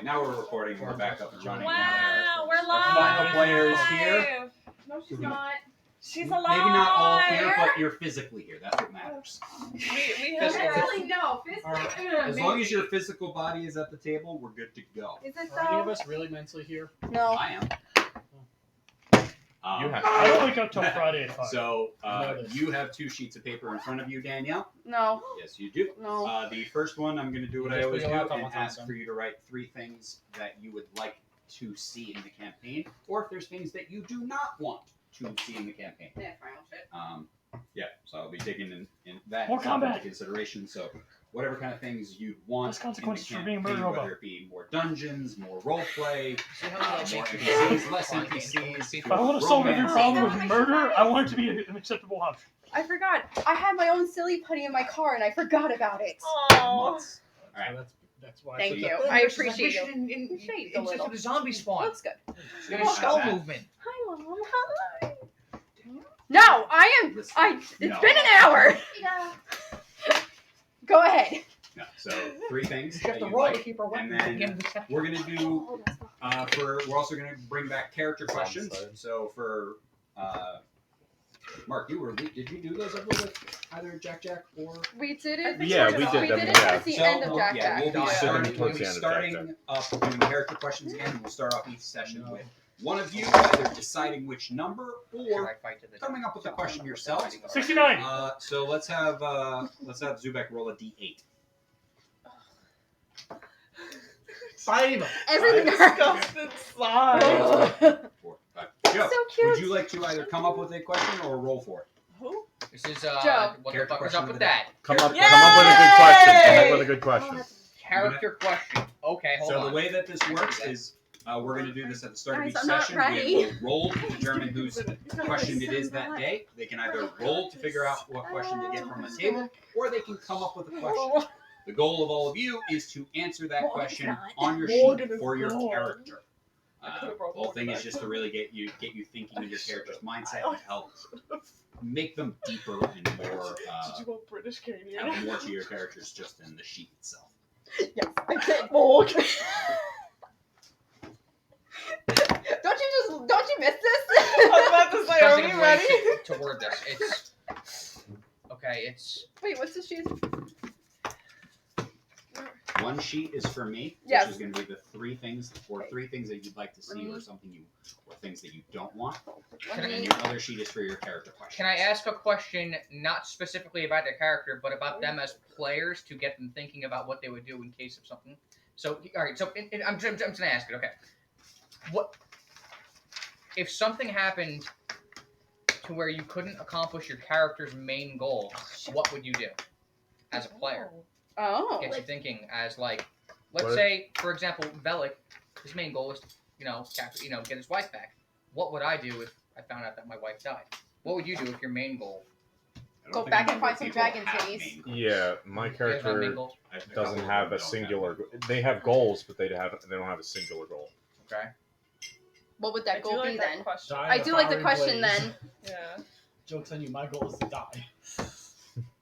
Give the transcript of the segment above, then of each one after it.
now we're recording. We're back up and running. Wow, we're Our final live. player is here. No, she's not. She's alive. Maybe not all here, but you're physically here. That's what matters. We have I really know. As long as your physical body is at the table, we're good to go. Is it Are any of though? us really mentally here? No. I am. You have. I don't wake up till Friday at 5. So know this. you have 2 sheets of paper in front of you, Danielle. No. Yes, you do. No. The first one, I'm going to do what I Just always put do your laptop and on ask top, for you to write 3 things that you would like to see in the campaign, or if there's things that you do not want to see in the campaign. Yeah, final shit. Yeah, so I'll be taking in that More combat. into consideration. So whatever kind of things you want There's consequences in the for being a campaign, murder hobo. whether it be more dungeons, more role play, more NPCs, NPCs, less NPCs. If I want to solve every romance. problem with murder, I want it to be an acceptable option. I forgot. I had my own silly putty in my car and I forgot about it. Oh. Months. All right. So that's why. Thank so you. you- I appreciate you. It's a little. just a zombie spawn. Looks good. It's got a skull movement. Hi, Mom. Hi. No, I am. It's No. been an hour. Yeah. Go ahead. No, so 3 things You have that to you roll to like, keep her and weapon. then we're gonna do we're also gonna bring back character questions. So for Mark, did you do those ever with either Jack or? We did it. Yeah, we did We them, did it yeah. at the end of Jack yeah, Jack. we'll be Sitting starting, towards the end of Jack up doing character questions again. And we'll start off each session with one of you either deciding which number Should or I fight to the coming up with a question yourselves. 69. So let's have Zubek roll a d8. 5. Everything hurts. Disgusted slime. 4, 5. Joe, So cute. would you like to either come up with a question or roll for it? Who? This is Joe. what the Character fuck is question up of with the day. that? Come up with a Yay! good question. Come up with a good question. Character question. Okay, hold So on. the way that this works is we're going to do this at the start of Guys, each I'm not session. ready. We will roll to determine whose question it is that day. They can either roll to figure out what question to get from the table, or they can come up with a question. The goal of all of you is to answer that Morgan's question not. on your Morgan sheet is for your gone. character. I could've The brought whole thing Morgan is back. just to really get you thinking in your character's mindset and help make them deeper and more Did you want British Canadian? have more to your characters just than the sheet itself. Yes, I did. Morgan. Don't you miss this? I was about to say, are we Consecutive ready? ways to word this. It's okay. It's Wait, what's the sheet? One sheet is for me, Yes. which is going to be the 3 things that you'd like to see, or something or things that you don't want. And then your other sheet is for your character question. Can I ask a question not specifically about their character, but about them as players to get them thinking about what they would do in case of something? So, all right. So, I'm just gonna ask it. Okay. What if something happened to where you couldn't accomplish your character's main goal? What would you do as a player? Oh. Gets you thinking as like, let's What if- say, for example, Velik, his main goal is, get his wife back. What would I do if I found out that my wife died? What would you do if your main goal? I don't Go think back a and number find of some people dragon have titties. main goals. Yeah, my You guys have main character goals? doesn't have a singular. They have goals, but they don't have a singular goal. Okay. What would I that do goal like be that then? question. Die I in a do like the fiery question blaze. then. Yeah. Joke's on you. My goal is to die.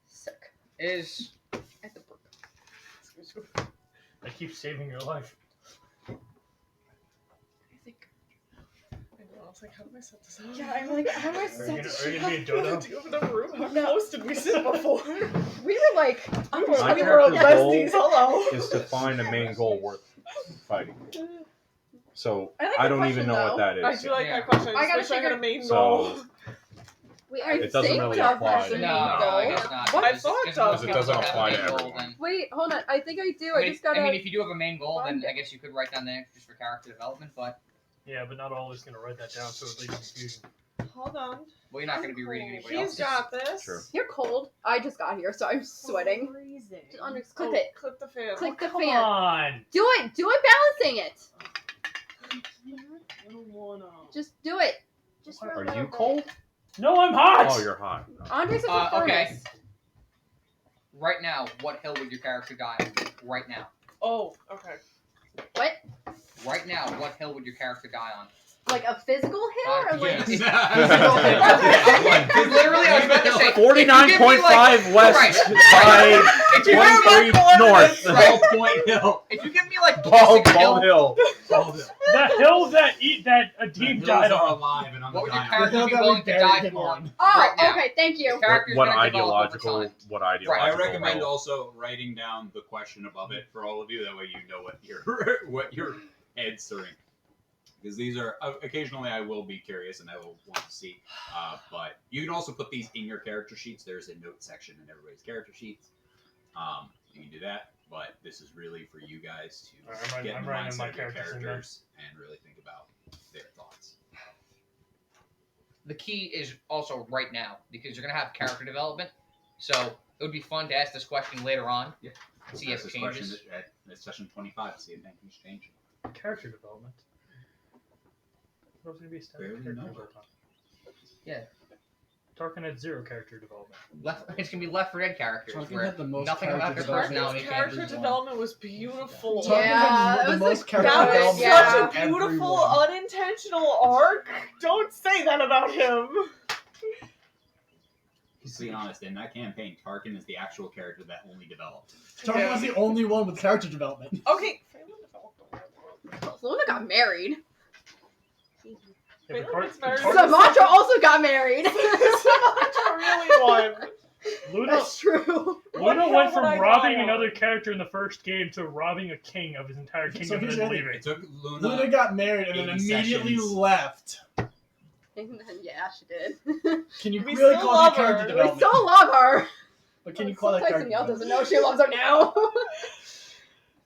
Sick. Is At the brook. I keep saving your life. I think. I know. I was like, how do I set this up? Yeah, I'm like, how do I Are you set gonna, this are you shit gonna up? be a dodo? Do you have enough room? How No. close did we sit before? We were like, we were, My we were character's goal besties. Hello. Is to find a main goal worth fighting. So I like I the don't even question, know what though. that I is. do like Yeah. that question. I I gotta just wish I had a figure- main So- goal. wait, I It doesn't think really Dove apply has a to no, main I goal. guess not. What? I Because thought it most does. people It doesn't don't have a apply to main goal, everyone. then- Wait, hold on. I think I do. I I mean, just gotta. if you do have a main goal, then I guess you could write down there just for character development. But Yeah, but not always gonna write that down, so it leads to confusion. Hold on. well, you're not going to be reading anybody He's else's. got this. Sure. You're cold. I just got here, so I'm sweating. Freezing. Just click Oh, it. Click the fan. Click the Come fan. on! Do it. Do it balancing it. I don't wanna. Just do it. Just Are for a you little bit. cold? No, I'm hot! Oh, you're hot. Andre's is a Okay. furnace. Right now, what hill would your character die on? Right now. Oh, okay. What? Right now, what hill would your character die on? Like a physical hit or like? Yes. Literally, I was about to say 49.5 west by if you 23 north. Ball Point Hill. if you give me like Bald basic hill, Hill. Ball Hill. The hill that a The team hills died are on. alive and I'm what would your dying. character be willing to die for? Oh, Right now. okay. Thank you. The character's What gonna develop over ideological? time. What I ideological? recommend hill? also writing down the question above it for all of you. That way you know what your head's serving. Because these are occasionally I will be curious and I will want to see. But you can also put these in your character sheets. There's a note section in everybody's character sheets. You can do that. But this is really for you guys to get in the writing mindset my of your characters in characters and really think about their thoughts. The key is also right now because you're gonna have character development. So it would be fun to ask this question later on. Yeah. See if Ask it this question changes. at session 25. See if anything's changing. Character development. What's going to be Barely standard character know. development? Yeah. Tarkin had 0 character development. It's gonna be Left 4 Dead characters Tarkin where had the most nothing about character their development personality of Character changes. development was beautiful. Tarkin Yeah, had it the was most like- character That was development Yeah. such a of beautiful, everyone. unintentional arc. Don't say that about him. To be honest, in that campaign, Tarkin is the actual character that only developed. Tarkin was the only one with character development. Okay. Phelan developed a little. Luna got married. Yeah, but Phelan gets married. Tarkin- Sumatra also got married. Sumatra really won. Luna, That's true. What Luna hill went would I from die robbing on? another character in the first game to robbing a king of his entire So kingdom here's and then the leaving. It took Luna. Luna got married and then 80 immediately sessions. left. Yeah, she did. Can you We really still call love that character her. We development? still love her. But can you call that character Tyson development? doesn't know she loves her now.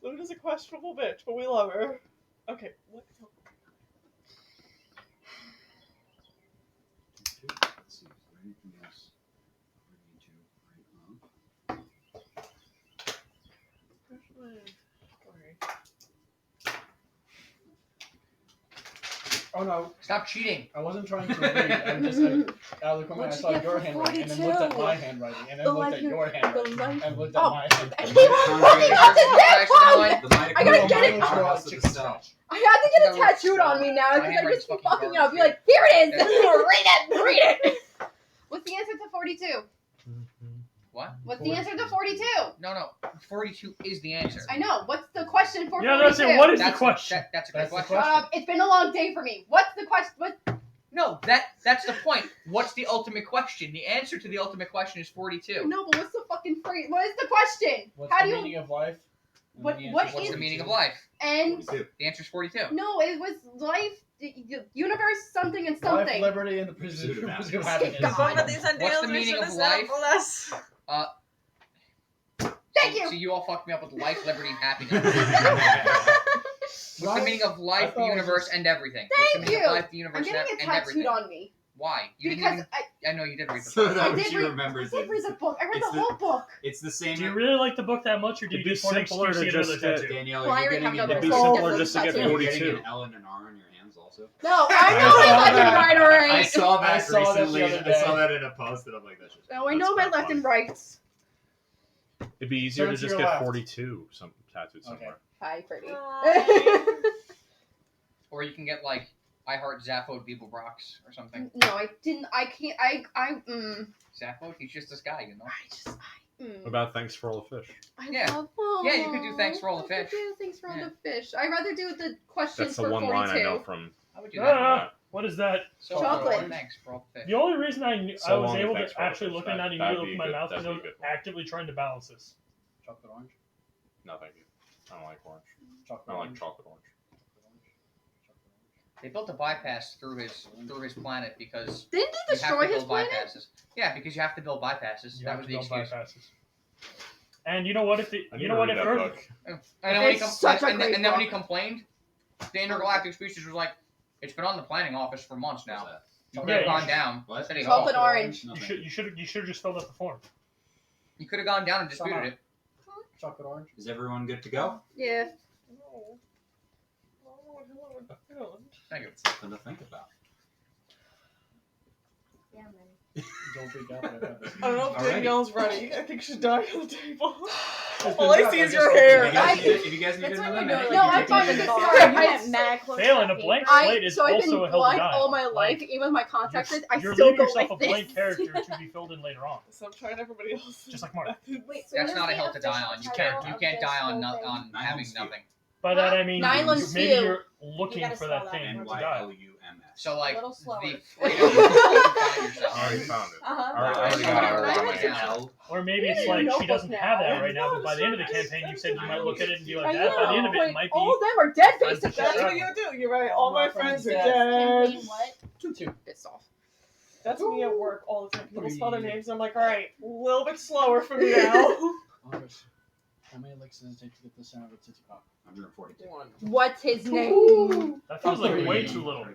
Luna's a questionable bitch, but we love her. Okay. What? Let's see, is there anything else we need to bring up? Oh no, Stop cheating. I wasn't trying to read. I'm just out of the corner. I What'd you saw get your for handwriting and then looked at 42? my handwriting and then The looked life at you- your handwriting the life- and looked at Oh. my I handwriting. keep on fucking up this damn phone! The mitochondria I gotta get it. powerhouse of the cell. I had to get it tattooed on me now because I just keep fucking up. Be like, here it is. Read it. What's the answer to 42? What? What's the answer to 42? No. 42 is the answer. I know. What's the question for Yeah, 42? that's it. What is the That's question? That's a good That's the question. question. It's been a long day for me. What's the question? What? No, that's the point. What's the ultimate question? The answer to the ultimate question is 42. No, but what's the fucking phrase? What is the question? What's How the do you? meaning of life? And What- the answer what is What's is- the meaning of life? And 42. The answer is 42. no, it was life, universe, something and Life, something. liberty, and the pursuit of Pursuit of happiness. God. What's the meaning of life? Thank you. So you all fucked me up with life, liberty, and happiness. What's the meaning of I life, the thought it was universe, just- and everything? What's the Thank meaning you. of life, the I'm universe, getting it and tattooed everything? on me Why? You because didn't even. I know you did read the So book. that I what did she read. remembers I did read is the book. I read it's the the- whole book. it's the same. Do you really like the book that much, or do you It'd be just want to simpler see to another just get- tattoo? Danielle, Well, I are you already getting have an, another It'd be soul. simpler just to get Tattoo. are you 42. getting an L and an R on your hands also? No, I know my left and right, I alright. saw that I saw that the recently. other I saw day. that in a post, and I'm like, that's just. No, I know my that's left kinda and funny. right. It'd be easier Turn to to just your get left. 42 tattooed somewhere. Hi, pretty. Or you can get like I Heart Zaphod Beeblebrox or something. No, I didn't. I can't. Zaphod, he's just this guy, you know. What about thanks for all the fish? I Yeah. love, Yeah, you could do thanks for all the I could fish. do thanks for all Yeah. the fish. I'd rather do the questions That's the for one 42. line I know from. I would do that. Ah, what is that? So Chocolate. Thanks for all the fish. The only reason I So was long, able thanks to for all the actually fish. look at that That'd immediately be with my good- mouth that'd because I be was a good one. actively trying to balance this. Chocolate orange. No, thank you. I don't like orange. Chocolate I don't like orange. chocolate orange. They built a bypass through his planet because Didn't you he have destroy to his build planet? bypasses. Yeah, because you have to build bypasses. You that have was to the build excuse. bypasses. And you know what? If the, I need you to know what? read If that Earth, book. And then when he It's such a great and then when he book. complained, the intergalactic species was like, "It's been on the planning office for months now. What's You Yeah, could have you gone should- down." What? Said he, Chocolate "Oh." orange. No, you thank should have just filled out the form. You could have gone down and disputed Somehow. it. Chocolate orange. Is everyone good to go? Yeah. No. Oh, hello, Ireland. Thank you. Something to think about. Yeah, man. Don't freak out. But I don't know if Alrighty. Danielle's ready. I think she's dying on the table. Just All I been see up, is I your just- hair. If you guys need That's when another you minute, know, you no, can I'm take fine a with minute. this. Sorry, you I- went mad close Failing to a that blank paper. slate is So I've also been a hell of a blind dial. all my life, Like, even with my contact lens. I you're still leaving go yourself like a blank this. character to be filled in later on. So I'm trying everybody else. Just like Mark. Wait, so That's what is not a the hill to die official on. You title can't of die this on whole thing? on Nylums having Few. nothing. By that I mean, Nylums maybe Few. you're looking gotta for spell that that thing one. to die. NYLUMS. So like little slower. the freedom you found yourself. I already found it. Uh-huh. I already got it. I already got it. Or maybe it's Yeah, like notebook she doesn't have that now. right now, but by the end of the campaign, you said you might look at it and be like I that. By the end know, of it, it like, might all be. of them are dead, Friends basically. That's what you do. You're right. All my friends are dead. Campaign what? 2-2. Pissed off. That's me at work all the time. People spell their Three. names. I'm like, all right, a little bit slower for me now. Andres, how many licks does it take to get the sound of a Tootsie Pop? 142. One. What's his name? That feels like Three. way too little.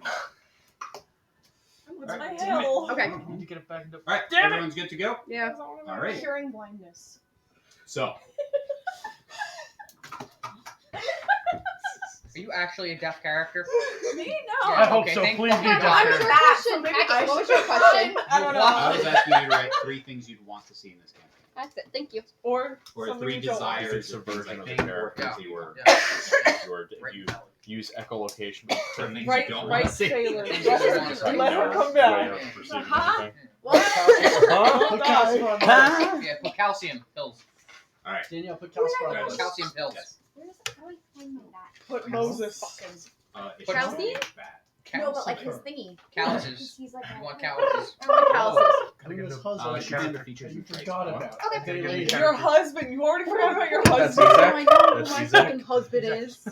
What's my Alright, hell? Okay. I need to get it back into. All right, Damn it! everyone's good to go. Yeah. All right. Hearing blindness. So, Are you actually a deaf character? Me? Yeah, I hope okay, so. thank Please fucking be What God. was your That, question? so maybe Patrick, I what was should your question? I don't I know. was asking you to write 3 things you'd want to see in this campaign, That's it. Thank you. Or or something 3 you don't want. desires, It's a or things version like of things the or character. things you were. Yeah. If you use echolocation, Or things Right, you don't right, want to see. Sailor. Things you don't wanna see. Let her come Way back. up to perceiving Huh? anything. What? Put calcium on the Yeah, put calcium pills. All right. Danielle, put calcium on Guys. the Calcium pills. Yes. Where is it? How do I find that? Put Moses. It's Put just Chelsea? bad. No, but like Calcium. his thingy. Calluses. He's like, You want calluses? I want calluses. Who was Oh, husband? She can the features You and traits. forgot What? about. Okay. A day Gotta give me later. Your husband. You already forgot about your That's husband. Oh, Isaac. I know who That's my Isaac. fucking husband is.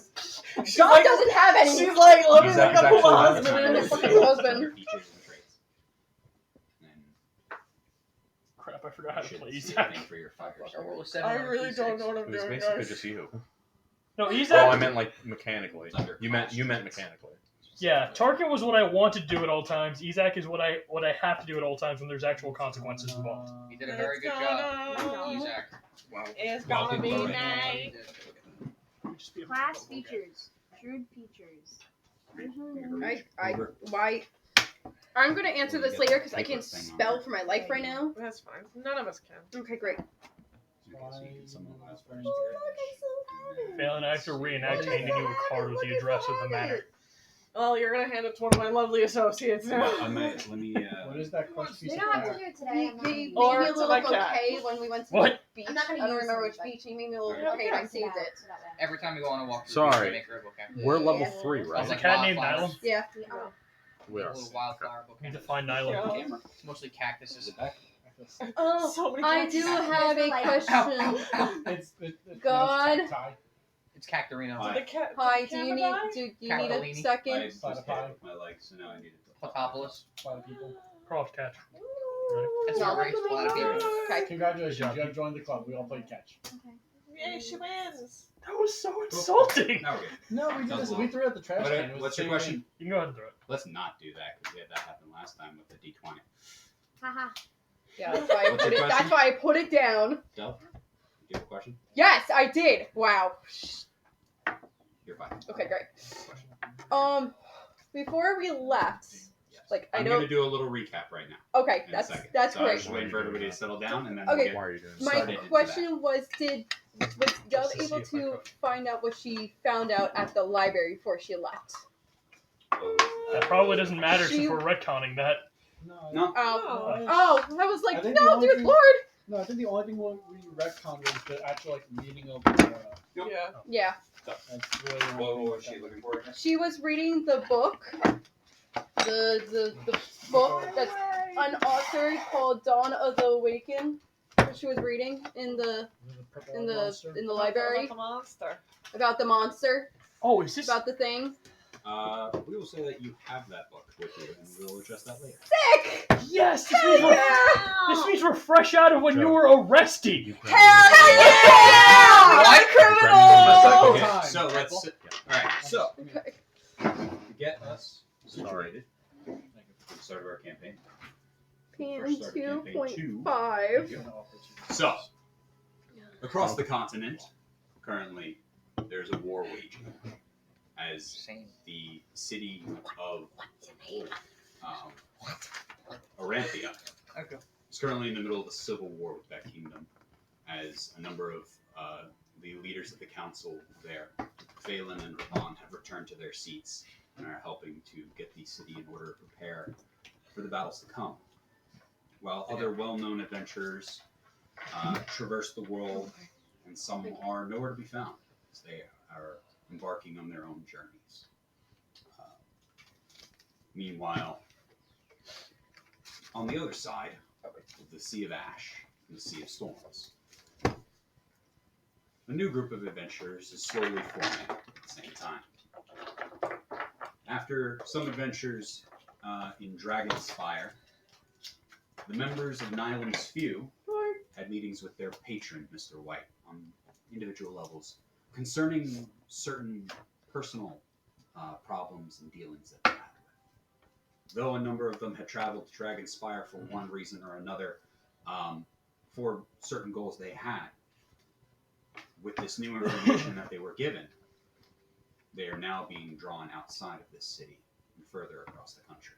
She's John like, doesn't have any. she's like, let me Isaac look up is who my actually husband my is. fucking husband. Their features and traits. And Crap, I forgot how you to should play see Isaac. anything for your fire. I roll a 7 I on a really D6. don't know what I'm It was doing, basically guys. just you. No, Oh, I Isaac. meant like mechanically. It's under You meant class. mechanically. Yeah, Tarkin was what I want to do at all times. Isaac is what I have to do at all times when there's actual consequences involved. You did a very good job, Isaac. It's Well, gonna be people are- nice. Just be a- Class features. Druid features. Why? I'm gonna answer this later because I can't spell for my life right now. That's fine. None of us can. Okay, great. Failing, I have to reenact handing you a card with the address of the manor. Well, you're gonna hand it to one of my lovely associates now. Let me. What is that crushed piece We of don't have crap? to do it today. He I'm not gave gonna Or me a to little my cat. bouquet when we went to What? the beach. I'm not gonna I don't use remember them, which but- beach. He made me a little Okay. bouquet and I do saved that, it. so that way. Every time you go on a walk, Sorry. make her a bouquet. We're level Yeah. 3, Is Is right? the cat named Wildflowers. Nylum? Yeah. We A are. little wildflower bouquet. Need to find Nylum. Yeah. It's mostly cactuses. Oh, So many I cats. do have a question. It's God. cacti. It's Cactarino. Hi. The cat. Hi, the do you cat need guy? do you need a Cavallini. I second? just hit with my legs, so now I need to. Platopolis. A lot of people. Cross catch. That's No. not race. Platypus. Okay. Congratulations, you have joined the club. We all played catch. Yay, she wins. That was so insulting. Now we're good. No, we did this. We threw out the trash can. It was What's the your same question? You can go ahead and throw it. Let's not do that because we had that happen last time with the D20. Haha. Yeah, that's why I What's put your it. That's question? why I put it down. Del, do you have a question? Yes, I did. Wow. You're fine. Okay, great. Question. Before we left, Yes. like I I'm know. gonna do a little recap right now. Okay, In a second. that's so I'm great. just waiting for everybody to settle down, and then Okay. we'll Why are you doing My started into question was, was Del Just to see able if I to could. find out what she found out at the library before she left? That probably doesn't matter She- since we're retconning that. No. Oh, Oh. I was I like, think the no, only dear thing- Lord. No, I think the only thing we retconned was the actual meeting of the. Yeah. Yeah, That's really the only What thing was she looking for? she was reading the book, the book that's unauthored called Dawn of the Awaken. That she was reading in the purple in the monster. in the library About the monster. about the monster, Oh, is this? about the thing. We will say that you have that book with you, and we'll address that later. Sick! Yes. This means, this means we're fresh out of when you Sure. were arrested. You Hell yeah! What? Criminal! Okay, time. so let's. All right. So Okay. to get us situated, for the start of our campaign. PM 2.5. So, across the continent, currently, there's a war waging as Same. the city of Aranthia Okay. It's currently in the middle of a civil war with that kingdom, as a number of the leaders of the council there, Phelan and Ravon, have returned to their seats and are helping to get the city in order to prepare for the battles to come. While other well-known adventurers traverse the world, and some are nowhere to be found, as they are embarking on their own journeys. Meanwhile, on the other side of the Sea of Ash and the Sea of Storms, a new group of adventurers is slowly forming at the same time. After some adventures in Dragon's Fire, the members of Nylums Few had meetings with their patron, Mr. White, on individual levels concerning certain personal problems and dealings that they had with. Though a number of them had traveled to Dragon's Spire for one reason or another, for certain goals they had, with this new information that they were given, they are now being drawn outside of this city and further across the country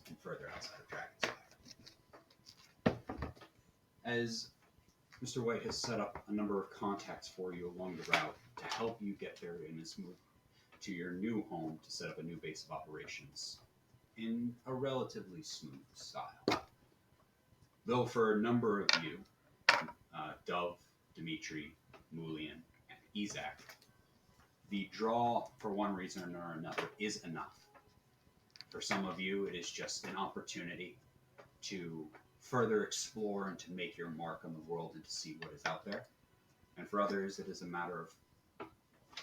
and further outside of Dragon's Spire. As Mr. White has set up a number of contacts for you along the route to help you get there in this move to your new home to set up a new base of operations in a relatively smooth style. Though for a number of you, Dove, Dimitri, Mulian, and Isaac, the draw for one reason or another is enough. For some of you, it is just an opportunity to further explore and to make your mark on the world and to see what is out there. And for others, it is a matter of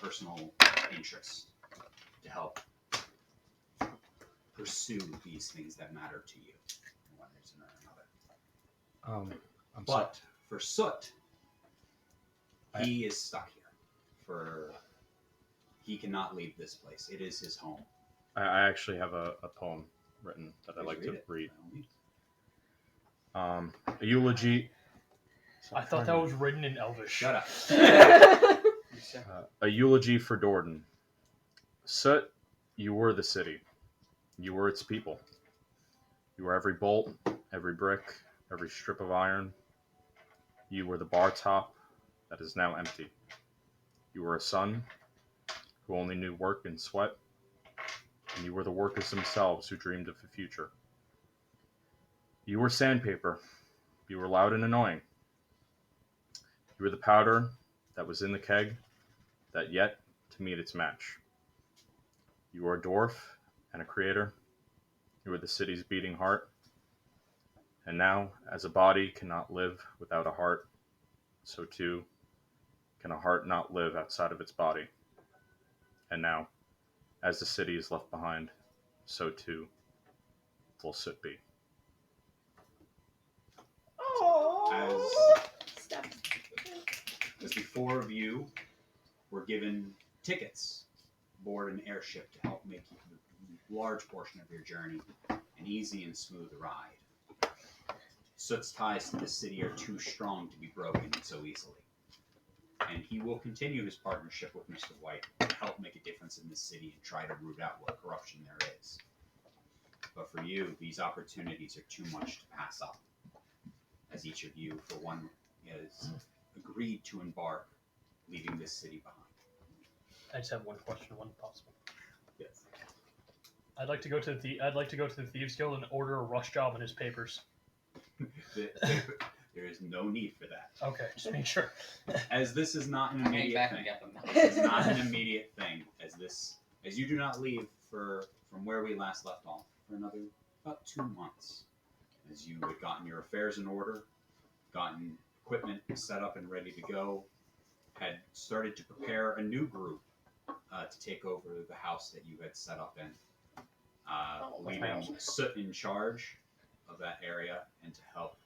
personal interest to help pursue these things that matter to you for one reason or another. But for Soot, he is stuck here. He cannot leave this place. It is his home. I actually have a poem written that I'd like to read. A eulogy. I thought that was written in Elvish. Shut up. A eulogy for Dorden. Soot, you were the city. You were its people. You were every bolt, every brick, every strip of iron. You were the bar top that is now empty. You were a son who only knew work and sweat. And you were the workers themselves who dreamed of the future. You were sandpaper. You were loud and annoying. You were the powder that was in the keg that yet to meet its match. You were a dwarf and a creator. You were the city's beating heart. And now, as a body cannot live without a heart, so too can a heart not live outside of its body. And now, as the city is left behind, so too will Soot be. As the four of you were given tickets aboard an airship to help make a large portion of your journey an easy and smooth ride. Soot's ties to the city are too strong to be broken so easily. And he will continue his partnership with Mr. White to help make a difference in this city and try to root out what corruption there is. But for you, these opportunities are too much to pass up, as each of you, for one, has agreed to embark, leaving this city behind. I just have one question, one possible. Yes. I'd like to go to the Thieves Guild and order a rush job on his papers. There is no need for that. Okay, just make sure. As this is not an immediate back thing. and get them. This is not an immediate thing. As you do not leave from where we last left off for another about 2 months. As you had gotten your affairs in order, gotten equipment set up and ready to go, had started to prepare a new group to take over the house that you had set up in, leaving Soot in charge of that area and to help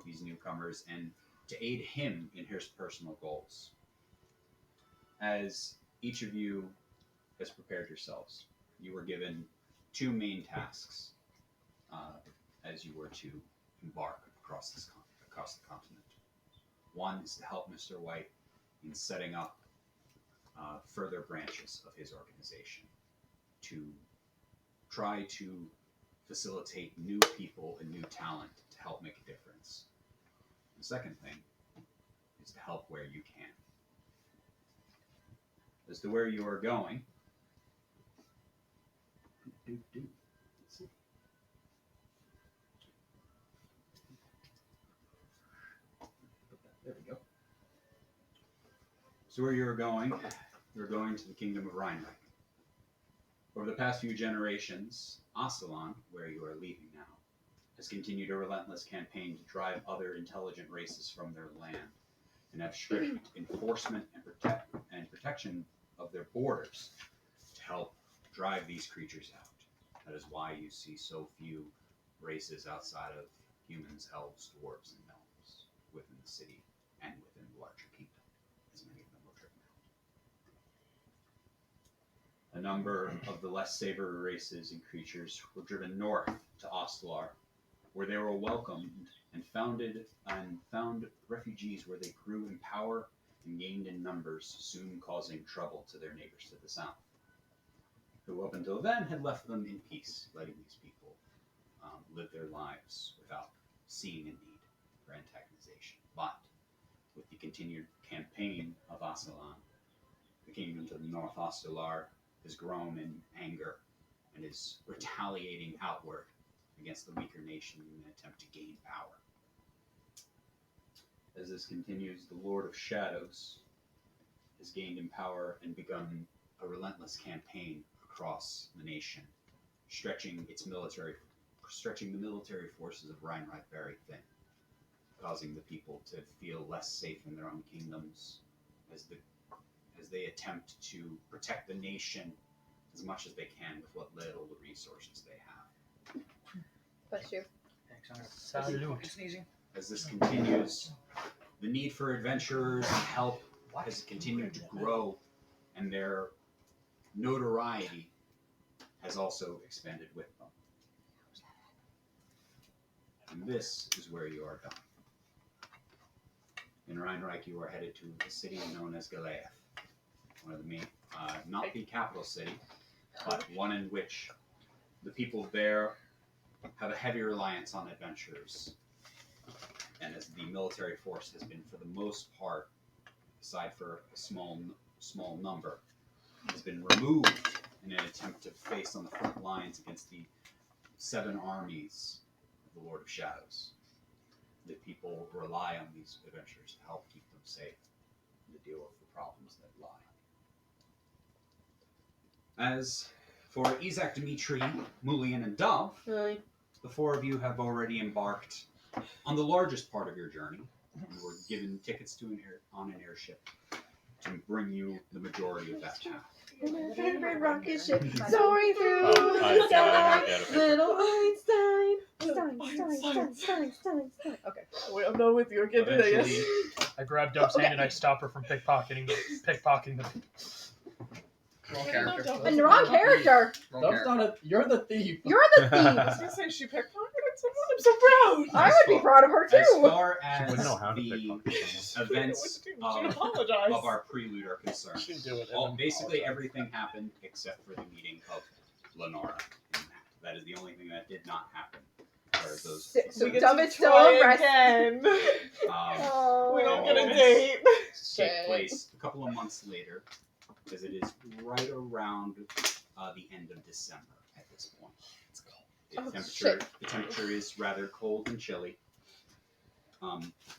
these newcomers and to aid him in his personal goals. As each of you has prepared yourselves, you were given 2 main tasks as you were to embark across the continent. One is to help Mr. White in setting up further branches of his organization, to try to facilitate new people and new talent to help make a difference. The second thing is to help where you can. As to where you are going, let's see. There we go. So where you're going to the kingdom of Rheinreich. Over the past few generations, Aslan, where you are leaving now, has continued a relentless campaign to drive other intelligent races from their land and have strict enforcement and protection of their borders to help drive these creatures out. That is why you see so few races outside of humans, elves, dwarves, and gnomes within the city and within the larger kingdom, as many of them were driven out. A number of the less savory races and creatures were driven north to Ostelar, where they were welcomed and found refugees where they grew in power and gained in numbers, soon causing trouble to their neighbors to the south, who up until then had left them in peace, letting these people live their lives without seeing a need for antagonization. But with the continued campaign of Aslan, the kingdom to the north, Ostelar, has grown in anger and is retaliating outward against the weaker nation in an attempt to gain power. As this continues, the Lord of Shadows has gained in power and begun a relentless campaign across the nation, stretching the military forces of Rheinreich very thin, causing the people to feel less safe in their own kingdoms as they attempt to protect the nation as much as they can with what little resources they have. Bless you. Salute. Sneezing. As this continues, the need for adventurers and help has continued to grow, and their notoriety has also expanded with them. And this is where you are going. In Rheinreich, you are headed to a city known as Galeath, one of the main, not the capital city, but one in which the people there have a heavy reliance on adventurers. And as the military force has been, for the most part, aside for a small number, has been removed in an attempt to face on the front lines against the 7 armies of the Lord of Shadows. The people rely on these adventurers to help keep them safe and to deal with the problems that lie. As for Isaac, Dimitri, Mulian, and Dove, Really? the 4 of you have already embarked on the largest part of your journey and were given tickets to an airship to bring you the majority of that path. My favorite rocket ship soaring through Oh, I the get it. sky. Little Einstein. Okay. Wait, I'm not with you. I can't do that yet. Eventually, I grab Dove's hand Okay. and I stop her from pickpocketing them. Wrong character. And the wrong character. Wrong That's character. not a. You're the thief. You're the I was thief. gonna say she pickpocketed someone. I'm so proud. I would be proud of her as too. far She as wouldn't know how to the pickpocket someone. events She'd of apologize. our prelude are concerned, She'd do it. well, basically everything happened except for the meeting of Lenora and Matt. That is the only thing that did not happen. Or those So We get Dove to is still try arrested. again. Oh. We don't get a date. take place a couple of months later, because it is right around the end of December at this point. It's cold. The Oh, temperature is rather cold and chilly.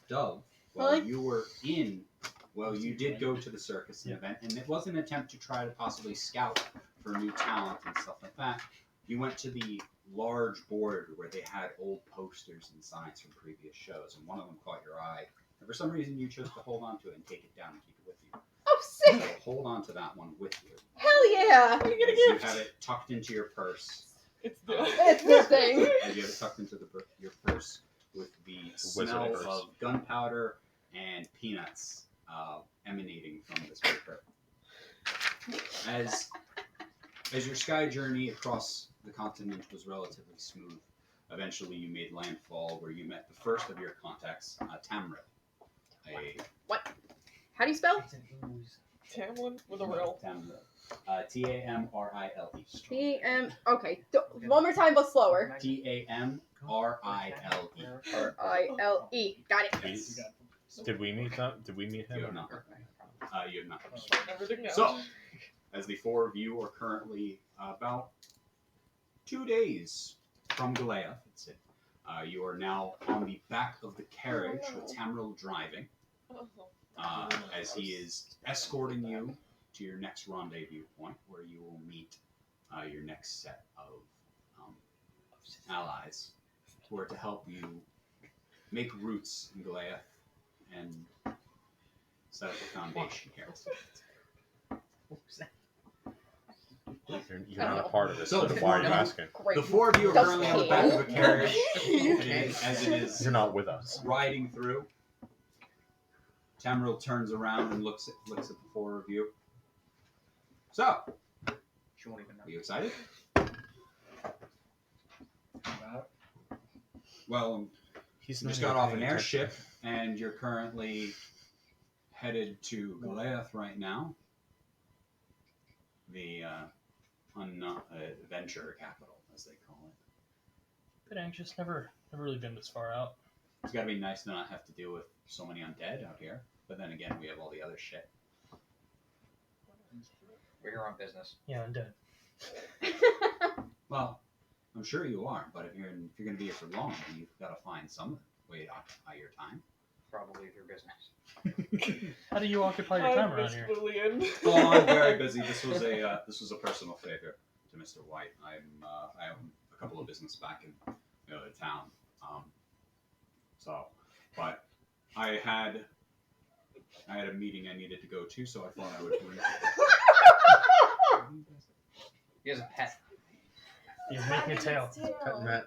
Dove, Huh? you did go to the circus event, and it was an attempt to try to possibly scout for new talent and stuff like that. You went to the large board where they had old posters and signs from previous shows, and one of them caught your eye. And for some reason, you chose to hold on to it and take it down and keep it with you. Oh, So sick. hold on to that one with you. Hell yeah. You get a As you gift. have it tucked into your purse. It's the. It's the thing. As you have it tucked into your purse with the wizard smell purse. of gunpowder and peanuts emanating from this paper. As your sky journey across the continent was relatively smooth, eventually you made landfall where you met the first of your contacts, Tamriel. How do you spell? Tamlin with a real. Tamriel. Tamrile. T-M. Okay. One more time, but slower. Tamrile. R-I-L-E. R-I-L-E. Got it. He's- Did we meet them? Did we meet him? You or have not? not. You have not. Everything now. So, as the four of you are currently about 2 days from Goliath, that's it. You are now on the back of the carriage with Tamriel driving, as he is escorting you to your next rendezvous point, where you will meet your next set of allies, who are to help you make roots in Goliath and set up a foundation here. You're not a part of it, So so why are you the- asking? Great. The four of you are currently on the back of a carriage, as it is You're not with us. riding through. Tamriel turns around and looks at the four of you. So, She won't even know. are you excited? Well, He's you just got off an airship, and you're currently headed to Goliath right now, the venture capital, as they call it. Bit anxious. Never really been this far out. It's got to be nice to not have to deal with so many undead out here. But then again, we have all the other shit. We're here on business. Yeah, I'm dead. Well, I'm sure you are, but if you're going to be here for long, you've got to find some way to occupy your time. Probably through business. How do you occupy your time around here? Lillian. Oh, I'm very busy. This was a personal favor to Mr. White. I own a couple of business back in the other town. But I had a meeting I needed to go to, so I thought I would bring. He has a pet. He's making a tail. Matt.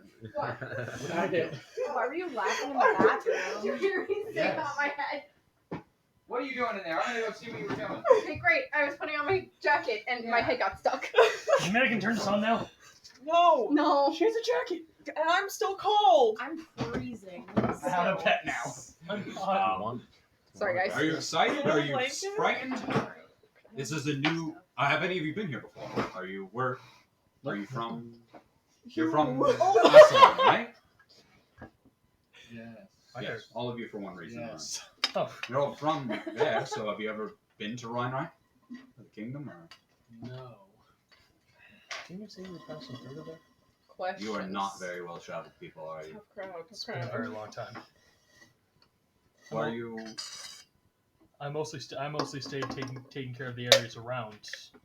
I did. Why were you laughing in the bathroom? You hear me say Yes. on my head? What are you doing in there? I want to go see what you were doing. Okay, great. I was putting on my jacket and my head got stuck. You mean I can turn this on now? No. No. She has a jacket. And I'm still cold. I'm freezing. I have a pet now. I'm hot. Sorry, guys. Are you excited? Are you Like it? frightened? This is a new. Have any of you been here before? Are you from? You're from Aslan, right? Yes. Yes. All of you for one reason. or Yes. Oh, You're all from there, so have you ever been to Rheinreich? The kingdom? Or No. didn't you say you were passing through there? Questions. you are not very well traveled people, are you? Tough crowd. It's been a very long time. Or are you? I mostly stayed taking care of the areas around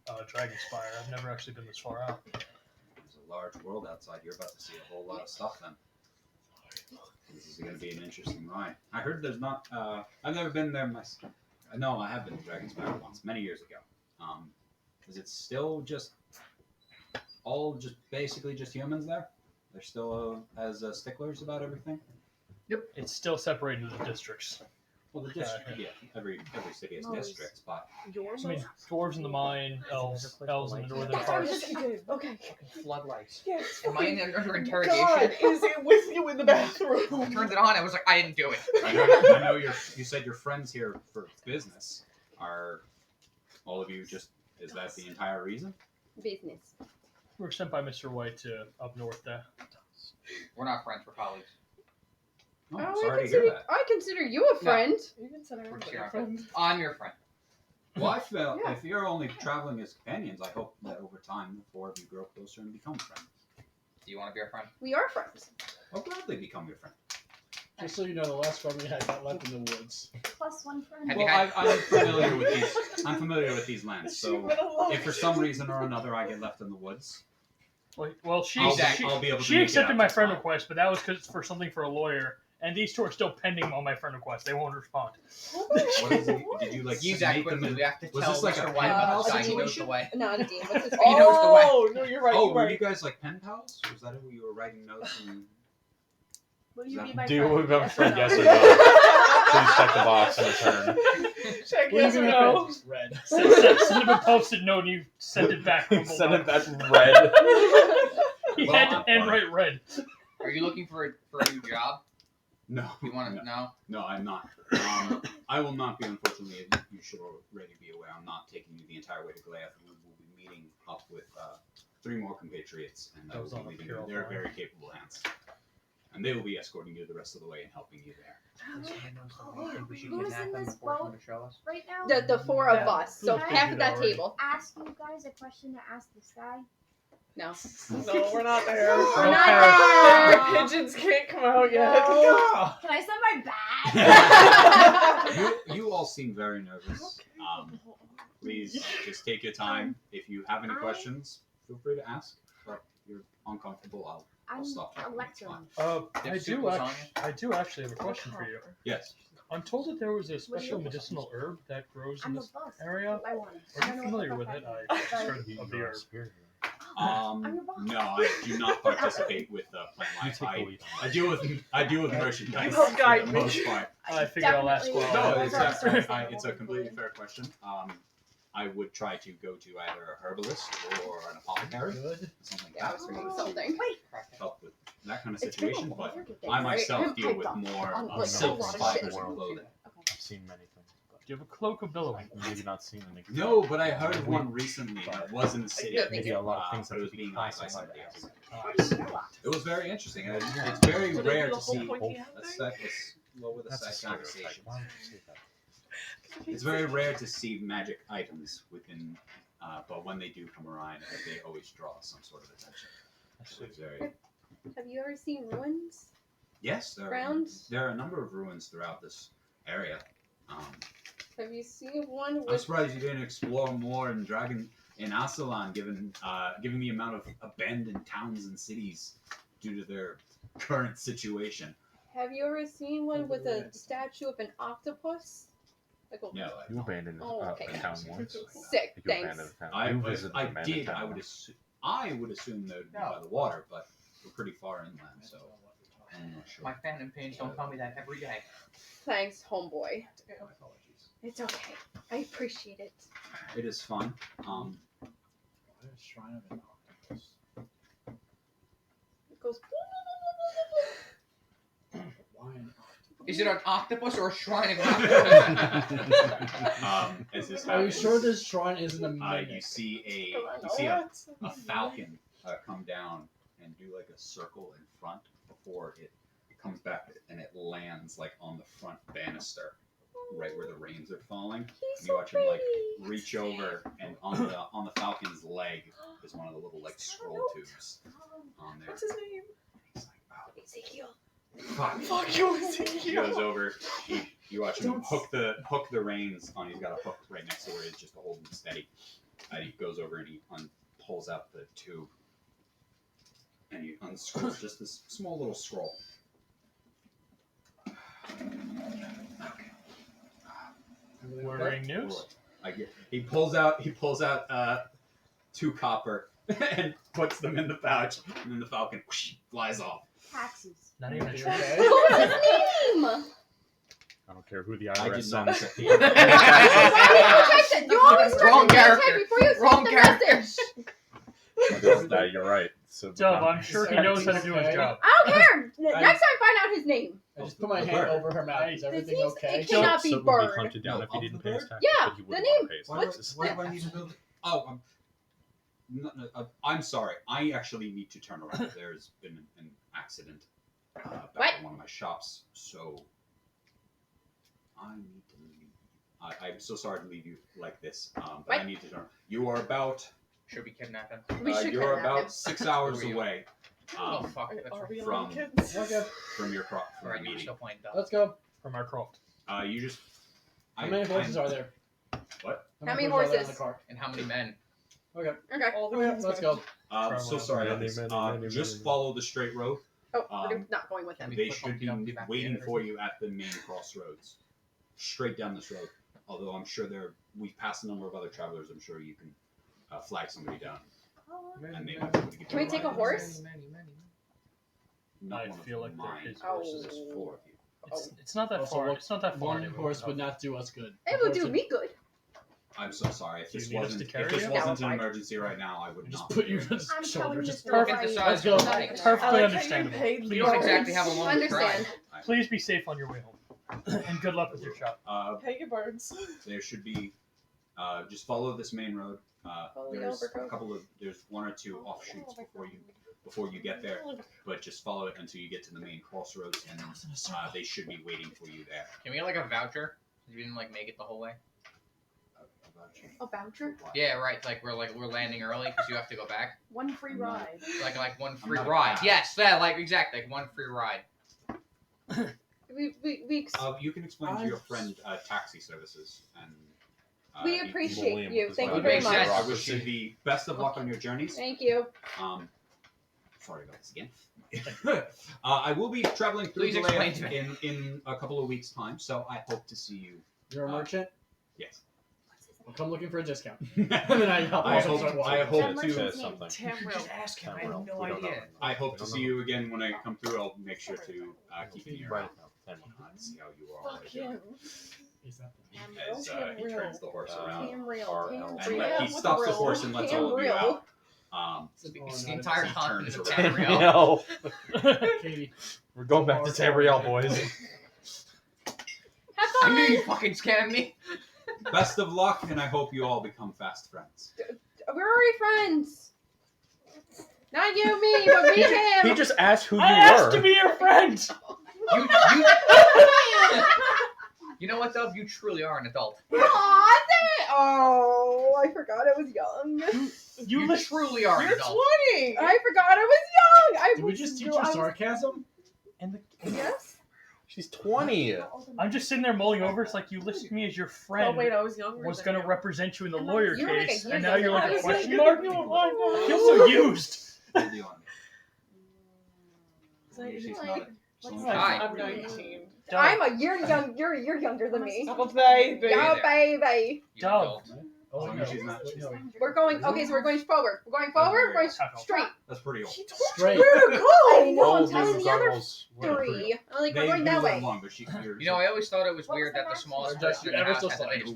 Dragonspire. I've never actually been this far out. There's a large world outside. You're about to see a whole lot of stuff then. This is going to be an interesting ride. I heard there's not. I've never been there myself. No, I have been to Dragonspire once, many years ago. Is it still just basically just humans there? They're still as sticklers about everything. It's still separated into districts. Well, the district, yeah, every city has districts, but Yours I mean, dwarves in the mine, elves in the northern That's what I was parts. just thinking. Okay. Floodlights. Yes. Am I under God, interrogation? is it with you in the bathroom? I turned it on. I was like, I didn't do it. I know you said your friends here for business. Are all of you just? Is that the entire reason? Business. We were sent by Mr. White to up north there. We're not friends. We're colleagues. Oh, Oh, I'm sorry to hear that. I consider you a friend. You can send We're everybody just a here. friend. I'm your friend. Well, I feel Yeah. if you're only traveling as companions, I hope that over time the four of you grow closer and become friends. Do you want to be our friend? We are friends. I'll gladly become your friend. Just so you know, the last friend we had got left in the woods. Plus one friend. Have you Well, had- I'm familiar with these. I'm familiar with these lands. She So went alone. if for some reason or another I get left in the woods, Well, she I'll be able to she make it accepted up my just friend fine. request, but that was because for something for a lawyer. And these two are still pending on my friend request. They won't respond. What is it? Did you like Use make that them quickly. in? We have to Was tell this like Mr. a White pen about pal the guy. He knows the situation? way. Not a dean. What's his He knows the way. Oh, no, you're right. Oh, you're were right. you guys like pen pals? Was that who you were writing notes and? Will you Is be that- my Do friend? we have a Yes or friend? no? Yes or no? Please check the box and return. Check Well, yes or even if no. it's red. Send him a post-it note and you sent it back. Send it back red. He Well, had to I'm handwrite red. Are you looking for a new job? No. You want to know? No, I'm not. I will not be, unfortunately, you should already be aware, I'm not taking you the entire way to Goliath. We will be meeting up with 3 more compatriots, and I will Those on be the leaving you in pure their line. very capable hands. and they will be escorting you the rest of the way and helping you there. We should Who's kidnap in them this and force them boat? to show us. Right now, The four of Yeah. us. So Can I half of that already? table. ask you guys a question to ask this guy. No. No, we're not there. We're No not Your there. pigeons can't come out yet. No. Can I send my bat? You all seem very nervous. Please just take your time. If you have any questions, feel free to ask. But if you're uncomfortable, I'll I'm stop talking. It's Electrum. fine. I do actually have a question for you. Yes. I'm told that there was a What do you special want? medicinal herb that grows in I'm a this boss. area. I want it. Are I you don't know familiar what with the it? fuck I that just heard is. of the herb. I'm your boss. No, I do not participate with plant life. I deal with merchandise You help for guide the me. most part. I figured I'll ask Definitely- while No, I it's That's a, what I was it's a saying. completely fair question. I would try to go to either a herbalist or an apothecary, Good. something like Yeah, I that, was to reading something. help with that kind of It's been a situation. long But working day, I right? myself I'm deal hyped with up more on, like, silks, a lot of fibers, shit. and clothing. I've seen many things. Do you have a cloak of billowing? Maybe not seen any. No, but I heard of one recently. It was in the city. Yeah, Maybe a lot of things but it was that could be being eyed by classified somebody as. else. It was very interesting. It's very So they rare do to the whole see pointy hat a thing? set with a That's a side stereotype. conversation. Why would you say that? It's very rare to see magic items within, but when they do come around, they always draw some sort of attention. So it's very. Have you ever seen ruins? Yes, Grounds? there are a number of ruins throughout this area. Have you seen one I'm with surprised you didn't explore more in Asalan, given the amount of abandoned towns and cities due to their current situation. Have you ever seen one with a statue of an octopus? Like a, No, You abandoned Oh, okay. a town once. Sick, You thanks. abandoned a town. I You visited I the abandoned did. town. I would assume they would be by the water, but we're pretty far inland, so I'm not sure. My phantom pains don't tell me that every day. Thanks, homeboy. My apologies. It's okay. I appreciate it. It is fun. Shrine of an octopus. It goes. Why an octopus? Is it an octopus or a shrine of an octopus? As this Are you happens, sure this shrine isn't a you mimic? see a falcon come down and do like a circle in front before it comes back and it lands like on the front banister, right where the rains are falling. He's And you so watch him like pretty. reach over, and on the falcon's leg is one of the little like scroll tubes on there. What's his name? He's like, oh, Ezekiel. fuck. Fuck you, He Ezekiel. goes over. You watch him hook the reins on. He's got a hook right next to where it's just to hold him steady. He goes over and he pulls out the tube, and he unscrews just this small little scroll. Worrying news? He pulls out 2 copper and puts them in the pouch, and then the falcon whoosh, flies off. Taxes. Not even a You chance. okay? What was his name? I don't care who the I IRS did not sends. check the Why didn't you check it? You always check Wrong the content character. before you Wrong send the character. message. You're right. So Dub, I'm sure he knows how to do his job. I don't care. Next time, find out his name. I just put my hand over her mouth. Is everything Disease, okay? it cannot be Soot would burned. hunted down No, if he of didn't the pay his bird? taxes, Yeah, but he the wouldn't name. want to pay his Why taxes. do I need to build it? Oh, I'm sorry. I actually need to turn around. There's been an accident back What? at one of my shops, so I need to leave. I'm so sorry to leave you like this, but I What? need to turn. You are about Should we kidnap him? We should you're kidnap about him. 6 hours Who are you? away Oh fuck! That's Are right. we from- on kids? Okay, from your Right, you're meeting. still playing dumb. let's go. From our croft. You just. How many horses are there? What? How many horses are there in horses? the car? And how many men? Okay. Okay. All the Okay, kids let's back. go. So sorry. Many, Elvis. many, Just many. follow the straight road. Oh, we're Um, not going with him. They should be waiting for you at the main crossroads, straight down this road. Although I'm sure we've passed a number of other travelers. I'm sure you can flag somebody down, and they might be able to give Can you we a take a ride. horse? Not I one of feel like there mine is horses. There's Oh. 4 of you. It's not that Also, far. It's not that far. One horse would not do us good. It will do me good. I'm so sorry. If Do you this need us wasn't to carry if this you? wasn't Yeah, an we're fine. emergency right now, I would Just not. put you be on doing his this. I'm shoulder. telling Just you Perfect right. the size Let's go. of your wedding. Perfectly I like how you understandable. paid You don't exactly have a long Understand. drive. Please be safe on your way home. And good luck with your shop. Hey, you birds. There should be. Just follow this main road. There's one or two offshoots before you get there, but just follow it until you get to the main crossroads, and they should be waiting for you there. Can we get like a voucher? You didn't like make it the whole way. A voucher? Yeah, right. Like we're landing early because you have to go back. One free ride. Like one free not a ride. pass. Yes, yeah, like exactly like one free ride. You can explain to your friend taxi services, and we he- appreciate William you. with Thank his you very Makes much. sense. I wish you the best of luck on your journeys. Thank you. Sorry about this again. I will be traveling through Please the explain land to me. in a couple of weeks' time, so I hope to see you. You're a merchant? Yes. Well, come looking for a discount. And then I help I myself hope, start I walking. hope to. Says something. Just ask him. I have no We don't know. idea. I hope to see you again when I come through. I'll make sure to keep an ear Right. out and see how you all are Fuck doing him. Is that as he turns the horse around. Cam real. RL. Cam And real. he stops the horse and lets Cam all of you real. out. It's the entire He continent of turns around. Tamriel. Tamriel. Katie. We're going back to Tamriel, boys. Have I knew fun. you fucking scammed me. Best of luck, and I hope you all become fast friends. We're already friends. Not you, me, but me, him. He just asked who you I asked to were. be your friend. You know what, though? You truly are an adult. Oh, I forgot I was young. You truly are an You're adult. 20. I forgot I was young. I Did we was just teach I her was- sarcasm? Yes. She's 20. I'm just sitting there mulling over. It's like you listed me as your Oh friend. wait, I was younger. Was than going to you. represent you in the lawyer You were like a case, year and now you're younger like a than question me. mark? I feel so used. What do you want? Is that- She's like- not- what's Hi. I'm 19. I'm a year young. You're younger than me. Oh, baby. Yeah, baby. You Dog. adult. Oh, long no. as she's not- Wait, no. We're going. Okay, so we're going forward. We're going forward. We're going straight. That's pretty old. She told Straight. you where to I go. know. I'm Old telling news the other articles. three. I'm like, we're They going do that live way. long, but you're You know, I always thought it was What was weird the that the max? smallest Just person in the ever house so had the slightly. biggest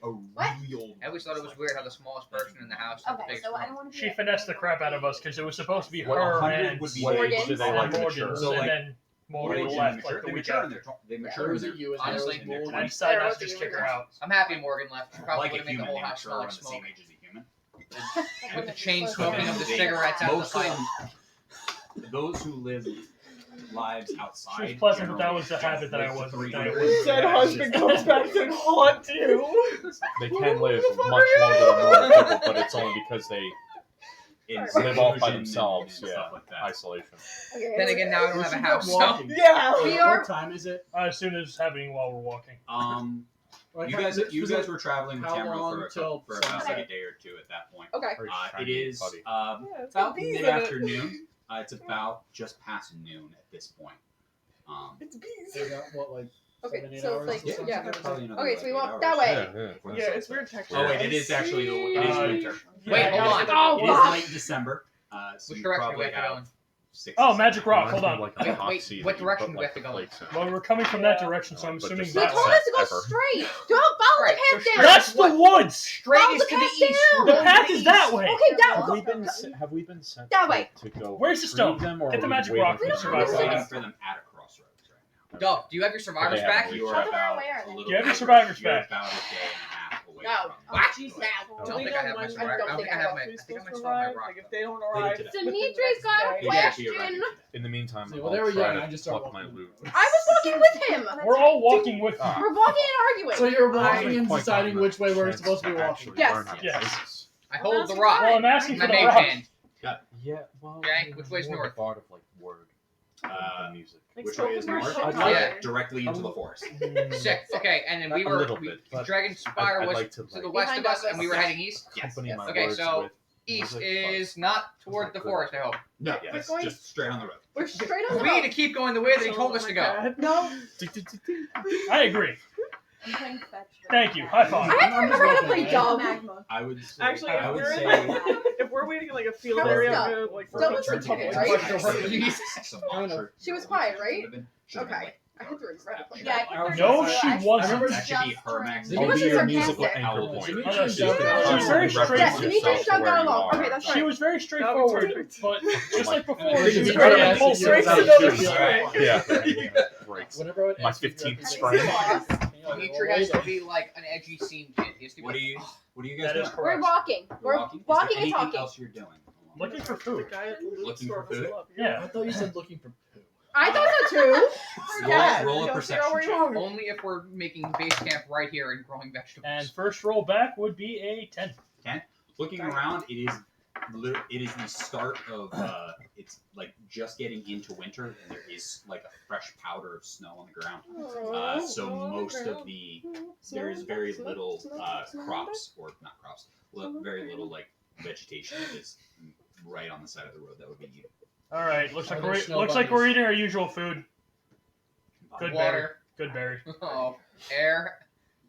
room. What? I always thought it was weird how the smallest person in the house had the Okay, biggest so I don't room. want to. She finessed the crap out of us because it was supposed to be What, her 100 and would be What Morgan. age do they like to Morgan, mature? So, and like, then What Morgan age do left they mature? like the They week mature in after. their they There mature was in a you and Honestly, there was I Morgan. decided There not was to just a kick her universe. out. I'm happy Morgan left. She their, probably like would a have made the human. They whole house mature smell around like the smoke. same age as a human. With the chain smoking of the They- cigarettes out of the most of pipe. them, those who live lives outside. She was pleasant, but that generally was the don't habit that I live to wasn't- 300 that I wasn't- Dead husband comes back to haunt you. They can live much longer than normal people, but it's only because they in live off by seclusion themselves. and Yeah, stuff like that. isolation. Okay. Then again, now I don't We have a should house, go so. walking. Yeah. We are- What time is it? As soon as happening while we're walking. Like, You how- guys, this you was guys it- were traveling with how Tamriel long for till about like a sunset? day or two at that point. Okay. Very It shiny is buddy. Yeah, it's got about bees in it. mid-afternoon. It's about just past noon at this point. It's bees. They got, what, like Okay, 7-8 so hours? it's like- or something? yeah. probably another, Okay, so we like, walk 8 that hours. way. Yeah. Yeah, it's weird texture. Oh wait, it is actually it is winter. Wait, hold on. Oh, It is fuck. late December. So Which you direction do probably we have to go have in? 6 Oh, to Magic 7 Rock, hours. hold on. Like a Wait, hot wait, seat what that you direction put, do we have like, to go? the flakes in. Well, we're coming from that Yeah. direction, so I'm But assuming just He not told that's us to go ever. straight. Don't follow Right, the path so down. that's the woods. Straight Follow is the to the path east. down. We're The going path to is the that east. way. Okay, down. Have we been sent That way. to go Where's the retrieve stone? them, or Get the are we magic waiting rock for and them survive to We're for arrive? waiting that. for them at a crossroads right now. Dove, do you have your survivors They back? haven't You are How far about away are a they? little Do you have your bit- survivors you're back? about a day and a half away No. from Oh, What? jeez, I now. don't Do we think I know have my when survivor. I don't think I have my. I we're think I supposed might to still have my arrive? rock. Like if they don't They arrive, did it. Dimitri's got a They did it to you question. right. In the meantime, See, well, I'll they were try young, to I just started pluck my walking. loot. I was walking with him. We're all walking with you. Ah. We're walking and arguing. So you're I- walking and Quite deciding gotten which way we're chance supposed to be to walking. actually Yes. learn how to Yes. places. I hold the rock. Well, I'm asking My for the main rock. hand. Yeah, well, Okay, which way's more north? part of like word and music. like Which so way is we're north? so I'd like- tired. Directly into the forest. Sick. Okay, and then we A were. little bit, but Dragon Spire I'd was like to, to the like, west Behind of us, us. and we were heading east. Yes. Accompany yes. my Okay, words so with East music, is not toward the forest, I hope. No, We're it's going- just straight on the road. We're straight on the We need road. to keep going the way that he told us to go. No, I agree. I'm playing fetch. Thank you. High five. I have to I'm just remember how to walking play away. Dove. Magma. I would say, Actually, I if would we're say if we're waiting in like a field How area, was I'm that? gonna like for Dove a was return to quiet, the right? forest, Right. some I don't know. monster She was that quiet, should've right? been- should've been Okay. late. I had to regret it. Yeah, I think No, there's she actually wasn't. just That should be her max. She I'll was be your sarcastic. musical At anchor all point. points. Dimitri Oh, no, and she- Dove she are was awesome. very Yes, straight. Dimitri and Dove got along. Okay, that's She fine. was very That'd be straightforward, perfect. but just like before, And she was it's very very impulsive. Straight to Right. the other Right. side. Yeah. Breaks. Whenever it My ends, we 15th grab sprain. the- Dimitri has to be like an edgy scene kid. He has to be What do like, you "Oh, What are you guys That doing? is We're correct. walking. We're Walking? Is walking there and anything talking. else you're doing? Looking for The food. guy at the loot Looking store for was food? love. Yeah. I thought you said looking for poo. I thought so too. Roll a Don't perception figure out where you check. are. only if we're making base camp right here and growing vegetables." And first roll back would be a 10. Looking around, it is the start of it's like just getting into winter, and there is like a fresh powder of snow on the ground. So most of there is very little crops, or not crops, very little like vegetation that is right on the side of the road that would be eaten. All right, looks Are like there we're snow looks like we're bunnies? eating our usual food. Good berry. Water. Good berry. Oh, air.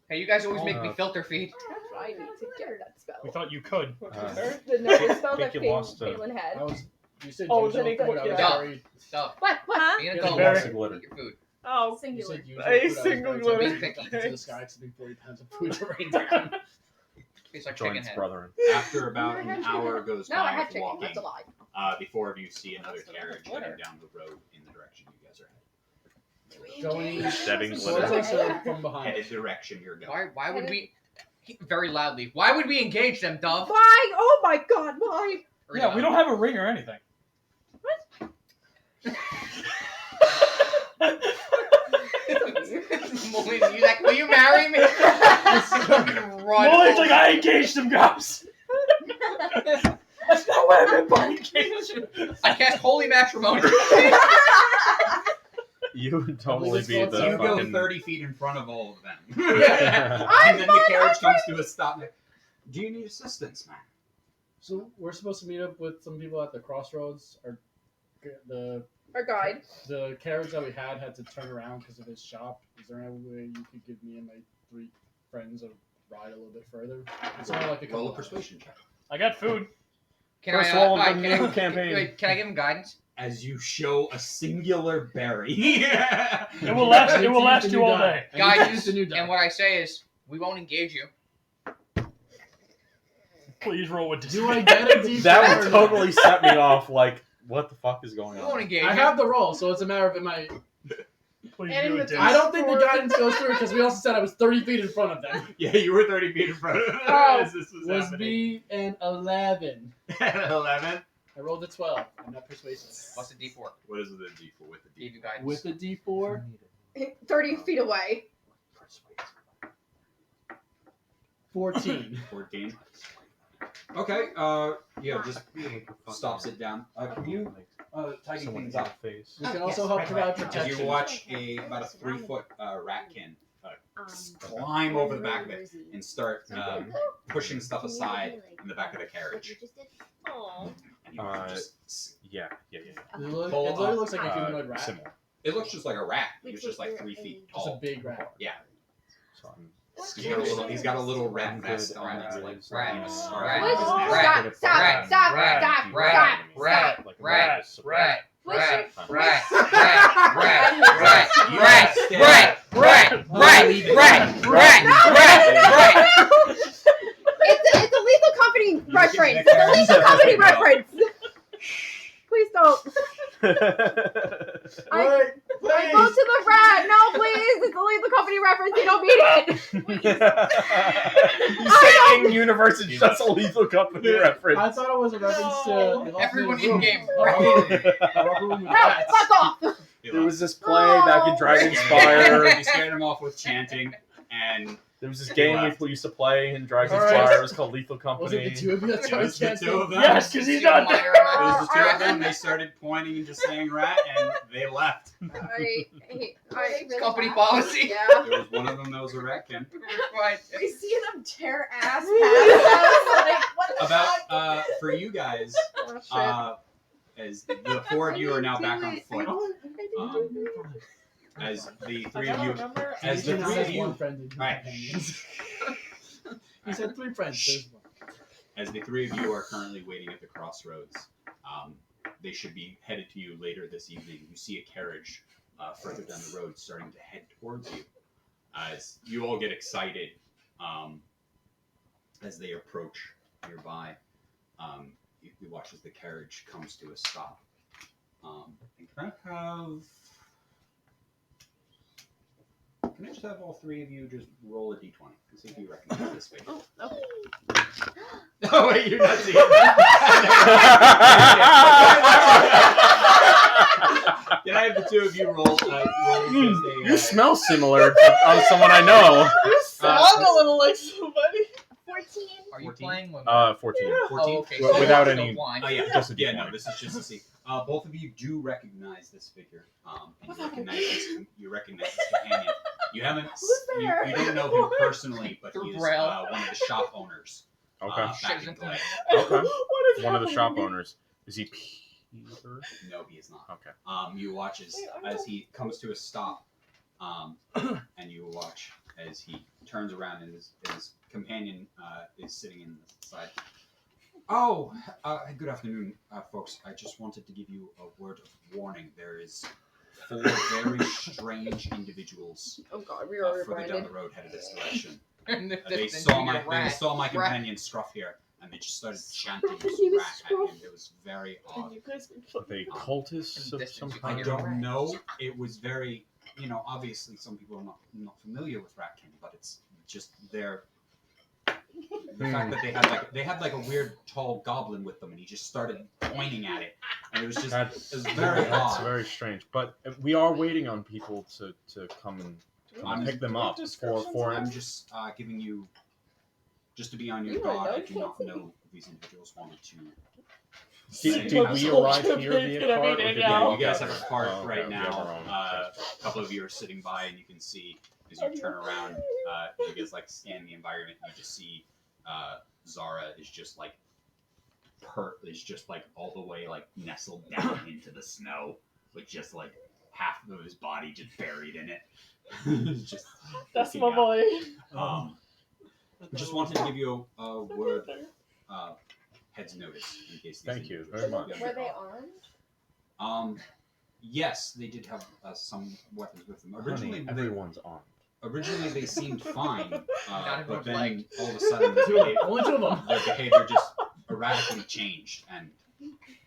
Hey, you guys always make me filter feed. I need to get that spell. We thought you could. The nervous spell think that you lost a- Caitlin had. I was. You said Oh, use then he food, could- I was yeah. worried. Stuff. What? Huh? Being an Yeah, adult, berry. Glitter. eat your food. Oh, You Singular. said use A food, I was single worried glitter. Being picky. to the sky expecting 40 pounds of food to rain down. Tastes like chicken Joins head. brethren. After about an hour goes No, I by had of chicken. walking, That's a lie. the four of you see another That's carriage glitter. heading down the road in the direction you guys are Going Shedding towards glitter. us or from headed. behind? Headed direction you're going. Why would we? Very loudly. Why would we engage them, Dove? Why? Oh my god, why? Yeah, we don't have a ring or anything. Molly's like, will you marry me? Run. Molly's like, I engaged them, guys. That's not what I meant by engaged. I cast holy matrimony. You would totally be You the You go fucking. 30 feet in front of all of them. Yeah. And then the carriage comes to a stop. Do you need assistance, man? So we're supposed to meet up with some people at the crossroads. Or the Our guide. the carriage that we had to turn around because of his shop. Is there any way you could give me and my 3 friends a ride a little bit further? It's only like a couple Roll a hours. persuasion check. I got food. Can First I, roll of alright, the can new I- campaign. Wait, can I give him guidance? As you show a singular berry. It will last. It will last you all day. And you can use Guidance. the new die. And what I say is, we won't engage you. Please roll with Do I disadvantage. get a D4 That or would not? totally set me off. Like, what the fuck is going We won't on? engage I you. have the roll, so it's a matter of am I. Please And do in it, the dude. I don't think the guidance goes through because we also said I was 30 feet in front of them. Yeah, you were 30 feet in front of them Oh. as this was Was happening. B an 11? 11. I rolled a 12. I'm not persuasive. What's the D4? What is the D4 with the D4? Give you guidance. With the D4, 30 feet away. 14. 14. Okay, yeah, just stops it down. Can you tidy Someone things in up? the face. We can also Yes, help right, provide right. As protection. you watch about a 3-foot ratkin climb over the back of it and start pushing stuff aside in the back of the carriage. Aw. And you just, Yeah. It literally Pull looks like a humanoid rat. Similar. it looks just like a rat. It's just like 3 feet Just a tall. big rat. So I'm He's got a little rat I'm vest good on on that's that. like Rat. wrapping a scarf Rat. around his Stop, neck. Rat. stop, Rat. stop, Rat. stop, Rat. stop, Rat. stop. Like a Rat. rat. Rat. What's Rat. your- Rat. Rat. Rat. Rat. Rat. Rat. Rat. Rat. Rat. Rat. It's a Lethal Company You reference. can- It's a Lethal Company No. reference. Please don't. I go to the rat. No, please. It's a Lethal Company reference. You don't mean it. You say in universe it's just a Lethal Company reference. I thought it was a reference No. to Everyone room. in-game. A rubber room with No, rats. fuck off. There was this play back in Dragonspire. You scared him off with chanting, and There was this game we used to play in Dragonspire. Alright. It was called Lethal Was it the Company. 2 of you that it started was the chanting? 2 of them. Yes, because he's not there. It was the 2 of them. They started pointing and just saying rat, and they left. It's company policy. Yeah. There was one of them that was a ratkin. Right. We see them tear ass past us. Like, what the About fuck? for you guys, Oh, as the 4 of you are now back on foot. As the 3 of you, as the 3 of you, one friend in right. companions. He said 3 friends. There's one. as the 3 of you are currently waiting at the crossroads, they should be headed to you later this evening. You see a carriage further down the road starting to head towards you. As you all get excited as they approach nearby, you watch as the carriage comes to a stop. And can I have can I just have all three of you just roll a d20 and see if you recognize this figure? Oh, okay. Oh wait, you're not seeing that. Can I have the two of you roll just a... You smell similar to someone I know. You sound a little like somebody. 14. Are you 14? playing with? 14. 14? Oh, okay. Well, so without there's any- no wine. Oh yeah, Just a yeah. D20. No, this is just to see. Both of you do recognize this figure, and you recognize his companion. You haven't. You don't know him personally, but he is Braille. one of the shop owners. Okay. Back in Glade. Okay. What is One of the shop happening? owners. Is he Peter? No, he is not. Okay. You watch as he comes to a stop, and you watch as he turns around and his companion is sitting in the side. Oh, good afternoon, folks. I just wanted to give you a word of warning. There is 4 very strange individuals Oh god, we are further down rebranded. the road headed this direction. And the They distance saw you my get a rat. companion Scruff here, and they just started chanting His this name is rat at Scruff. him. It was very And odd. you guys been Are they cultists of some I kind? don't know. It was very, obviously some people are not familiar with Ratkin, but it's just the fact that they had like a weird tall goblin with them, and he just started pointing at it, and it was just That's very That's odd. very strange. But we are waiting on people to come and pick them up for I'm just giving you, just to be on your You guard. know I do not know if these individuals wanted to. Did Look, we so arrive Chip here is via gonna cart? be Or did in we now. Yeah, walk you guys out have a there? cart Oh, okay, right we have now. our own. A couple of you are sitting by, and you can see as you turn around, you guys like scan the environment. You just see Zara is just like all the way like nestled down into the snow, with just like half of his body just buried in it. It's just That's freaking my out. boy. Just wanted to give you a word heads notice in case. These Thank you individuals very much. get Were they involved. armed? Yes, they did have some weapons with them. Honey, everyone's armed. Originally they seemed fine, Not but everyone's then liked. all of a sudden Only 2 of them. their behavior just erratically changed, and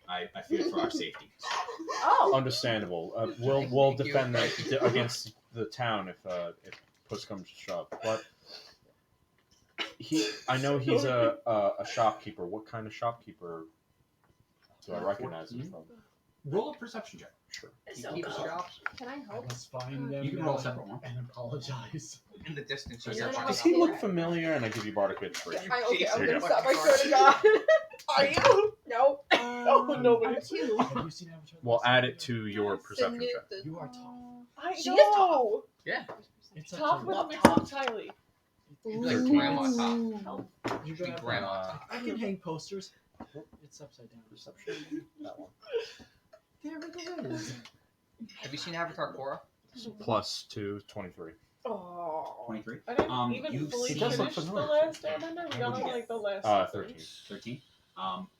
I feared for our safety. Oh. Understandable. We'll Thank you. defend them against the town if push comes to shove. But I know he's a shopkeeper. What kind of shopkeeper do I recognize him from? Roll a perception check. Sure. He keeps shops Can I help? Let's find them You can roll a separate one. and apologize. in the distance. Is You it hear not Does shots. he look familiar? And I give you bardic inspiration. Okay, I'm Here you gonna go. stop. I swear to God. Are you? Nope. Oh, nobody. A 2. Have you seen Avatar? We'll add it to your perception check. You are tall. I She is know. Yeah. It's Top up with to a mix of Tylee. You'd be like grandma top. you. You'd be grandma top. I can hang posters. It's upside down. Perception. That one. There it is. Have you seen Avatar Korra? Plus 2, 23. Oh. 23. I didn't even you've fully seen- finish It does the look familiar. last Airbender. We got What'd on you like the last. 13. 13.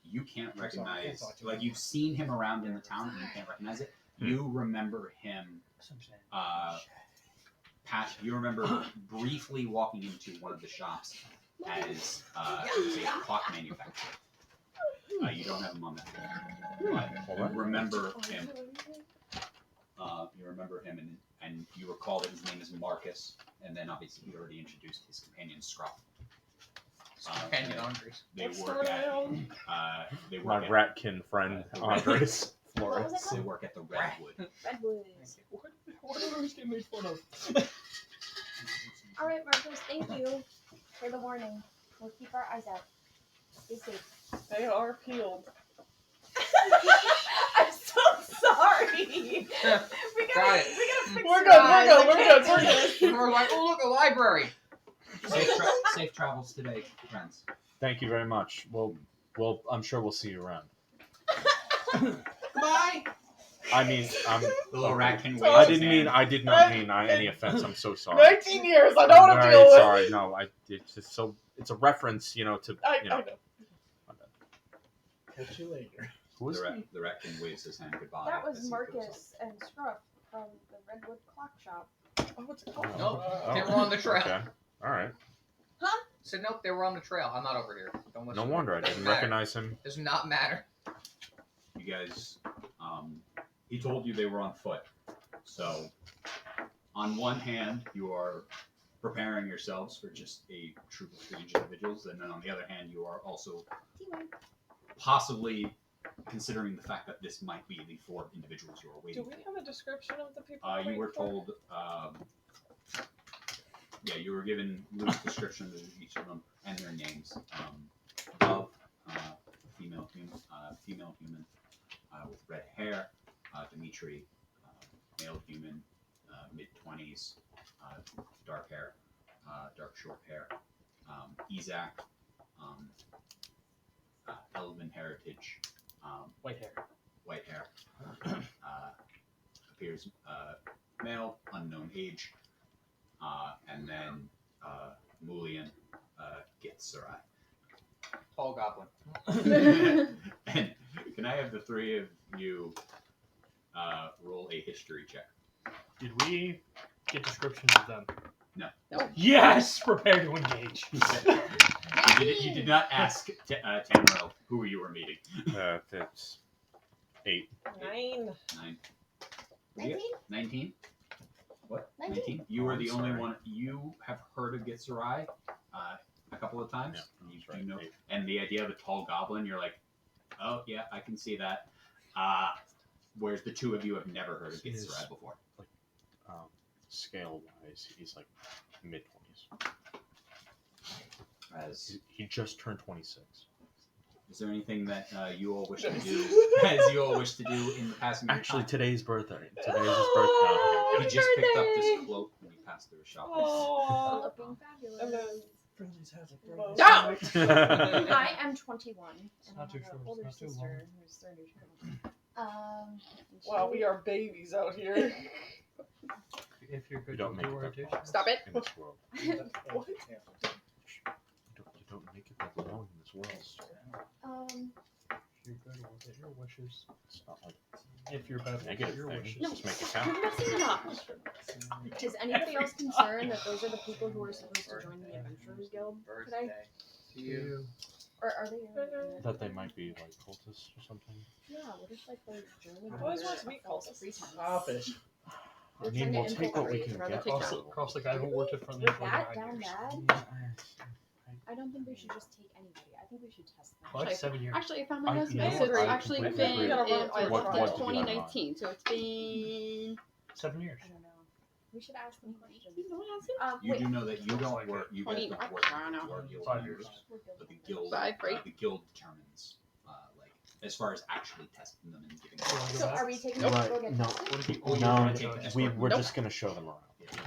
You can't sorry, I can't recognize, talk to you. like you've seen him around in the town, and you can't recognize it. You remember him. Pat, you remember briefly walking into one of the shops as a clock manufacturer. You don't have him on that, but you remember him. You remember him, and you recall that his name is Marcus, and then obviously he already introduced his companion Scruff. Companion Andres. They What's work the at name? they My work at ratkin friend, Andres What was Flores. it they called? work at the Redwood. Redwoods. What did I always get made fun of? Alright, Marcos, thank you for the warning. We'll keep our eyes out. Stay safe. They are peeled. I'm so sorry. We Got gotta it. fix We're your good, eyes. we're I good, can't we're do good, this. We're like, oh look, a library. Safe travels today, friends. Thank you very much. I'm sure we'll see you around. Goodbye. I mean, The little rat can wave I his didn't mean. hand. I did not mean any offense. I'm so sorry. 19 years. I know what to Very deal with. sorry. No, it's just so. It's a reference, to I you know. know. Catch you later. Who is he? The rat can waves his hand goodbye. That as was he goes Marcus and Scruff from the Redwood Clock Shop. Oh, what's it called? Nope. Oh, They were on the trail. Okay. All right. Said nope, they were on the trail. I'm not over here. Don't listen. No to me. wonder I Doesn't didn't matter. recognize him. Does not matter. You guys, he told you they were on foot, so on one hand, you are preparing yourselves for just a troop of strange individuals, and then on the other hand, you are also possibly considering the fact that this might be the 4 individuals you are waiting Do we for. have a description of the people? You were told, you were given loose descriptions of each of them and their names. Dove, female human with red hair. Dimitri, male human, mid-20s, dark hair, dark short hair. Isaac, Elven heritage, White hair. appears male, unknown age, and then Mulian Gitsarai. Tall goblin. And can I have the 3 of you roll a history check? Did we get descriptions of them? No. Yes! Prepare to engage. You did not ask Tamriel who you were meeting. It's 8. 9. 9. 19? 19? What? 19? You were the only sorry. one. You have heard of Gitsarai a couple of times. Yeah, You, that's right. you know, 8. and the idea of a tall goblin, you're like, oh yeah, I can see that. Whereas the 2 of you have never heard of Yes. Gitsarai before. Scale wise, he's like mid 20s. As He just turned 26. is there anything that you all wish to do? As you all wish to do in the passing of your Actually, time? today's birthday. Today's his birthday. No, He I'm just picked up birthday! this cloak when he passed through a shop. Oh. Looking fabulous. And then Frenzy's has a Well, No! kidding. I am 21. And I not too have short, an older it's not too sister who's 32. And wow, she- we are babies out here. If you're You good don't with make your it that orientation. far Stop it. in this world. What? You don't make it that long in this world. If you're good with it, your wishes. It's not like If you're bad with negative your thing. wishes. No. Just make it You're count. messing it up. Is anybody else concerned that those are the people who are supposed to join the Adventurers Guild today? To you. Or are they already? That they might be like cultists or something. Yeah, what if like those German I always want to are meet false cultists. pretense? I'll fish. I They're mean, trying to we'll take what we infiltrate can rather get. take Cross, cross like I haven't worked at Friendly You're for that 9 down years. bad? I don't think we should just take anybody. I think we should test them. Well, that's 7 years. Actually, I found my I- notes. you know It's what, I actually completely been agree. it, I What- looked what at did you have in mind? 2019, so it's been. 7 years. I don't know. We should ask them questions. You don't ask him? You Wait, do know that you don't work. You guys 20 don't work I don't know. for guild 5 members, years. we're guild but the members. guild, 5, right? the guild determines, like, as far as actually testing them and giving them. Yeah, So are we taking Nope. them to go get No. tested? What if you, Oh, you're No, gonna take the we, escort. we're Nope. just gonna show them around. So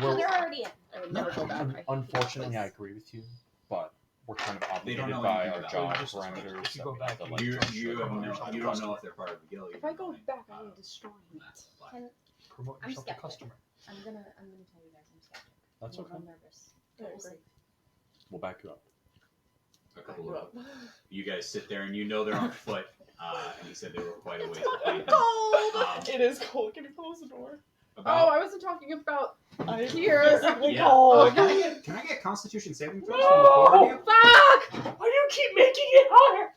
We're- they're already in. I would never go back. I hate Unfortunately, I this place. agree with you, but we're kind of They don't obligated know by anything our about job it. Just- parameters. if you that go we have back, to, you- like, You, trust you, them. have no, you don't know if they're part of the guild. You If I don't go know back, I anything, will destroy from it. that, but Can, promote I'm yourself to skeptic. customer. I'm gonna tell you guys I'm skeptic. That's I'm a okay. little nervous. Yeah, I We'll agree. see. We'll back you up. a couple of you guys sit there and you know they're on foot. And he said they were quite a ways behind him. Cold! It is cold. Can you close the door? Oh, About, I wasn't talking about I Here. physically yeah. cold. Can I get Constitution saving throws from the 4 of you? Fuck! Why do you keep making it higher?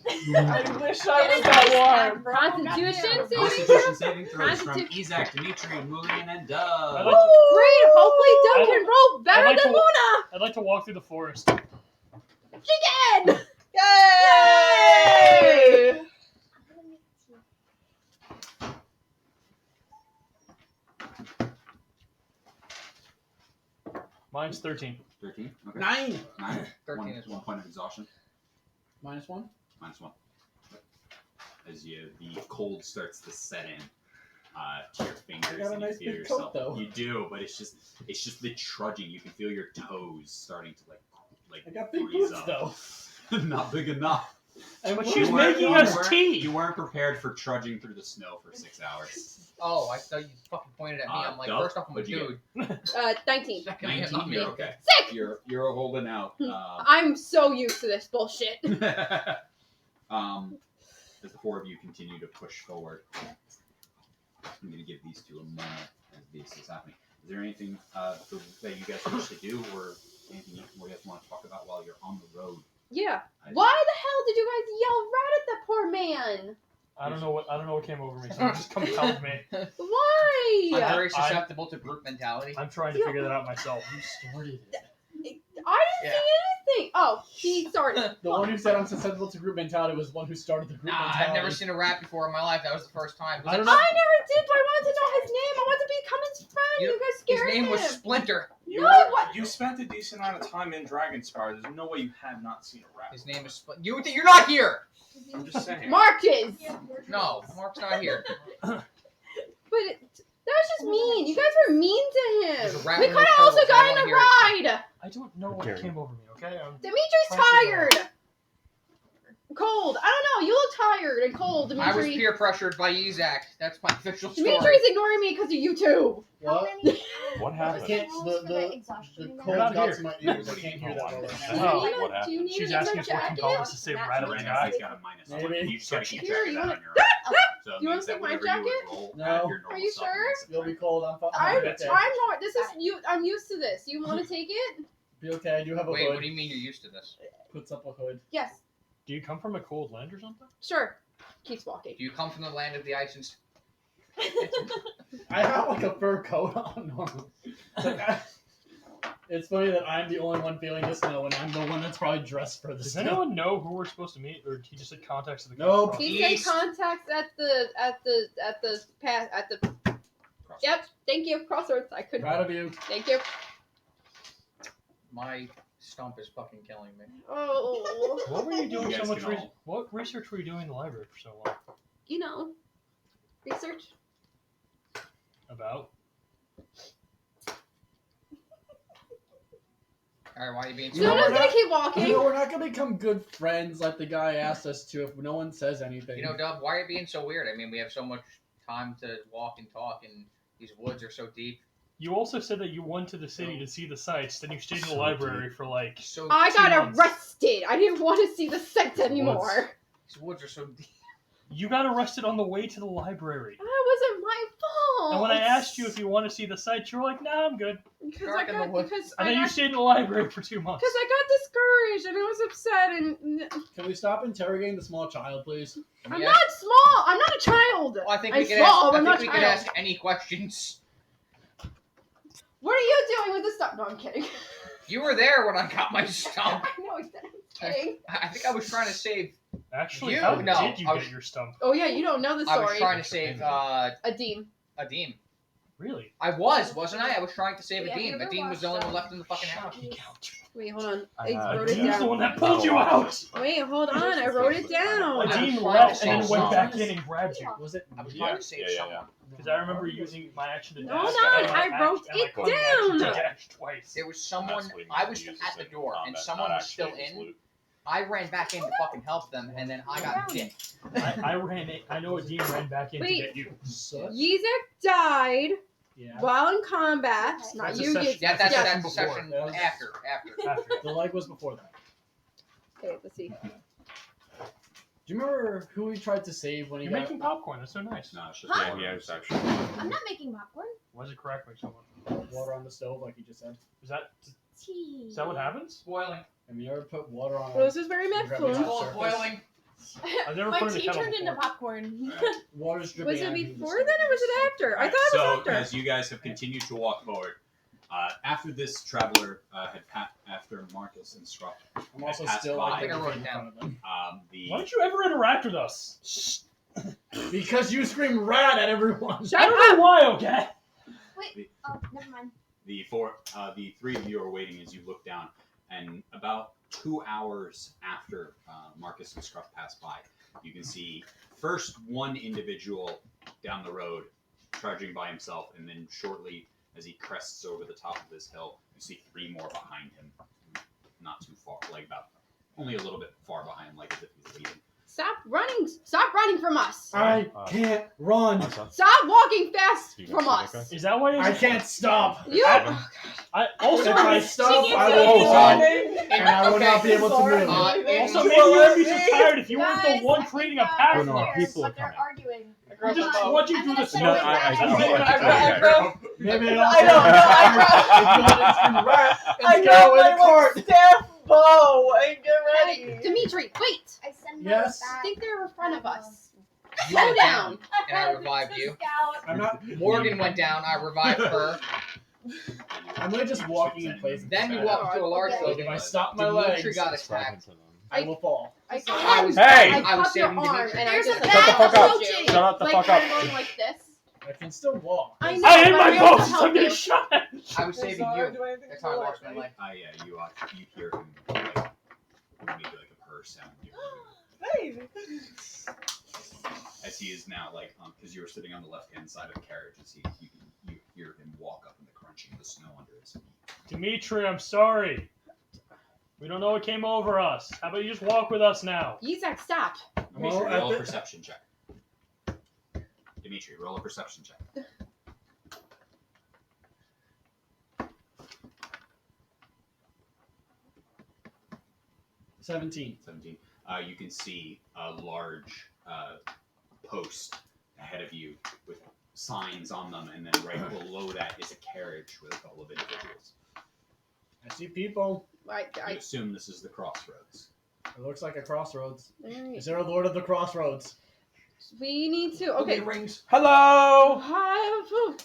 I wish I was that warm. Constitution saving Constitution saving throws from Constitu- Isaac, Dimitri, Mulian, and I'd Dove. like Great! Hopefully Doug I- can roll better I like than to- Luna! I'd like to walk through the forest. Again! Yay! Mine's 13. 13. Okay. 9! 9. 13 One, as one well. point of exhaustion. -1? -1. As the cold starts to set in to your fingers, I got a and you nice feel big yourself. coat, though. You do, but it's just the trudging. You can feel your toes starting to I got big freeze boots, up. though. Not big enough. And But what she's you weren't- making you us weren't- tea. You weren't prepared for trudging through the snow for 6 hours. Oh, I thought you fucking pointed at me. I'm like, Dove, first off, I'm a what'd you dude. 19. Second, I'm 19. not me. You're okay. Sick! You're holding out. I'm so used to this bullshit. As the 4 of you continue to push forward, I'm going to give these 2 a moment as this is happening. Is there anything that you guys wish to do, or anything you guys want to talk about while you're on the road? Yeah. Why the hell did you guys yell right at the poor man? I don't know what came over me. So just compelled me. Why? I'm I- very susceptible to group mentality. I'm trying to figure that out myself. You started it. I didn't see anything. Oh, he started. The one who said I'm susceptible to group mentality was the one who started the group Nah, mentality. I've never seen a rat before in my life. That was the first time. I don't I know. never did, but I wanted to know his name. I wanted to become his friend. You guys His scared name him. was Splinter. You, No, what? you spent a decent amount of time in Dragonspire. There's no way you have not seen a rat. His name is Splinter. You're not here. I'm just saying. Marcus. No, Mark's not here. But that was just mean. You guys were mean to There's a him. rat We with could no have also pearls. I gotten don't a wanna ride. I don't know what came over me. Okay. Dimitri's Trying to tired. Cold. I don't know. You look tired and cold, I was Dimitri. peer pressured by Izak. That's my official story. Dimitri's ignoring me because of you two. How What? many? What I happened? can't. rules for The exhaustion you cold Not got here. to my ears. I can't hear that well right Do now. you need What a, happened? do you need She's an asking extra if we can jacket? call this to save rat of the Ren guy. has got a minus one. Maybe. You just gotta keep Here, track of you that wanna- on your own. So it You wanna means that take my whatever you would jacket? roll, No. add your normal Are you stuff sure? against it. You'll be cold. I'm I'm okay. more. This is you. I'm used to this. You want to take it? Be okay. I do have a Wait, hood. what do you mean you're used to this? Puts up a hood. Yes. Do you come from a cold land or something? Sure. Keeps walking. Do you come from the land of the ice and I have like a fur coat on normally. It's funny that I'm the only one feeling this now, and I'm the one that's probably dressed for this. Does anyone know who we're supposed to meet, or he just said contacts of the Nope. company? He said East. contacts at the path at the. Yep. Thank you. Crossroads. I couldn't. Proud of you. Thank you. my stump is fucking killing me. Oh. What were you doing You so guys much? can all- What research were you doing in the library for so long? You know. Research. About? Alright, why are you being so You know, Luna's we're gonna not- keep walking. You know, we're not gonna become good friends like the guy asked us to if no one says anything. You know, Dub, why are you being so weird? I mean, we have so much time to walk and talk, and these woods are so deep. You also said that you went to the city to see the sites, then you stayed in the library for like. So I 2 got months. arrested. I didn't want to see the sights anymore. these woods are so deep. You got arrested on the way to the library. That wasn't my fault. And when I asked you if you want to see the sites, you were like, "Nah, I'm good." because Dark in the woods. And then you stayed in the library for 2 months. Because I got discouraged and I was upset and Can we stop interrogating the small child, please? I'm Yeah. not small. I'm not a child. Well, I think I'm we could small, ask. but I not think we could child. ask any questions. What are you doing with the stuff? No, I'm kidding. You were there when I got my stump. I know he's kidding. I think I was trying to save. Actually, You? how No, did you I was- get your stump? Oh yeah, you don't know the I was story. trying to save Adim. Adim. Really? I wasn't I? I was trying to save Yeah, Adim. you ever Adim was the only watched one left in the fucking house. Wait, hold on. I I wrote it Adim's the one down. that pulled you out. Wait, hold on. I wrote it down. Adim trying left to and then save went some. back in and grabbed you. Was it? I was Yeah, trying to save yeah, yeah, someone. Because I remember using my action to dash. Hold and on, my I wrote action- and my it cunning action to down. dash twice. There was And someone. that's what he I meant was to use at the in door, and combat, someone not was still actually his in. loot. I ran back in to fucking help them, and then I got dicked. I ran it. I know Adim ran back in Wait. to get you. Such? Yizek died Yeah. while in combat. Not That's a you, session- Yizek. Yeah, that's Yeah. that's before. session That was- after. After. The leg was before that. Okay, let's see. Do you remember who we tried to save when he You're got? making popcorn. That's so nice. No, it's just Huh? Yeah, water. yeah, it's actually. I'm not making popcorn. Why is it crackling so much? Water on the stove, like you just said. Is that Tea. what happens? Boiling. Have you ever put water on? Well, this is very Grab Mexican. it. Cold boiling. I've never My put it in tea a kettle turned into before. popcorn. Alright. Water's dripping. Was it out of the before stove. then or was it after? I thought it so was after. as you guys have continued to walk forward, after this traveler after Marcus and Scruff, I'm also passed still by. like I think I wrote it in front of them. the Why don't you ever interact with us? Because you scream rat at everyone. Shut I don't know why, okay? Wait. Oh, never mind. the three of you are waiting as you look down, and about 2 hours after Marcus and Scruff pass by, you can see first one individual down the road charging by himself, and then shortly as he crests over the top of this hill, you see 3 more behind him, not too far, like about only a little bit far behind, like as if he's leading. Stop running! Stop running from us! I can't run. Stop walking fast You from guys see us! that I can't stop. You. I also If I made, stop, She I gets will it. fall, and I will not be able to move. also made me be so tired if you weren't the Guys, one I creating think, a path. Oh, no, they're people here, are but they're coming. arguing. You're just Hold on. watching I'm through gonna the send snow. it back. I know, do. I know. Maybe I also. know, If you want to scream rat, I and got go in my the cart. staff bow and get ready. Dimitri, wait! I send Yes. those I back. think they're in front of us. You Slow went down. and I revived you. I'm not. Morgan went down, I revived her. I'm really just walking in place. Then you walked to a large Okay. building. If I stop my Dimitri legs, got Describe attacked. him to them. I will fall. I was- Hey! I I was popped your saving arm Dimitri. and I There's just a like bat Shut the fuck up. approached you, Shut up the like, fuck kind of up. going like this. I can still walk. I know. I hit but my I'm able to post. help I'm getting you. shot. I was saving Zara, you. do anything That's for how I the lost my light, leg. Yeah, you hear him like maybe like a purr sound Hey. as he is now like because you were sitting on the left hand side of the carriage as you hear him walk up in the crunching of the snow under his feet. Dimitri, I'm sorry. We don't know what came over us. How about you just walk with us now? Yizak, stop. Dimitri, Well, at roll a the- perception check. Dimitri, roll a perception check. 17. 17. You can see a large post ahead of you with signs on them, and then right below that is a carriage with a couple of individuals. I see people. You assume this is the crossroads. It looks like a crossroads. Alright. Is there a Lord of the Crossroads? We need to. Okay. rings. Hello! Don't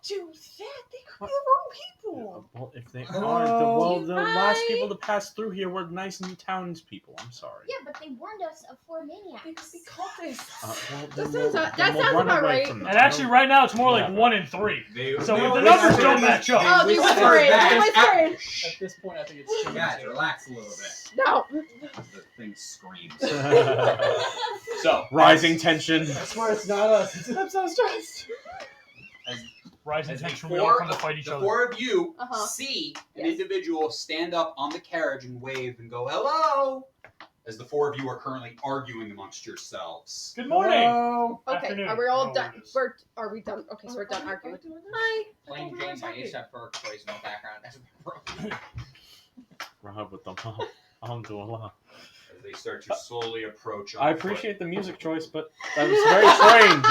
do that. They could be the wrong people. Well, if they Hello? aren't, the last Hi. people to pass through here were nice and townspeople. I'm sorry. Yeah, but they warned us of 4 They could maniacs. be cultists. Well, That then sounds- we'll- that then we'll sounds run about away right. from them. And actually, right now, it's more like Yeah. 1 in 3. So They the whispered numbers don't it. match up. Oh, you whispered whispering. that. You whispering. At this point, I think it's too Guys, much. relax a little bit. No. The thing screams. Right. So, Rising tension. I swear it's not us. I'm so stressed. Rising as the tension, we all four come to fight each the other. four of you Uh-huh. see an Yes. individual stand up on the carriage and wave and go, hello, as the four of you are currently arguing amongst yourselves. Good morning. Hello? Okay. Afternoon. Are we I all don't know done? what it is. Are we done? Okay, so we're done arguing. Doing this? Hi. Plain Jane by ASAP Ferg plays in the background as Rob with them. I'm doing a lot. As they start to slowly approach. On I foot. appreciate the music choice, but that was very strange.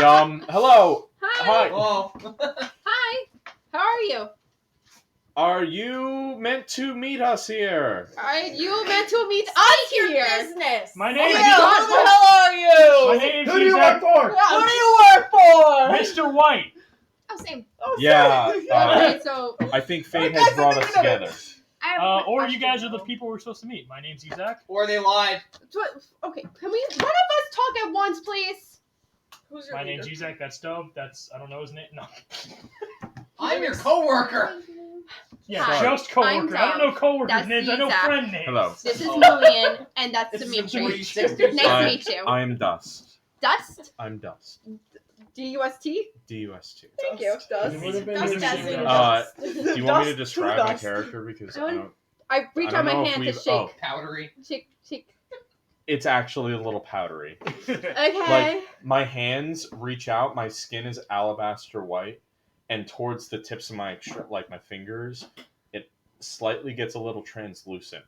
Hello. Hi. Hi. Well, Hi. How are you? Are you meant to meet us here? Are you meant to meet us Your here? business. My Oh name my is God, Who the hell are you? My name's Who do you Isaac. work for? Who do you work for? Mr. White. Oh, same. Oh, Yeah. Okay, so I think fate Okay, has so brought think us about it. together. I have a quick Or you question, guys are the though. people we're supposed to meet. My name's Isaac. or they lied. okay, can we one of us talk at once, please? Who's your My leader? name's Isaac. That's Dove. That's I don't know his name. No. I'm your coworker. Yeah, Hi, just coworker. I don't know coworkers' That's names. I know Isaac. friend names. Hello. This is Lillian, and that's This is Dimitri. 46 Nice I- to meet you. I'm Dust. Dust? I'm Dust. D-U-S-T? D-U-S-T. Thank you, Dust. It would have been Dust interesting. Dust. Do you want me to describe my character? Because I don't. I reach I out don't my know if hand to we've- shake. oh. Powdery. Shake, shake. It's actually a little powdery. Okay. My hands reach out. My skin is alabaster white, and towards the tips of my my fingers, it slightly gets a little translucent.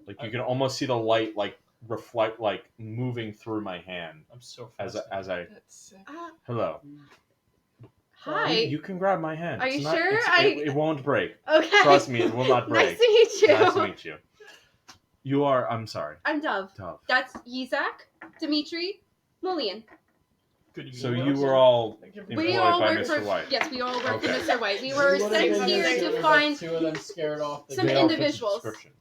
Like you can almost see the light reflect moving through my hand I'm so as fascinated. I That's sick. hello. Hi. You can grab my hand. Are It's you not- sure? it won't break. Okay. Trust me, it will not break. Nice to meet you. Nice to meet you. You are. I'm sorry. I'm Dove. Tough. That's Yizak, Dimitri, Lillian. Good to meet So you. you were all We employed all by work Mr. for White. yes, we all work Okay. for Mr. White. We It were would've sent been here interesting to if find. two of them scared off the some They all fit the individuals. description.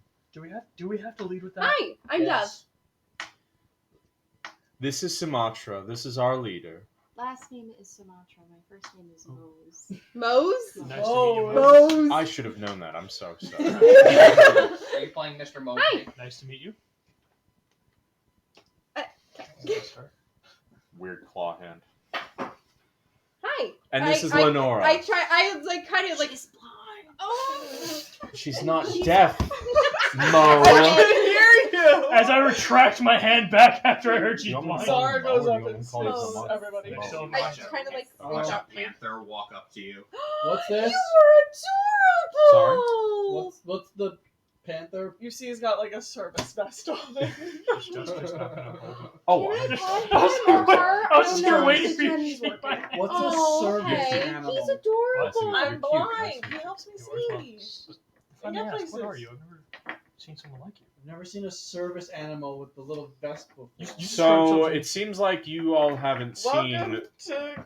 Do we have to lead with that? Hi, I'm Yes. This is Sumatra. This is our leader. Last name is Sumatra. My first name is Mose. Dove. Mose. Nice Oh, to meet you. Mose. I should have known that. I'm so sorry. Are you playing Mr. Mosley? Hi. Nice to meet you. Uh, Weird claw hand. Hi. And this is I- Lenora. I try. I was like kind of like. She's blind. Oh. She's not deaf. I Mo. can hear you. As I retract my hand back after I heard she's You want me blind. to call Zara you goes Mo, or up do you want me and to call you smells Mo? everybody. Mo. So I watch kind of like. watch Oh. a panther walk up to you. What's this? You were adorable. What's the panther? You see, he's got like a service vest on. Justice not gonna hold you. Oh, Can I I call I was him just- her? I was don't just know, waiting since for you to Jenny's shake my working. hand. What's Oh, a service okay. animal? He's You're adorable. cute. I'm You're blind. cute. He helps me Yours, Mom. see. If I may Yeah, ask, what places. are you? I've never... seen someone like you. I've never seen a service animal with the little vest before. So it seems like you all haven't Welcome seen to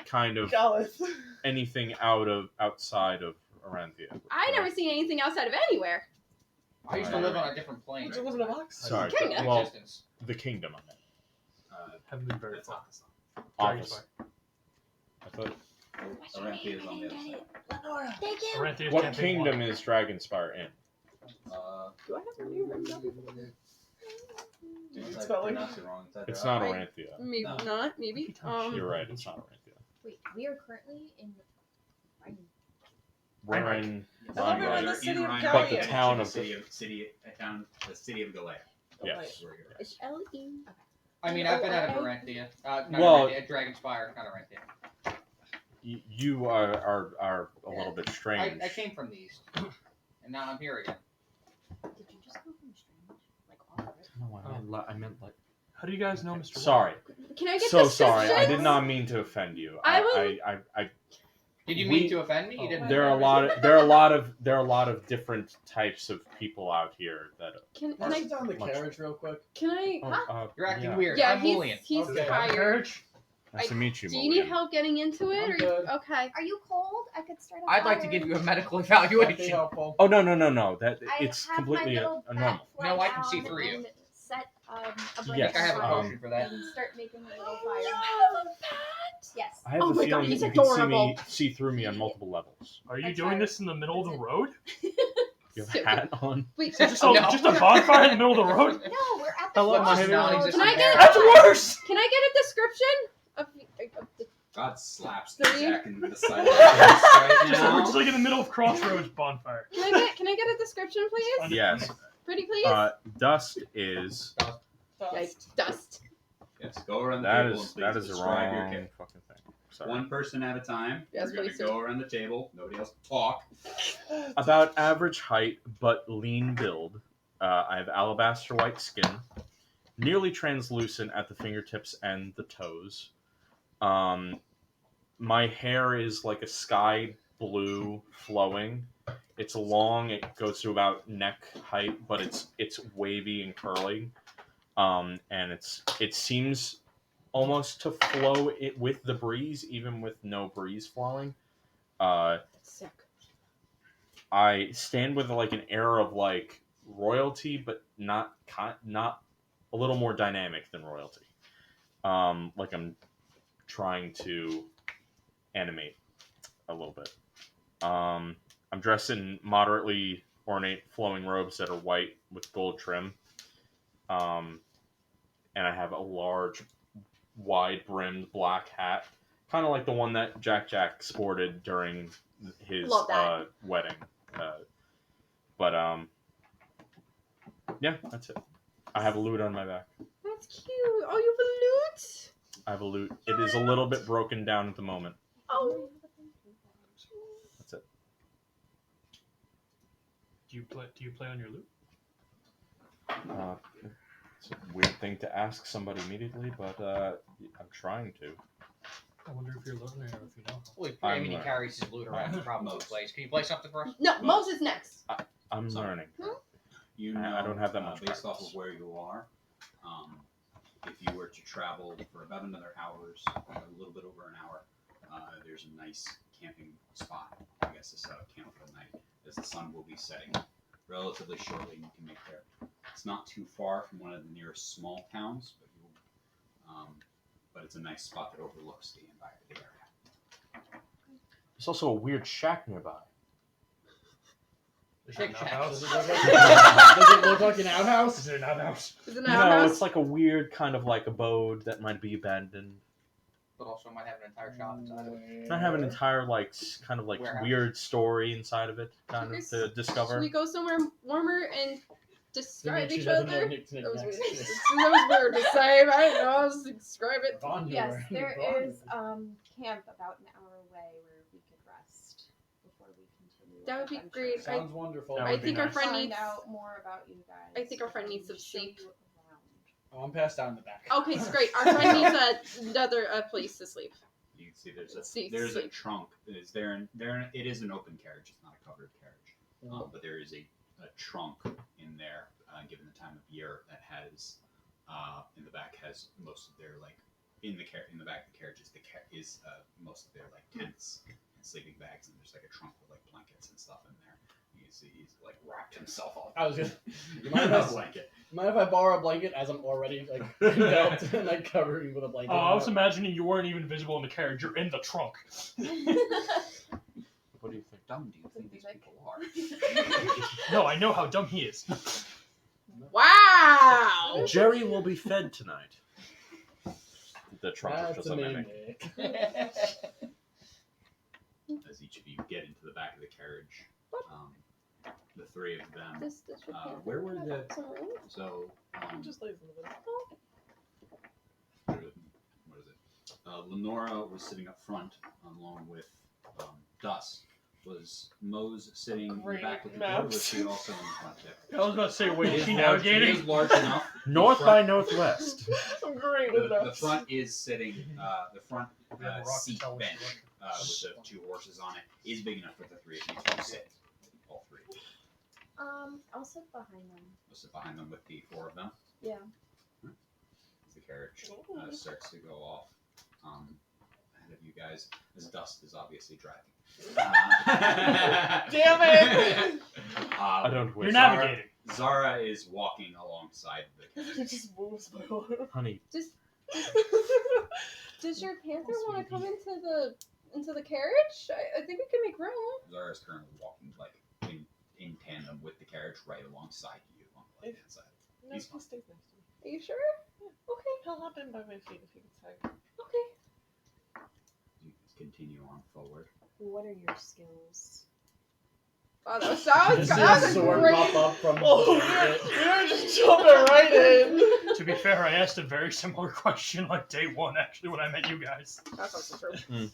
kind of Galith. anything outside of Aranthia. I never seen anything outside of anywhere. I used to live on a different plane. Did you live in a box? Sorry, Kingdom. well, Existence. the kingdom I meant. Haven't been very That's far. Office. I thought Aranthia is on the other side. Lenora. Thank you. Aranthia's what campaign kingdom one. is Dragonspire in? Do I have her name written down? Did It's I spelled like- pronounce it wrong? It's not I- Aranthia. Maybe No. not. Maybe. You're right. It's not Aranthia. Wait, we are currently in. We're in I love it when Rhineland. the city of Rhineland, But the Gallia. town of the city of Galea. Yes. Where you're at. It's L-E. I mean, I've been out of Aranthia. Not Well- Aranthia, Dragonspire, not Aranthia. You are a little bit strange. I came from the east, and now I'm here again. Did you just go from strange? Like all of it? No, I meant like. How do you guys know Mr. Sorry. Can I get So the sorry. I did descriptions? not mean to offend you. I will- I Did you We- mean to offend me? You didn't. there are a lot of different types of people out here that. Can Can I I? sit down the Much. carriage real quick? Can I? You're acting yeah. weird. Yeah, I'm Mullion. he's Okay. tired. Carriage? Nice to meet you. Do you need Mulligan. help getting into it? I'm or good. Okay. Are you cold? I could start a I'd like to fire. give you a medical That'd be evaluation. helpful. Oh no! That I it's have completely my little normal. bat No, fly I can see down through you. and Set a I blaze Yes, think I have a on potion for that. and start making a little You fire. have a pet. Yes. I have Oh a my God, feeling he's that you can adorable. see through me on multiple levels. Are you I'm doing sorry. this in the middle of the road? You have So a hat on. Wait, So just, No. just a bonfire in the middle of the road? No, we're at the Hello, my crossroads. Can I get That's worse! Can I get a description of the God slaps Three. Zach in the side of the face right So we're just now. like in the middle of Crossroads bonfire. Can I get a description, please? Yes. Pretty please. Dust is. Yikes, dust. Yes, go around the That table is and that please is a describe your wrong character. fucking thing. Sorry. One person at a time. Yes, We're gonna please, sir. go around the table. Nobody else talk. About average height, but lean build. I have alabaster white skin, nearly translucent at the fingertips and the toes. My hair is like a sky blue flowing. It's long. It goes to about neck height, but it's wavy and curly. And it seems almost to flow it with the breeze, even with no breeze flowing. Sick. I stand with like an air of like royalty, but not a little more dynamic than royalty. Like I'm trying to animate a little bit. I'm dressed in moderately ornate flowing robes that are white with gold trim. And I have a large, wide-brimmed black hat, kind of like the one that Jack sported during his Love that. wedding. Yeah, that's it. I have a lute on my back. That's cute. Oh, you have a lute? I have a lute. It is a little bit broken down at the moment. Oh. That's it. Do you play on your lute? It's a weird thing to ask somebody immediately, but I'm trying to. I wonder if you're learning or if you know. Well, I'm I mean, he learning. carries his loot around. He probably plays. Can you play something for us? No, Moses next. I'm Sorry. learning. You know, I don't have that much based off practice. of where you are. If you were to travel for about another hours, a little bit over an hour, there's a nice camping spot. I guess to set up camp for the night, as the sun will be setting relatively shortly. You can make there. It's not too far from one of the nearest small towns, but it's a nice spot that overlooks the area. There's also a weird shack nearby. Is it an Shake outhouse? Does it look like an outhouse? Is it an outhouse? Is it an No, outhouse? it's like a weird kind of like abode that might be abandoned. But also might have an entire shop inside of it. Might have an entire like kind of like Warehouse. weird story inside of it, kind of to Should discover. we go somewhere warmer and describe She each doesn't know other? Nick's That was weird. next. That was weird to say. But I don't know. I'll just describe it. Yes, there is camp about an hour away where we could rest before we continue. That our would be adventure. great. Sounds wonderful. That I would be think our nice. friend Find needs. out more about you guys. I think our friend needs some and show sleep. you around. Oh, I'm passed out in the back. Okay, it's great. Our friend needs another place to sleep. You can see See- there's a see. trunk. It is there. It is an open carriage. It's not a covered carriage. But there is a trunk in there, given the time of year, that has in the back has most of their like in the back of the carriage is most of their like tents and sleeping bags, and there's like a trunk with like blankets and stuff in there. He's like wrapped himself up. I was gonna. You mind if I borrow a blanket as I'm already like enveloped and like covering with a blanket? Oh, I was imagining you weren't even visible in the carriage. You're in the trunk. What do you think? Dumb do you think these people are? No, I know how dumb he is. Wow. Jerry will be fed tonight. The trunk is That's just a a name. mimic. As each of you get into the back of the carriage, the three of them. This your panther. Where were the? Some room? So Just lays in the middle. what is it? Lenora was sitting up front along with Dust. Was Mose sitting in the Great back of the door? Or was maps. she also in the front there? I was about to say, wait, is she It navigating? is large enough. North by northwest. I'm great with The that. front is sitting. The front We have a rock to seat tell bench which with the two horses on it is big enough for the three of you to sit. All three. I'll sit behind them. We'll sit behind them with the four of them. Yeah. As the carriage starts to go off ahead of you guys, as Dust is obviously driving. Damn it! I don't You're wish. navigating. Zara is walking alongside the carriage. It just moves my arm. Honey, Does your panther want to come into the carriage? I think we can make room. Zara is currently walking like in tandem with the carriage right alongside you on the left hand side. No, he stays next to me. Are you sure? Okay. He'll hop in by my feet if he gets tired. Okay. You continue on forward. What are your skills? Oh, that was Just see a a sword great. pop up from. Oh, you're just jumping right in. To be fair, I asked a very similar question like day one, actually, when I met you guys. That's also true.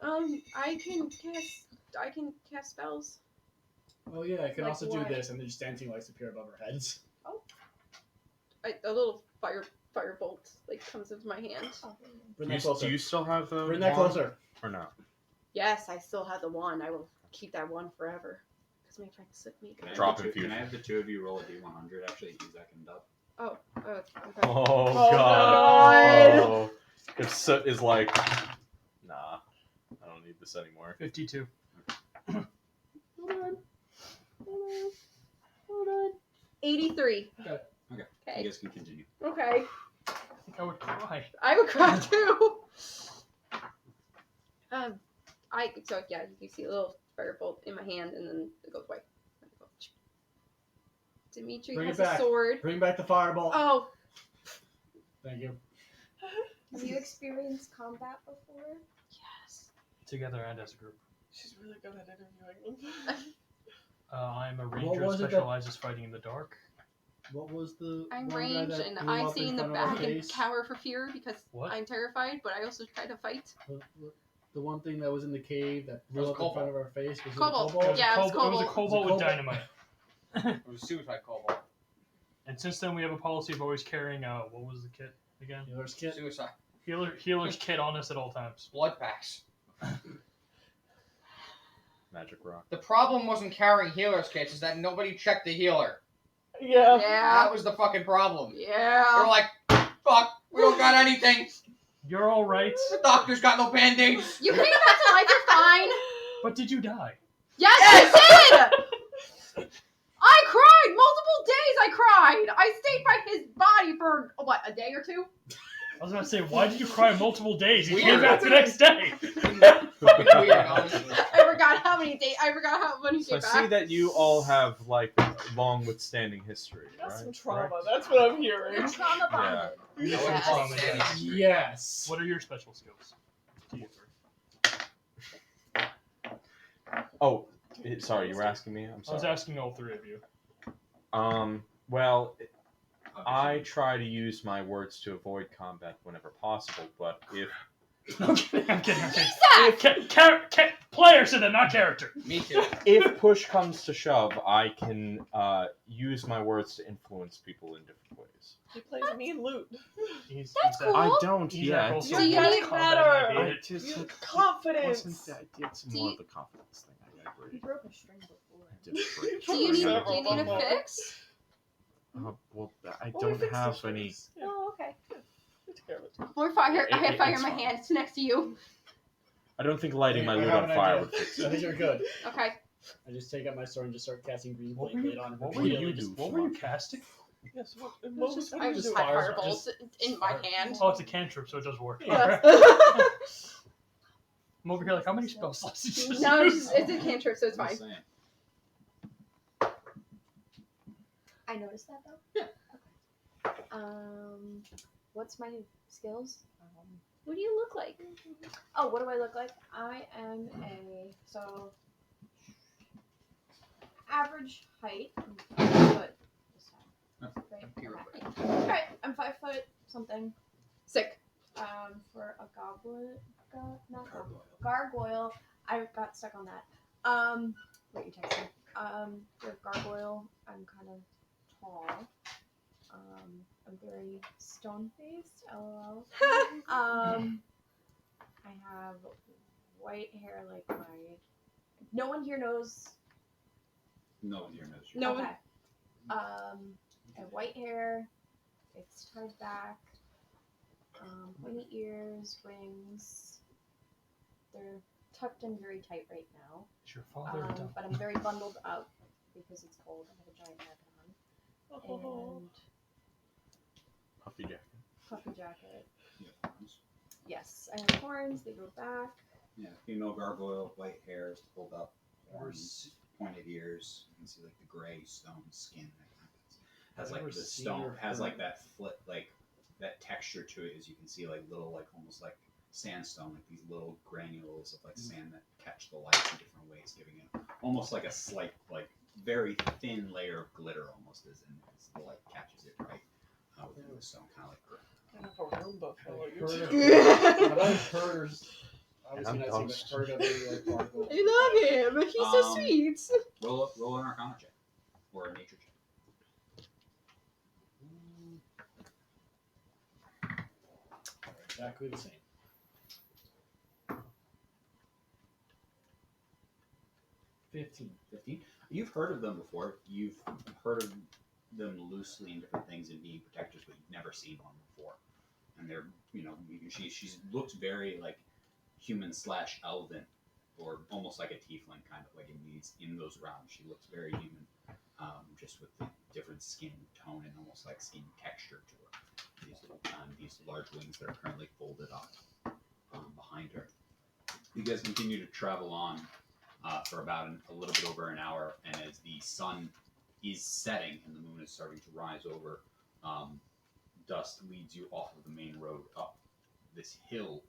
Mm. I can cast spells. Oh yeah, I can Like also what? do this, and then just dancing lights appear above our heads. A little firebolt like comes into my hand. Bring Do that you, closer. do you still have the Bring that wand closer. or no? Yes, I still have the wand. I will keep that wand forever. Because my friend slipped me. Can I, Drop have the two, infusion. can I have the two of you roll a d100? Actually, use that can dub. Okay. Oh, Oh, god. God. Oh. If Soot is like, nah, I don't need this anymore. 52. Hold on. 83. Okay. You Okay. guys can continue. Okay. I think I would cry. I would cry too. You see a little firebolt in my hand, and then it goes away. Dimitri Bring has it a back. sword. Bring back the fireball. Oh, Thank you. Have you experienced combat before? yes. Together and as a group. She's really good at interviewing them. I'm a What ranger that was it that- specializes fighting in the dark. What was the? I'm one guy ranged, that and blew I up stay in the front of our back and face? cower for fear because What? I'm terrified, but I also try to fight. The one thing that was in the cave that was blew up in Cobalt. front of our face was Cobalt. it a kobold? Yeah, it was It was a Cobalt. cobalt with Cobalt. dynamite. It was suicide cobalt. And since then, we have a policy of always carrying what was the kit again? Healer's kit. Suicide. Healer's kit on us at all times. Blood packs. Magic rock. The problem wasn't carrying healer's kits, is that nobody checked the healer. Yeah. Yeah. That was the fucking problem. They were Yeah. like, fuck, we don't got anything. You're all right. The doctor's got no band-aids. You came back to life. You're fine. But did you die? Yes, I did. I cried multiple days. I cried. I stayed by his body for what, a day or two? I was about to say, why did you cry multiple days? You Weird. came back the next day. Fucking weird, honestly. I forgot how many days. I forgot how many So I came see back. that you all have like long withstanding history, Got right? some trauma. Right? That's what I'm hearing. Trauma bonded. Yes. Yes. Trauma, yes. Yes. What are your special skills? To you three. Oh, sorry, you were asking me. I'm I was sorry. asking all three of you. Well, I try to use my words to avoid combat whenever possible, but if I'm kidding. Zach! Players in it, not character. Me too. push comes to shove, I can use my words to influence people in different ways. He plays mean loot. That's cool. I don't He's yet. also Do you good at need combat, better? and I hate I it. just Confidence. wasn't that. It's Do more you- of the confidence thing. I He agree. broke a string before. I active break. Do you need Several a bubbles. fix? Well, I Well, we don't fixed have this any. once. Yeah, Oh, okay. we took care of it. Or fire. I have fire in It's my fine. hand. It's next to you. I don't think lighting my I lid have on an fire idea. would fix I think it. you're good. Okay. I just take out my sword and just start casting green What flame were blade you, on him. what were What you, do you do, what were you Flamon? casting? Yes, what was just- what I were you just doing? had fire- fireballs in my hand. Oh, it's a cantrip, so it does work. Yes. I'm over here like, how many spell slots did you just No, use? it's a cantrip, so it's I'm fine. just saying. I noticed that though. Yeah. What's my skills? What do you look like? Oh, what do I look like? I am average height. I'm 5 foot this time. Right? Okay. Alright, I'm 5 foot something. Sick. For a gargoyle. I got stuck on that. Wait, you texted me. For gargoyle, I'm kind of tall. I'm very stone-faced, lol. I have white hair like my... No one here knows... No one here knows. No one. Okay. I have white hair. It's tied back. Pointy ears, wings. They're tucked in very tight right now. Is your father a dumb? But I'm very bundled up because it's cold. I have a giant jacket on. And Puffy jacket. puffy jacket. Yeah. Yes, I have horns. They go back. Yeah, female gargoyle, white hair, pulled up, horns, pointed ears. You can see like the gray stone skin that kind of has like I've the never seen stone or has like heard- that flip like that texture to it. As you can see, like little like almost like sandstone, like these little granules of like sand that catch the light in different ways, giving it almost like a slight like very thin layer of glitter, almost as the light catches it right within the stone, kind of like. I have a Roomba full of your Heard shit. of- What I've heard is obviously I'm not seen, dumped. but heard of any like gargoyle. I love him. He's so sweet. Roll an Arcana check or a nature check. Exactly the same. 15. 15. You've heard of them before. You've heard of them loosely in different things and being protectors, but you've never seen one before. And they're, she looks very like human / elven, or almost like a tiefling kind of like in those realms. She looks very human, just with the different skin tone and almost like skin texture to her. These large wings that are currently folded up behind her. You guys continue to travel on for about a little bit over an hour, and as the sun is setting and the moon is starting to rise over, dust leads you off of the main road up this hill,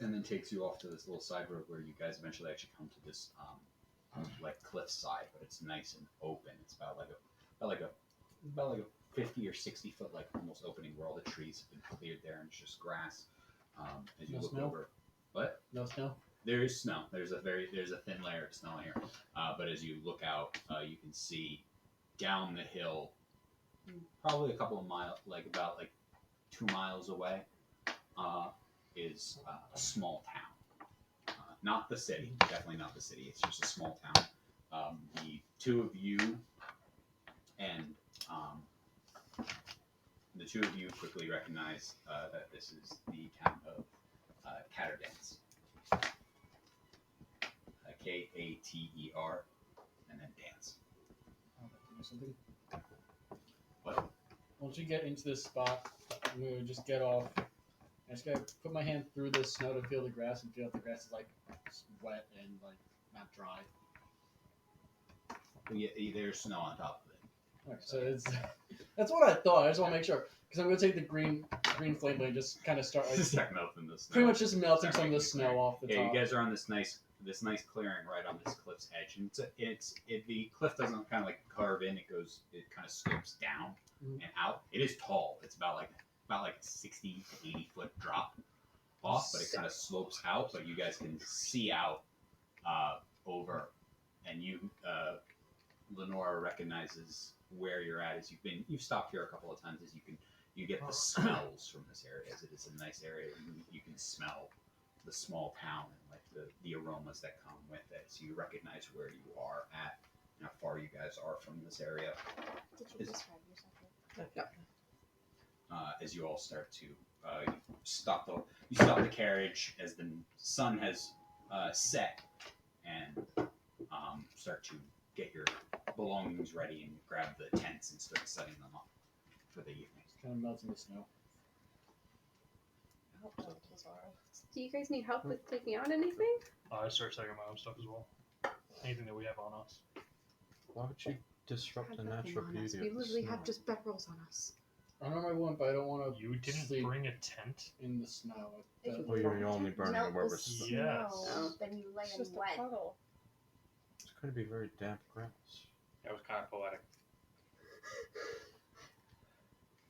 and then takes you off to this little side road where you guys eventually actually come to this like cliff side, but it's nice and open. It's about like a 50 or 60 foot like almost opening where all the trees have been cleared there and it's just grass. As you No look snow? over, what? No snow? There is snow. There's a thin layer of snow here. But as you look out, you can see down the hill, probably a couple of miles, about 2 miles away, is a small town. Not the city. Definitely not the city. It's just a small town. The two of you quickly recognize that this is the town of Catterdance. Kater, and then dance. Something. What? Once you get into this spot, I'm gonna just get off. I just gotta put my hand through the snow to feel the grass and feel if the grass is like wet and like not dry. Well, yeah, there's snow on top of it. Okay, so it's that's what I thought. I just want to make sure because I'm gonna take the green flame blade and just kind of start like Start melting the snow. pretty much just melting Start some of the making it snow clear. off the Yeah, top. you guys are on this nice clearing right on this cliff's edge, and the cliff doesn't kind of like carve in. It kind of slopes down and out. It is tall. It's about a 60 to 80 foot drop off, but it kind of slopes out. But you guys can see out over, and Lenora recognizes where you're at as you've stopped here a couple of times as you get the smells from this area, as it is a nice area. You can smell the small town and like the aromas that come with it, so you recognize where you are at. how far you guys are from this area. Did you describe yourself? No. As you all start to you stop the carriage as the sun has set, and start to get your belongings ready and grab the tents and start setting them up for the evening. Kind of melting the snow. Do you guys need help with taking out anything? I start taking my own stuff as well. Anything that we have on us. Why would you disrupt the natural beauty We of the literally snow? have just bedrolls on us. I normally wouldn't, but I don't want to You didn't sleep bring a tent? in the snow. If you Well, you're don't only burning melt where the we're snow, Yes. then you lay It's in just a wet. puddle. It's going to be very damp grass. That was kind of poetic.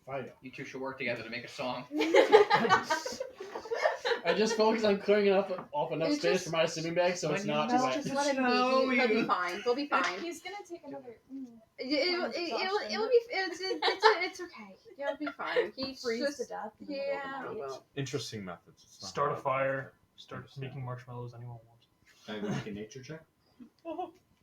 Fire. You two should work together to make a song. I just focus on clearing off enough It's space just- for my sleeping bag so it's not Just, wet. just let him Snow be. He'll be you. fine. They'll be fine. He's gonna take another. It'll be. It's okay. It'll be fine. He freeze just to death. in the middle of the yeah. night. Well, Interesting methods. It's not Start a hard. fire. Start making marshmallows. Anyone wants. Can I make a nature check?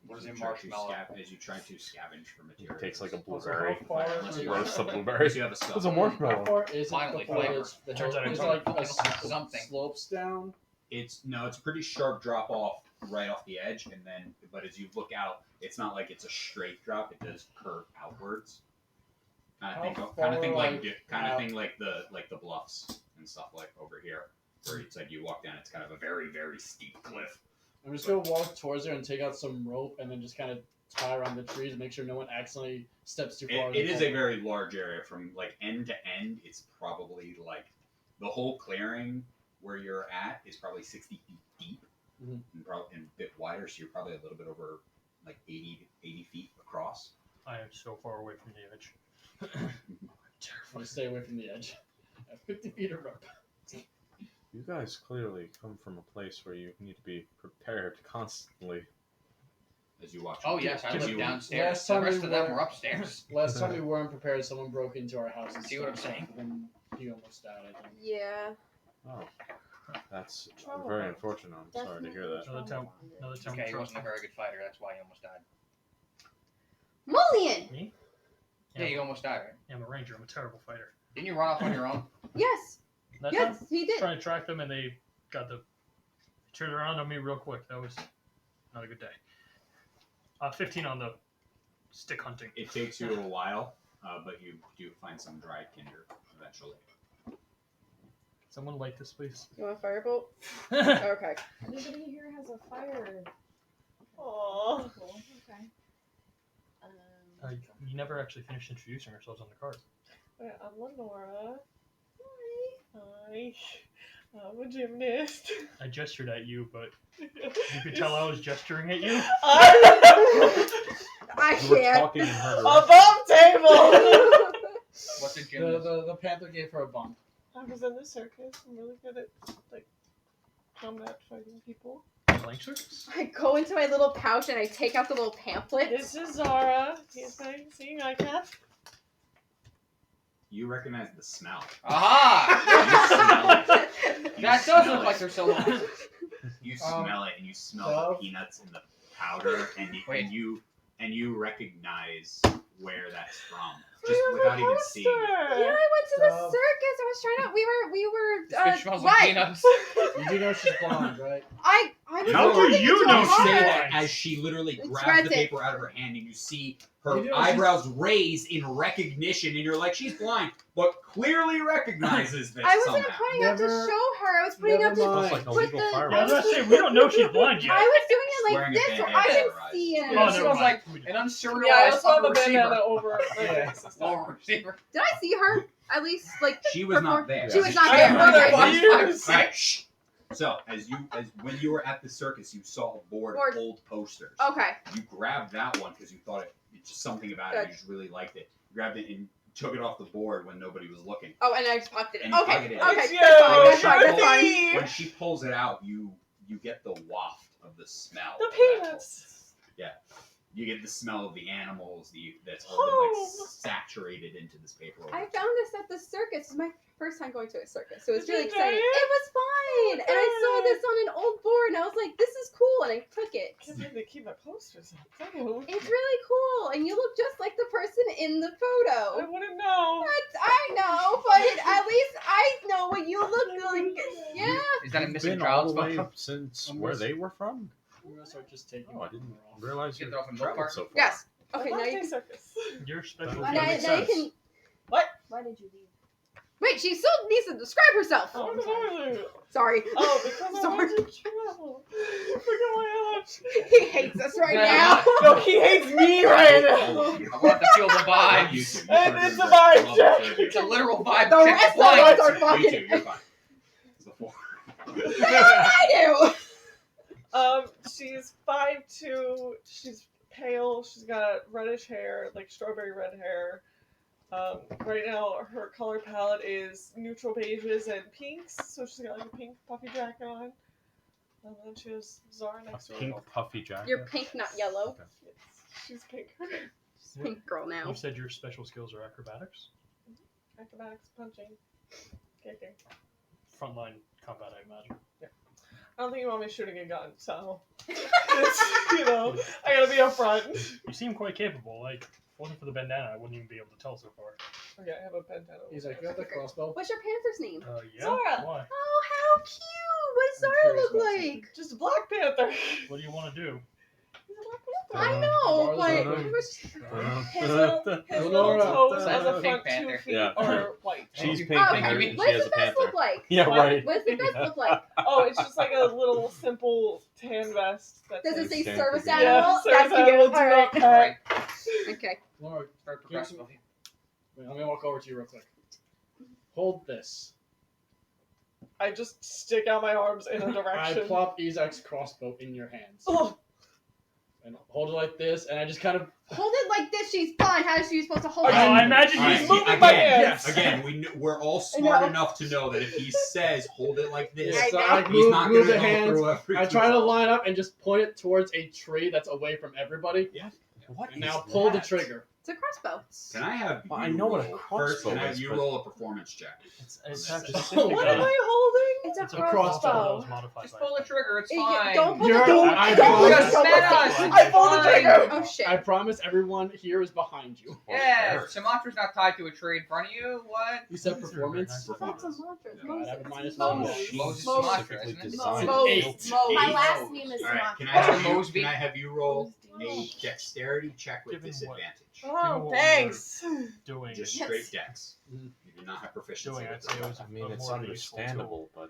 What is a As you try to marshmallow? as you try to scavenge for It materials. takes like a Also, blueberry. how far Unless is you Roast the have- blueberry. unless you have a It's a spell. How marshmallow. far is it Finally, before flavor. the Turns out hill? it's Is it like fucking something. slopes down? It's a pretty sharp drop off right off the edge, and then but as you look out, it's not like it's a straight drop. It does curve outwards. Kind of thing like the bluffs and stuff like over here, where it's like you walk down. It's kind of a very very steep cliff. I'm just gonna walk towards there and take out some rope and then just kind of tie around the trees and make sure no one accidentally steps too far. It is a very large area from like end to end. It's probably like the whole clearing where you're at is probably 60 feet deep Mhm. and a bit wider. So you're probably a little bit over like 80 feet across. I am so far away from the edge. I'm gonna stay away from the edge. I have 50 feet of rope. You guys clearly come from a place where you need to be prepared constantly. As you watch. Oh yes, I as live you- downstairs. Last The time rest we of them were- were upstairs. Last time we weren't prepared, someone broke into our house. And See what I'm stuff, saying? And he almost died, I think. yeah. Oh, that's Trouble very bond. unfortunate. I'm sorry to hear that. Another time. Another time. Okay, he wasn't a very good fighter. That's why he almost died. Mullion. Me? Yeah, you almost died, right? Yeah, I'm a ranger. I'm a terrible fighter. Didn't you run off on your own? Yes. That Yes, time, he did. trying to track them, and they got the turned around on me real quick. That was not a good day. 15 on the stick hunting. It takes you a while, but you do find some dried tinder eventually. Someone light this, please. You want a firebolt? I Okay. Everybody here has a fire. Aww. Cool. Okay. you never actually finished introducing ourselves on the card. I'm Lenora. Hi. I'm a gymnast. I gestured at you, but you could tell I was gesturing at you. I You were can't. talking in her direction. Above table. What's a gym? The panther gave her a bump. I was in the circus. I'm really good at like combat fighting people. Blank circus? I go into my little pouch and I take out the little pamphlet. This is Zara. Yes, I see. I can. You recognize the smell. Aha! You That smell does look it. like they're so long. You smell it, and you smell Dove? the peanuts and the powder, Wait. and you recognize where that's from, just without even seeing it. Yeah, I went to the Dove. circus. I was trying to. We were. This fish smells like right. peanuts. You do know she's blonde, right? I was How do looking you into know a she's Say heart. that as she literally It's grabs the red paper out of her hand, and you see her You know, eyebrows raise in recognition, and you're like, she's blind, but clearly recognizes this I wasn't somehow. putting up to Never- show her. I was putting up never to. mind. Smells like a With legal the- Yeah, I firework. was gonna say, we don't know she's blind yet. I was doing it like Wearing a this, so bandana I over can her eyes. see It it. Oh, never smells like mind. an unserialized Yeah, I also have a receiver. bandana over my Yeah. face. Lower receiver. Did I see her? At least like She was not there. She was not I there. have other Okay. views. Alright, shh. So, as when you were at the circus, you saw a board Board. of old posters. Okay. You grabbed that one because you thought it's just something about it. Good. You just really liked it. You grabbed it and took it off the board when nobody was looking. Oh, and I just pocketed it. And you Okay. pocketed it. Okay. It's That's fine. you, That's fine. That's fine. Shirley. When she pulls it out, you get the waft of the smell. The of that peanuts. bowl. You get the smell of the animals. That's all been like Oh. saturated into this paper. over I time. found this at the circus. It's my first time going to a circus, so it's Did really you exciting. enjoy It it? was fine, and I saw Okay. this on an old board, and I was like, "This is cool," and I took it. Give me the keep my posters up. Don't. It's really cool, and you look just like the person in the I photo. wouldn't know. I know, but at least I know what you look like. Yeah. Is that a You've missing been all child's the way photo? up since I'm where gonna- they were from? I'm gonna start just taking. Oh, I didn't off. realize Get you it off in milk traveled carton? so far. Yes. Okay, now Birthday you circus. Your special That now, makes now you sense. can. Why did you leave? Wait, she still needs to describe herself. Oh, I'm sorry. Sorry. Oh, because I Sorry. wanted to travel. Forgot my lunch. He hates us right now. No, he hates me right now. I want to feel the Not you vibes. two. You And two are it's doing a great. vibe I love check. the two of you. It's a literal vibe. The check. rest of Blind. us are You fucking. two, you're fine. It's the four. I do. She's 5'2". She's pale. She's got reddish hair, like strawberry red hair. Right now, her color palette is neutral beiges and pinks. So she's got like a pink puffy jacket on. And then she has Zara next to A her. pink puffy jacket. You're pink, not yellow. Okay. Yes, she's pink. She's a pink girl now. You said your special skills are acrobatics, Acrobatics, punching, kicking. frontline combat, I imagine. I don't think you want me shooting a gun, so it's, you know, I gotta be upfront. You seem quite capable. Like, if it wasn't for the bandana, I wouldn't even be able to tell so far. Okay, I have a bandana. He's like, you have the crossbow. What's your panther's name? Yeah. Zara. Why? Oh, how cute! What does I'm Zara curious look about like? Just a Black Panther. What do you want to do? He's a Black Panther. I know, Borrow but the- it was- His little Nora. toes That's on the a pink front 2 panther. feet Yeah. are white. She's Oh, pink okay. and her- and What she does has the a vest panther. look like? Yeah, What? right. What does the vest Yeah. look like? Oh, it's just like a little simple tan vest. That Does it says- say Stand service for animal? Yeah, That's service animal, cute. do All not right. pet. Alright, Okay. Laura, very progressive of you. wait, let me walk over to you real quick. Hold this. I just stick out my arms in a I direction. plop Isaac's crossbow in your hands. Oh, And hold it like this, and I just kind of. Hold it like this. She's fine. How is she supposed to hold Are it? you- I imagine All right, He's you. moving my again, hands. again, we're all smart know. enough to know that if he says hold it like this, I so know. I he's move, not move gonna the go hands. through every. I try to line up and just point it towards a tree that's away from everybody. What And now is pull the that? trigger. It's a crossbow. Can I have Well, you I know what a roll crossbow first? Can I have is, you but- roll a performance check? It's That's actually what am I holding? It's a It's a crossbow. crossbow that was modified Just by pull the trigger, it's Yeah, fine. don't pull You're- the don't, I don't, promise- don't, Let us. don't, I pulled the trigger. Oh shit. I promise everyone here is behind you. Yeah, Sumatra's not tied to a tree in front of you. What? You said These are performance. That's a mantra. Yeah. I have a minus Mose. one. Mose is Mose. Sumatra, Specifically isn't it? designed Mose. to Mose. kill My Mose. last name is All right, Sumatra. can I have you? Mosby. Can I have you roll a Mose. dexterity check with Given what- disadvantage? Oh, what thanks. doing. Just Yes. straight dex. Mhm. You do not have proficiency. Doing, with I'd say it was the I mean, a it's more of a useful tool. understandable, but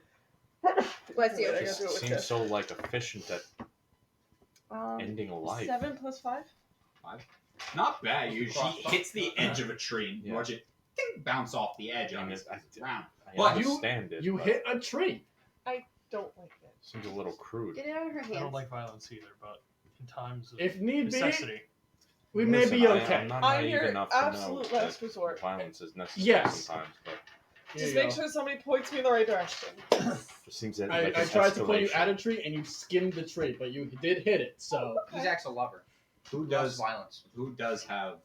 Bless you. I it gotta just do it with seems this. so like efficient at ending a life. 7 plus 5. Not bad. She hits the edge of a tree and you Yeah. watch it ding, bounce off the edge I on mean, the I ground. I Well, understand it. You but hit a tree. Don't like it. Seems a little crude. Get it out of her I don't hands. like violence either, but in times of If need be, necessity. we may Listen, be I'm okay. not I'm naive your enough to know absolute last that resort. violence is necessary Yes. sometimes, but Here Just you make go. sure somebody points me in the right direction. it just seems that I like an tried to pull you escalation. at a tree and you skimmed the tree, but you did hit it. So Isaac's a lover. Who Loves does violence. who does have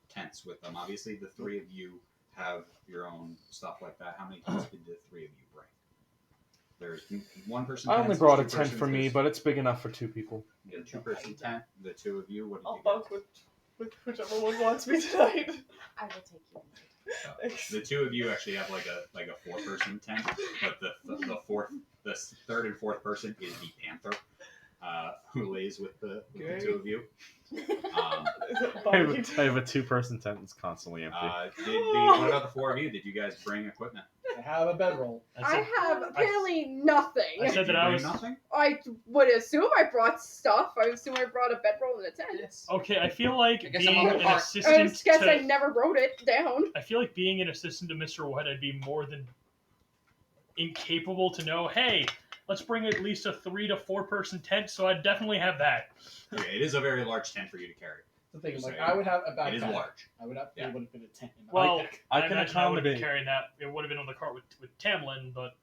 tents with them? Obviously, the three of you have your own stuff like that. How many tents did the three of you bring? There's one person. I only tents, brought a there's two tent persons, for me, there's- but it's big enough for two people. you get a two-person tent. The two of you. What did I'll you bunk with whichever one wants me tonight. I will take you. get? The two of you actually have like a four-person tent, but the third and fourth person is the panther, who lays with the two of you. I have a two-person tent that's constantly empty. What about the four of you? Did you guys bring equipment? I have a bedroll. I have apparently nothing. I said Did that you I bring was nothing. I would assume I brought stuff. I assume I brought a bedroll and a tent. okay. I feel like I guess I'm being on the an part. I assistant just guess I to. never wrote it down. I feel like being an assistant to Mr. White, I'd be more than incapable to know. Hey, let's bring at least a 3 to 4 person tent. So I'd definitely have that. Okay, it is a very large tent for you to carry. The thing is, Just like, saying. I would have a backpack. It is large. I would have Yeah. be able to fit a tent in my Well, backpack. I I can imagine I would be accommodate. carrying that. It would have been on the cart with Tamlin, but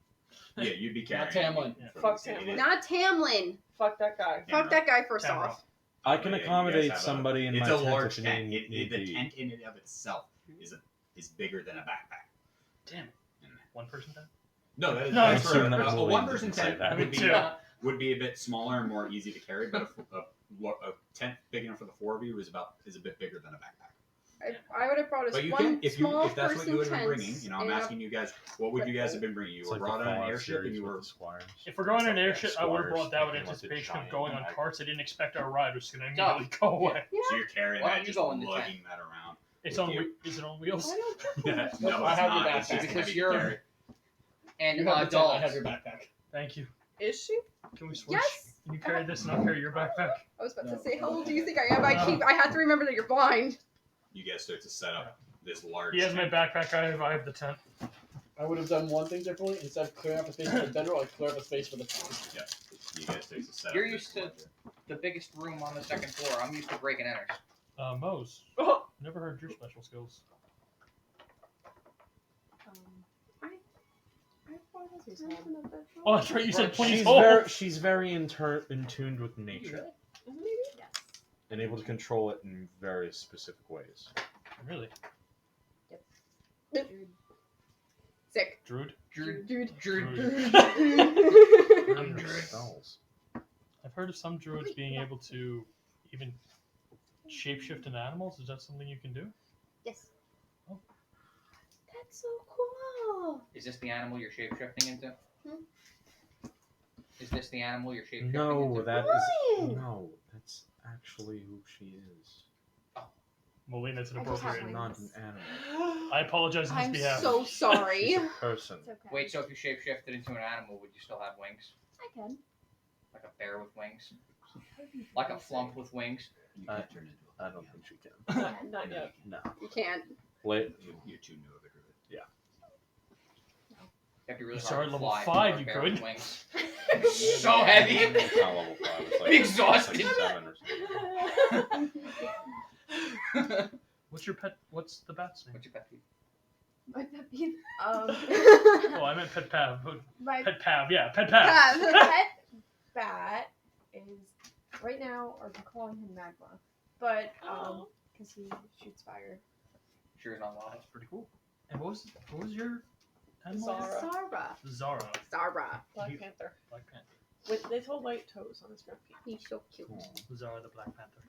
Yeah, you'd be carrying. Not Tamlin. Yeah. Fuck It Tamlin. is- Not Tamlin. Fuck that guy. Fuck that guy first Tamra. off. I can Oh, yeah, you accommodate guys have somebody in It's my a tent large if tent. need The be. tent in and of itself is bigger than a backpack. damn it. 1 person tent? No, that is No, that's I'm for assuming that a William one-person didn't say tent that. would Me be too. would be a bit smaller and more easy to carry, but a tent big enough for the 4 of you is a bit bigger than a backpack. I would have brought us But you one can, small if that's what you would have been person bringing, tent I'm and a- asking you guys, what would you guys have been bringing? You It's were like the brought on an Fallout airship and series you with were. the squires. If we're going on an Yeah, airship, I would have squires brought that with taking, like, the anticipation of giant going on bag. carts. I didn't expect our ride was going to No. immediately go away. So you're carrying Why that, don't you just go in the lugging that around. It's With on. you. Is it on wheels? I don't no, it's I have your not. It's backpack. just Because heavy you're- to carry. And You have the tent, I have adults. your backpack. Thank you. Is she? Can we switch? Yes. Can you carry this and I'll carry your backpack? I was about No. to say, how old do you think I am? I had to remember that you're blind. You guys start to set up this large. He has my tent. backpack. I have the tent. I would have done one thing differently. Instead of clearing up a space for the bedroll, I'd clear up a space for the tent. You guys start to set You're up used this to- larger- The biggest room on the second floor. I'm used to break and enters. Mose. Oh. Never heard your special skills. I thought this was him. Oh, that's right. You said Right, please She's hold. she's very in tuned with nature Yes. and able to control it in various specific ways. Really? Sick. Druid? Druid. Dude. Druid. I'm Your druid. spells. I've heard of some druids being able to even shapeshift into animals. Is that something you can do? Yes. Oh. That's so cool. Is this the animal you're shapeshifting into? Hmm? Is this the animal you're shapeshifting No, into? that is Ryan! no. That's actually who she is. Moline, that's I just have inappropriate. one. Not an animal. I apologize on his I'm behalf. so sorry. She's a person. It's okay. Wait, so if you shapeshifted into an animal, would you still have wings? I can. Like a bear with wings? Like a flump with wings? You can't turn into a I don't think she can. Not yet. No. You can't. Late. You're too new of a druid. You have to really You hard started to level fly 5, for a you bear with could. wings. So heavy. It's not level 5. It's like Exhausted. It's like 7 or something. What's your pet? What's the bat's name? What's your pet peeve? My pet peeve. Oh, I meant pet pav. My Pet pav. Yeah, pet pav. pet bat is right now, or we're calling him Magma, but because he shoots fire. Sure is not lava. That's pretty cool. And what was your animal? Zara. Zara. Zara. Zara. Black Panther. Black Panther. With little white toes on his front feet. He's so cute. Zara the Black Panther.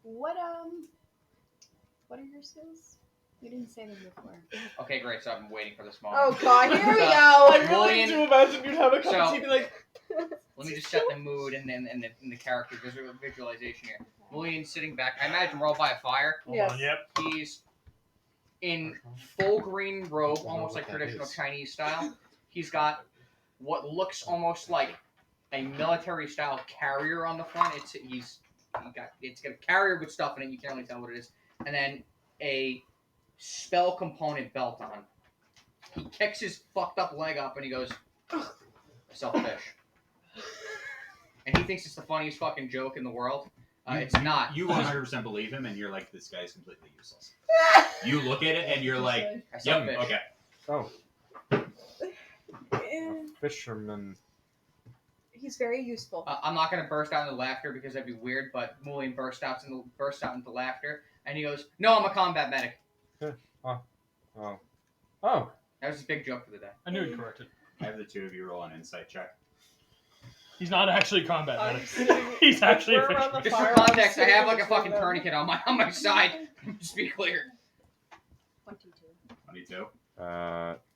What are your skills? You didn't say them before. Okay, great. So I've been waiting for this moment. Oh god, here we I go. really Julian- do imagine you'd have a cup So- of tea and be like, Let me just set the mood and the character visualization here. William's sitting back. I imagine we're all by a fire. Hold Yes. on. Yep. He's in full green robe, I don't know almost what like that traditional is. Chinese style. He's got what looks almost like a military style carrier on the front. It's got a carrier with stuff in it. You can't really tell what it is. And then a spell component belt on. He kicks his fucked up leg up and he goes, "Selfish." And he thinks it's the funniest fucking joke in the world. It's not. You 100% believe him, and you're like, this guy's completely useless. You look at it, and you're like, I yep, selfish. okay. Oh, Eh, a fisherman. He's very useful. I'm not gonna burst out into laughter because that'd be weird. But Mulian bursts out into laughter, and he goes, "No, I'm a combat medic." Oh. That was his big joke for the day. I knew he corrected. Have the two of you roll an insight check. He's not actually a combat I'm medic. sitting. He's actually a we're around the fisherman. Just for fire, I'm context, I sitting have like a between fucking them. tourniquet on my side. Just be clear. 22. 22,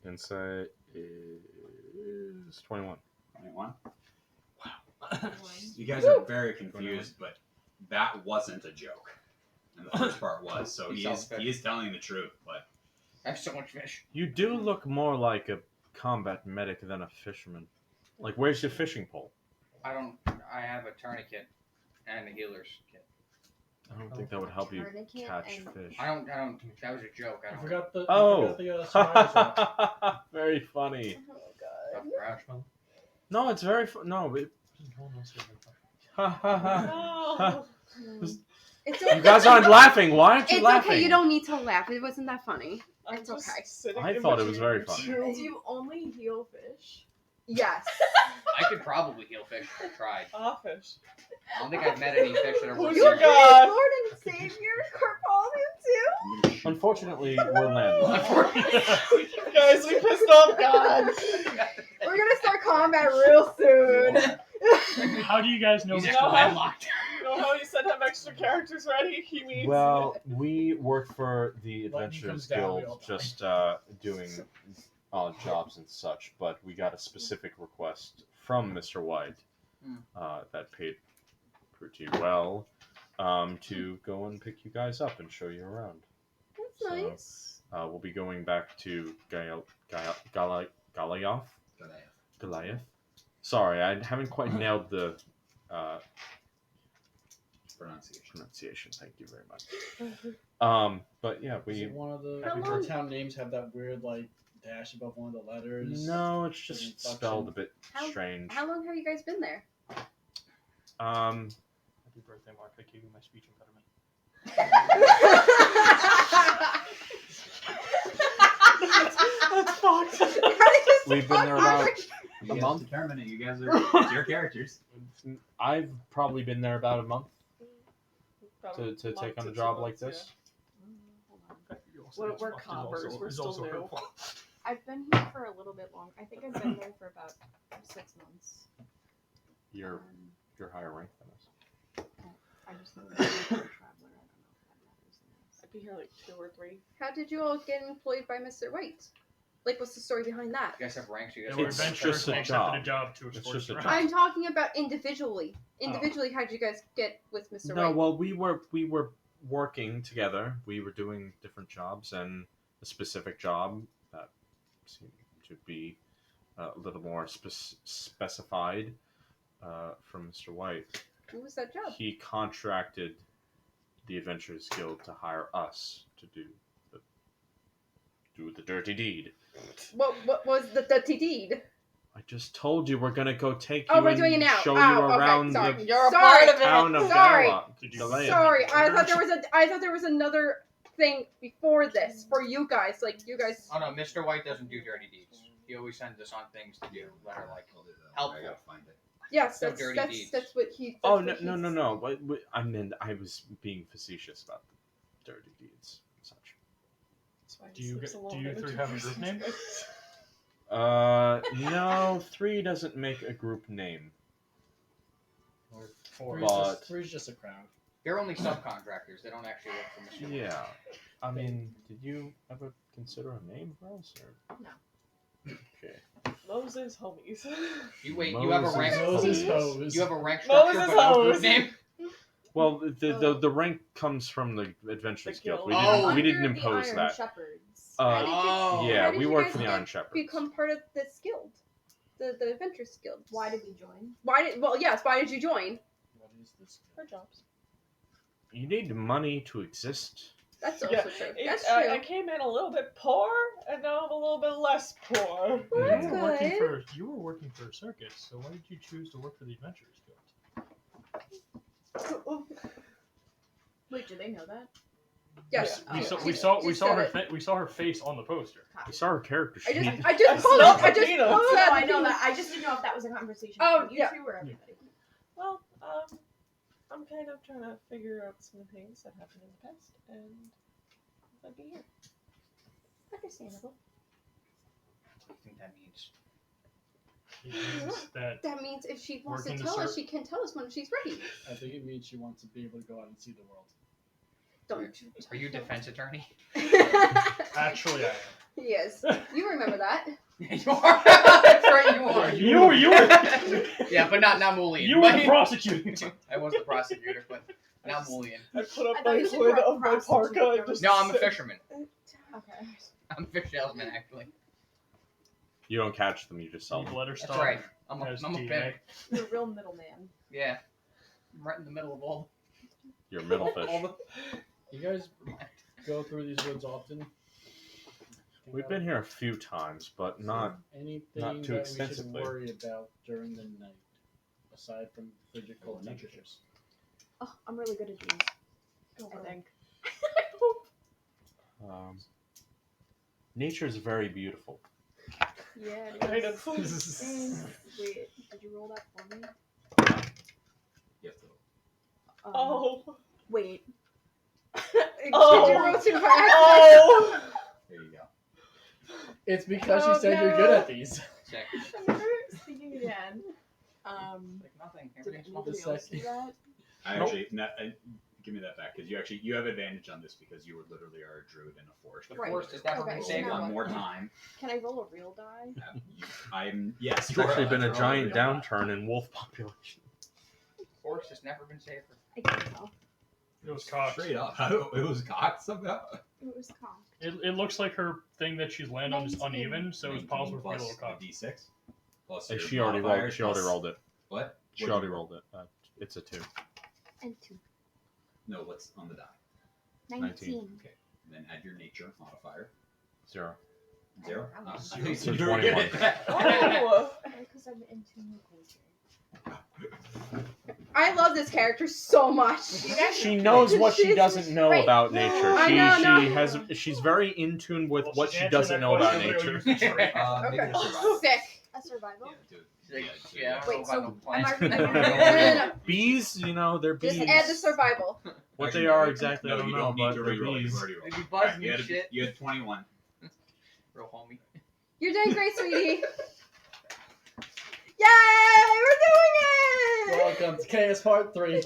Insight is 21. 21. One. You guys are very confused, but that wasn't a joke. And the first part was, so He's he is selfish. telling the truth, but I have so much fish. You do look more like a combat medic than a fisherman. Like, where's your fishing pole? I have a tourniquet and a healer's kit. I don't think that would help you Tourniquet catch and- fish. I don't. That was a joke. I I don't. forgot the. Oh. I forgot the survivor's rock. Very funny. Oh god. Tough crowd. No, it's very no. Ha ha ha. No. It's You okay. guys aren't laughing. Why aren't you It's laughing? okay. You don't need to laugh. It wasn't that funny. I'm It's just okay. sitting I in thought it was between very funny. two- Do you only heal fish? Yes. I could probably heal fish if I tried. Ah, fish. I don't think I've met any fish that are worth Who's your healing. god? Lord and Savior, Carpalian too? Unfortunately, we're landlocked. Guys, we pissed off God. We're gonna start combat real soon. How do you guys know He's Mr. know how- landlocked. You know how he said have extra characters ready? He means Well, we work for the Lightning Adventurers comes down, we all Guild, die. just doing odd jobs and such. But we got a specific request from Mr. White that paid pretty well to go and pick you guys up and show you around. That's So, nice. We'll be going back to Goliath. Sorry, I haven't quite nailed the pronunciation. Thank you very much. But yeah, Is it one of the How our long- town names have that weird like dash above one of the letters? no, it's just Inflection. spelled a bit How- strange. How long have you guys been there? Um, Happy birthday, Mark. I gave you my speech impediment. That's fucked. we've been there about You a guys month. determine it. You guys are it's your characters. I've probably been there about a month Probably to take on a months, job 2 like months, this. We're coppers, we're still new. I've been here for a little bit long. I think I've been there for about 6 months. You're Um, higher rank than us. I just know that I'm a traveler. I don't know if that matters in this. I'd be here like 2 or 3. How did you all get employed by Mr. White? Like, what's the story behind that? You guys have ranks. You guys They were It's adventurers. just a They accepted job. a job to It's explore just a the job. ground. I'm talking about individually. Individually, how did you guys get with Mr. No, White? well, we were working together. We were doing different jobs, and a specific job that seemed to be a little more specified from Mr. White. What was that job? He contracted the Adventurers Guild to hire us to do the dirty deed. What was the dirty deed? I just told you we're gonna go take you Oh, we're and doing it now. show Oh, you okay, around sorry. the You're a part of it. town of Sorry. Goliath. Sorry, I thought there was another thing before this for you guys. Like you guys. Oh no, Mr. White doesn't do dirty deeds. He always sends us on things to do that are like helpful. I gotta find it. Yes, No that's dirty that's, deeds. that's what he. Oh that's no what no he's- no no! I mean, I was being facetious about the dirty deeds and such. That's why Do he you sleeps alone do you in a three have a group 2-person name? space. No, 3 doesn't make a group name. Or four? But- Three's just a crowd. They're only subcontractors. They don't actually work for Mr. White. Yeah, I mean, did you ever consider a name for us? Or? No. Okay. Moses homies. You wait. You have a rank. Moses hose. You have a rank Moses structure, but no group hose. name. Well, the rank comes from the Adventurers The Guild. guild. We didn't Under impose the that. Iron Shepherds. How did you- Oh. Yeah, how did we you work guys for the get- Iron Shepherds. Become part of this guild, the Adventurers Guild. Why did we join? Why did? Well, yes. Why did you join? What is this? For jobs. You need money to exist. That's also Yeah, true. It- That's I true. came in a little bit poor, and now I'm a little bit less poor. Well, that's You were working good. for a circus, so why did you choose to work for the Adventurers Guild? Wait, do they know that? Yes. Oh, We saw okay. we saw You we saw said her it. we saw her face on the poster. We saw our character sheet. I I just pulled smelled it. I the just peanuts. pulled No, that. I know that. I just didn't know if that was a conversation. Oh, between yeah. You two or everybody. Well, I'm kind of trying to figure out some things that happened in the past, and I'd be here. Understandable. What do you think that means? It means that That means if she wants to Working the tell us, cir- she can tell us when she's ready. I think it means she wants to be able to go out and see the world. Don't. Are you a defense attorney? actually I am. Yes. You remember that. You are. That's right. You are. You were Yeah, but not Moulian. you were the prosecutor. I was the prosecutor, but not Moulian. I put up I thought my you said you hood were a of my parka prostitute. and just No, I'm a sit- fisherman. Okay. I'm a fish salesman, actually. You don't catch them, you just sell them. Letter That's stock. right. I'm a has pimp. DNA. You're a real middleman. Yeah. I'm right in the middle of all. You're middle fish. all the You guys go through these woods often? We've been here a few times, but not. Anything not too that extensively. we should worry about during the night, aside from frigid cold temperatures. Oh, I'm really good at these. I think. Nature is very beautiful. Yeah. It Kind is. of. Wait, did you roll that for me? Yes. Oh. Wait. Oh. Did you roll too high? Oh. There you go. It's because Oh, you said you're good at these. check. I'm never speaking again. Like nothing. Did Everything's anybody Just else do like- that? I actually give me that back because you have advantage on this because you were literally a druid in a forest. The Right. forest has never Okay, been so safer. now One more time. Can I roll a real die? I'm yes. It's you are actually allowed been to a roll giant real die. downturn in wolf population. Forest has never been safer. I can't tell. It was cocked. Straight up. It was cocked somehow. It was cocked. It looks like her thing that she's landing on is 19. uneven, so it's 19 possible for a plus little cocked. the D6. Plus And your she already rolled. modifiers She already plus- rolled it. What? She What'd already you roll? rolled it. It's a 2. And 2. No, what's on the die? 19. Okay. Then add your nature modifier. 0. 0. Oh, Ah, so you- so you were 21. good at that. Oh! Because I'm into culture. I love this character so much. She knows what she She's- doesn't know right. about nature. I She know, no. she has she's very in tune with Well, what she's she answering doesn't that know about question, nature. we'll use the trait. Okay. Make it a survival. Sick. A survival? Yeah, dude. Like, Yeah, yeah, I don't Wait, know so about no am plants. I remembering? No. Bees, you know, they're bees. Just add the survival. What Actually, they no, are you- exactly, no, I don't you know, don't need but to they're reroll. bees. You've already rolled. Maybe Alright, buzzing you and had shit. You had 21. Real homie. You're doing great, sweetie. Yay! We're doing it! Welcome to Chaos Part 3. Yay!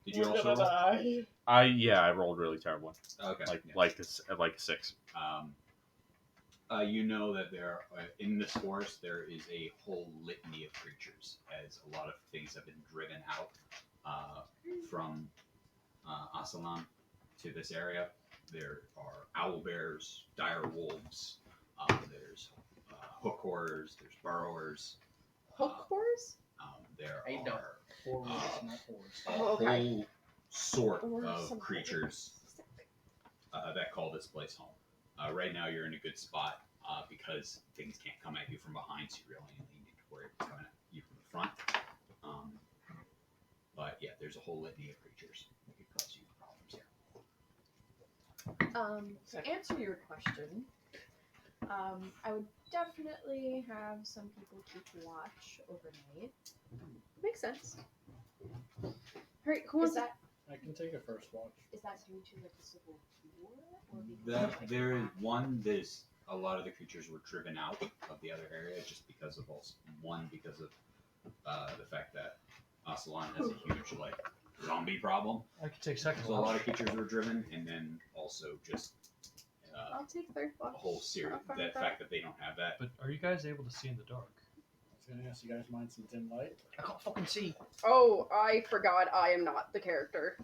Did you We're also gonna roll? die. I rolled really terribly. Okay. yeah. Like a 6. You know that there in this forest there is a whole litany of creatures, as a lot of things have been driven out from Asalan to this area. There are owl bears, dire wolves. There's hook horrors. There's burrowers. Hook horse? There I don't. are Horrors, not horrors. a Oh, okay. whole sort Or of some creatures that call this place home. Right now, you're in a good spot because things can't come at you from behind, so you really only need to worry about coming at you from the front. But yeah, there's a whole litany of creatures that could cause you problems here. To answer your question, I would definitely have some people keep watch overnight. Makes sense. Alright, who Is wants that I can take a first watch. due to like the civil war, or because of, like, There is one. There's a lot of the creatures were driven out of the other area just because of because of the fact that Asalan has a huge zombie problem. I could take second So a lot watch. of creatures were driven, and then also just I'll take third a watch. whole series. I'll find The fact that they don't have that. But are you guys able to see in the dark? I was gonna ask you guys mind some dim light. I can't fucking see. Oh, I forgot I am not the character.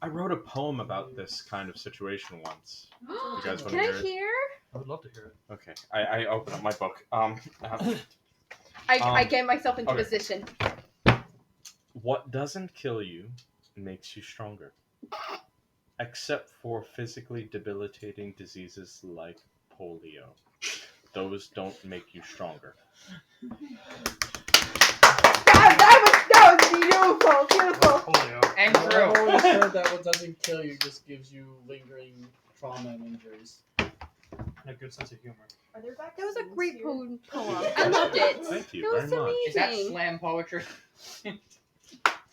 I wrote a poem about this kind of situation once. You guys want Can to I hear it? hear? I would love to hear it. Okay, I open up my book. I get myself into okay. position. What doesn't kill you makes you stronger. Except for physically debilitating diseases like polio. Those don't make you stronger. That was beautiful, beautiful. Polio. And I've true. always heard that what doesn't kill you just gives you lingering trauma and injuries. And a good sense of humor. are there That was a vaccines great here? poem. I loved it. Thank you It was very much. Is that amazing. slam poetry?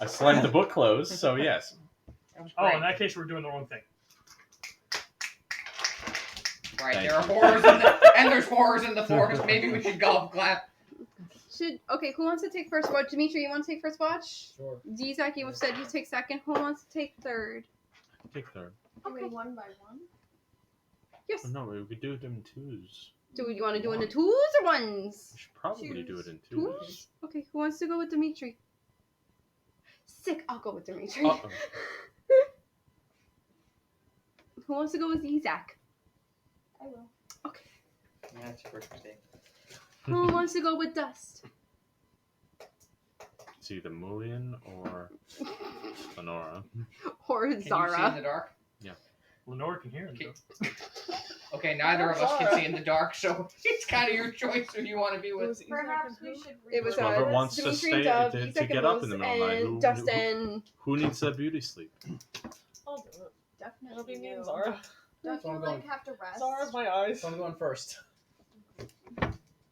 I slammed the book closed, so yes. That was Oh, great. in that case, we're doing the wrong thing. Right, Thank there are you. horrors and there's horrors in the forest. Maybe we should golf clap. Okay, who wants to take first watch? Dimitri, you want to take first watch? Sure. Zizak, you said you take second. Who wants to take third? Take third. Doing one by one? Yes. Oh, no, we could do it in twos. Do you want to do it in the twos or ones? We should probably do it in Twos? twos. Okay, who wants to go with Dimitri? Sick, I'll go with Dimitri. Uh-oh. Who wants to go with Zizak? I will. Yeah, that's your first mistake. Who wants to go with Dust? It's either Mulian or Honora. Or Can you see in Zara? the dark? Lenore can hear it. Okay. though. Okay, neither of us can see in the dark, so it's kind of your choice who you want to be It with. was Isaac Perhaps and we who? should It was Whoever us, wants to Dimitri, stay Dove, to Zizak, get up in the and middle of the night. and Dustin. Who needs that beauty sleep? I'll do it. Definitely. It'll be me you. and Zara. Don't So you I'm like going- have to rest? Zara's my eyes. So I'm going first.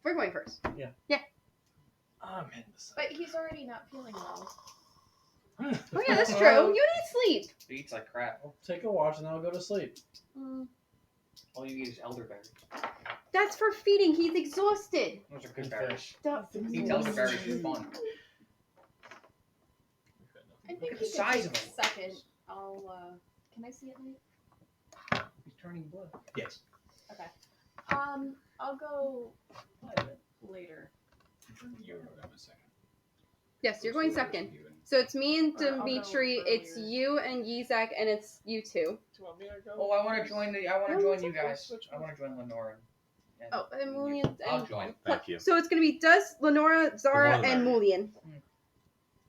We're going first. I'm in the But he's already not feeling well. Oh yeah, that's true. You need sleep. He eats like crap. I'll take a watch and then I'll go to sleep. All you eat is elderberry. That's for feeding. He's exhausted. Those are good And berries. fish. He tells the berries is fun. I think Look at the he size could of take him. a second. Can I see it, Nate? He's turning blue. Yes. I'll go later. You go in a second. Yes, you're going second. So it's me and Or I'll go Dimitri. It's earlier. you and Yizak, and it's you two. Do you want me to go? Oh, I want to join No, join it's you okay. guys. Which I one? want to join Lenore. And Oh, and you. Mulian. I'll join. Thank you. So it's gonna be Dust, Lenora, Zara, more the and merrier. Mulian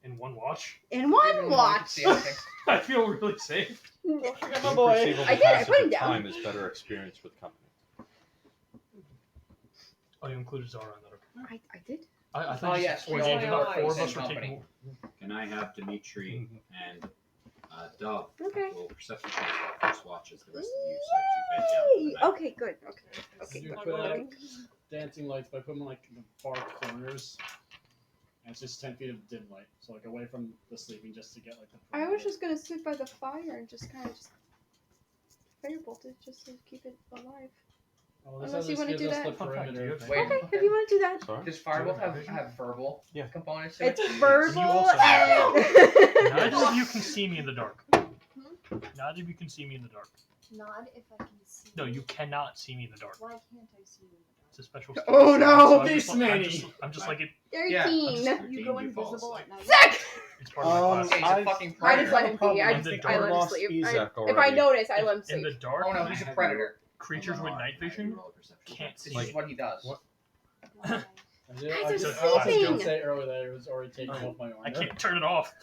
In one watch. in Even one Lenore can watch. see everything. I feel really safe. Don't forget my The boy. perceivable I did, I passage put him of down. Time is better experience with company. Oh, you included Zara in that. Okay. I did. I Oh, thought you yes, said we all ordained about know 4 of same us were company. taking. Can I have Dimitri and Dove Okay. roll perception checks for first watch as the rest of you start to bed down for the night? Okay, good. Okay, You good. put out dancing lights by putting them like in the far corners. And it's just 10 feet of dim light. So like away from the sleeping just to get like the I was just gonna sit by the fire and just kind of just firebolt it just to keep it alive. Oh, this unless you just wanna gives do us that. the Fun fact, do you perimeter. have- Wait, Okay, if you want to do that. Sorry? does Firebolt Do you have have verbal Yeah. components to it? It's verbal also and. Neither of you can see me in the dark. Neither of you can see me in the dark. Nod if I can see. No, you cannot see me in the dark. Why can't I see you in It's a special. Oh, skill. no! So I'm This just like- many. I'm just like it. 13. Yeah, You go you fall invisible asleep. at night. Sick! It's part of my Okay, class. he's a fucking I just predator. let him be. I In just the I let him dark. sleep. Lost Izak If I already. notice, I let him In sleep. the dark, Oh no, he's a predator. creatures with night vision can't This see is me. what he does. What? I Guys I are just sleeping. did say earlier that it was already taken off my arm. I can't turn it off.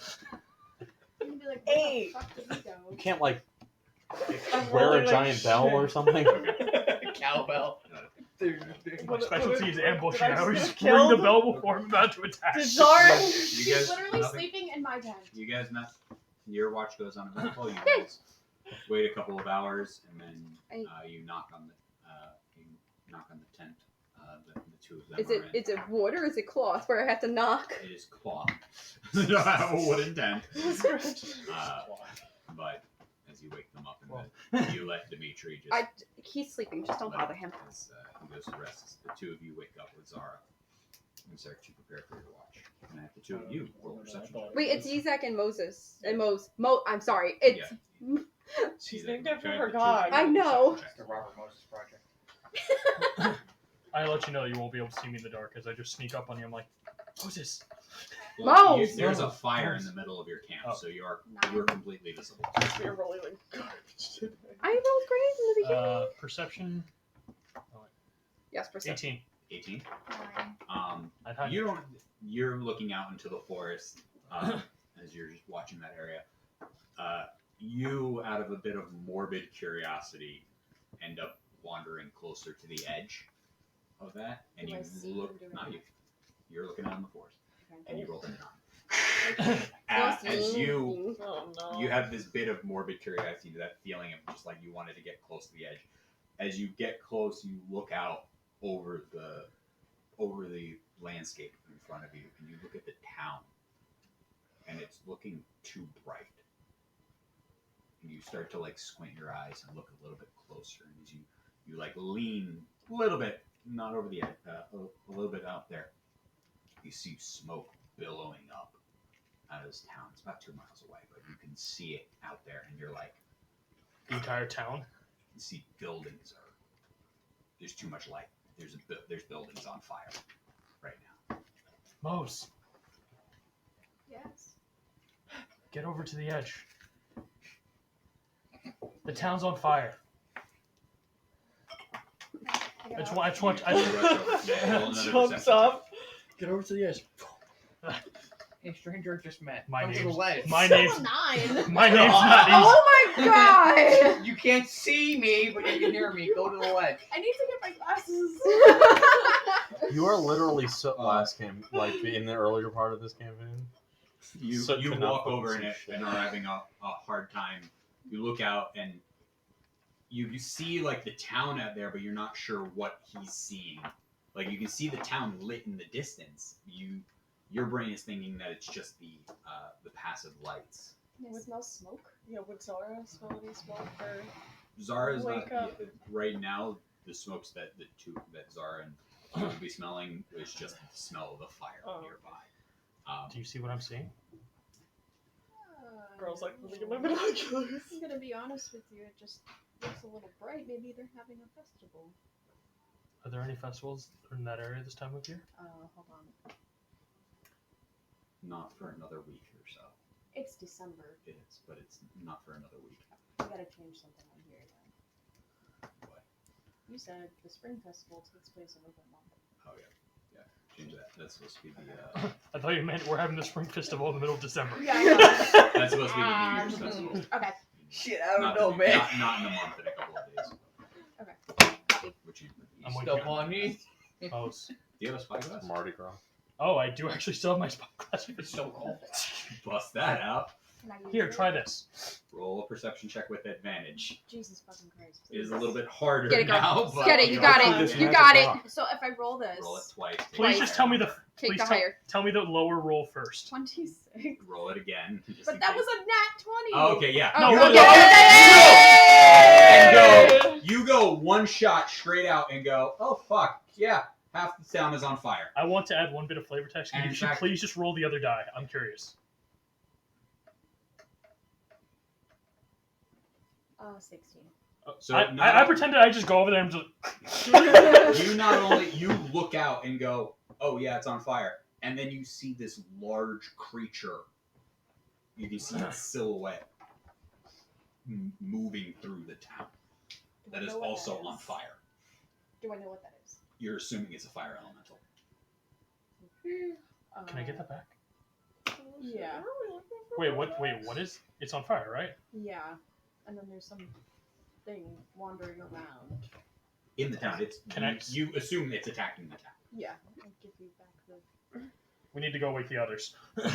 I'm gonna be like, where Hey. the fuck did he go? You can't like I'm wear rolling a like giant bell or shit. something. Cowbell. My What- specialty is what- ambushing. did I I just always get just ring the killed? bell before I'm about to attack. Did Zara? She's guys- literally nothing? sleeping in my tent. You guys not. Your watch goes uneventful. You guys wait a couple of hours, and then you knock on the tent. The two of them. Is are it in. is it wood or is it cloth where I have to knock? It is cloth. You don't have a wooden tent. But as you wake them up, and you let Dimitri just. He's sleeping. Just don't let bother him- him. As, he goes to rest. As the two of you wake up with Zara and start to prepare for your watch. And I have the two of you roll perception. checks. Wait, it's Yizak and Moses and I'm sorry. It's Yeah. She's Either named after try her the two god. of I you know. perception The checks. Robert Moses Project. I let you know you won't be able to see me in the dark as I just sneak up on you. I'm like, Moses. Well, Mose! there's a fire in the middle of your camp, Oh. so you're Nine. completely visible. You're rolling like garbage today. I rolled great in the beginning. Perception Yes, perception. 18. 18. Nine. I'd hide. You don't. You're looking out into the forest as you're just watching that area. You, out of a bit of morbid curiosity, end up wandering closer to the edge of that, and Do I you see look. him doing Not it? you. You're looking out in the forest, Okay. and you rolled a 9. As you Oh no. you have this bit of morbid curiosity, that feeling of just like you wanted to get close to the edge. As you get close, you look out over the landscape in front of you, and you look at the town, and it's looking too bright. And you start to like squint your eyes and look a little bit closer, and as you like lean a little bit, not over the edge, a little bit out there, you see smoke billowing up out of this town. It's about 2 miles away, but you can see it out there, and you're like, The entire town. you see buildings are. There's too much light. There's buildings on fire right now. Mose, Yes. get over to the edge. The town's on fire. I just want. You rush over. Yeah, roll another Jumps perception up. Get over to the edge. Hey, stranger just met. My Come to the name's- ledge. My Still name's. a 9. My name's not easy. Oh my god! You can't see me, but you can hear me. Go to the ledge. I need to get my glasses. You are literally so last game, like in the earlier part of this campaign. You So you could not walk over fucking and, see shit. and are having a hard time. You look out and you see like the town out there, but you're not sure what he's seeing. Like you can see the town lit in the distance. Your brain is thinking that it's just the passive lights. Can I smell smoke? Yeah, would Zara smell any smoke or Zara's Wake not up. right now. the smokes that Zara and would be smelling is just the smell of the fire nearby. Do you see what I'm seeing? Girls like looking at my binoculars. I'm gonna be honest with you, it just looks a little bright. Maybe they're having a festival. Are there any festivals in that area this time of year? Hold on. Not for another week or so. It's December. It is, but it's not for another week. We gotta change something on here then. What? You said the spring festival takes place in over a month. Oh yeah. Change that. That's supposed to be the. I thought you meant we're having the spring festival in the middle of December. Yeah, I know. That's supposed to be the New Year's festival. Okay. Shit, I don't Not know, the- man. Not in a month, in a couple of days. Okay. Copy. Which you, I'm with Still you. on me. Oh, do you have a spyglass? Mardi Gras. oh, I do actually still have my spyglass. It's so cold. Bust that out. Can I use Here, it? try this. Roll a perception check with advantage. Jesus fucking Christ. It is a little bit harder Get it, girl. now, but Get it, you got Hopefully it. this You magic got it. rock. So if I roll this, Roll it twice. Please just tell me the. Take Please the higher. tell me the lower roll first. 26. Roll it again. just But in that case. was a nat 20. Oh, okay, yeah. Oh, you, okay. you go one shot straight out and go, oh fuck, yeah, half the town is on fire. I want to add one bit of flavor text. Can And you in should fact- please just roll the other die? I'm curious. 16. So I not- pretended I just go over there and just. You not only you look out and go, oh yeah, it's on fire, and then you see this large creature. You can see its silhouette moving through the town. Do That I is know what also that on is? fire. Do I know what that is? You're assuming it's a fire elemental. Can I get that back? Yeah. Wait, what? Wait, what is? It's on fire, right? Yeah. And then there's some thing wandering around. In the town, it's Can I- you assume it's attacking the town. Yeah. I'll give you back the. We need to go wake the others. Okay.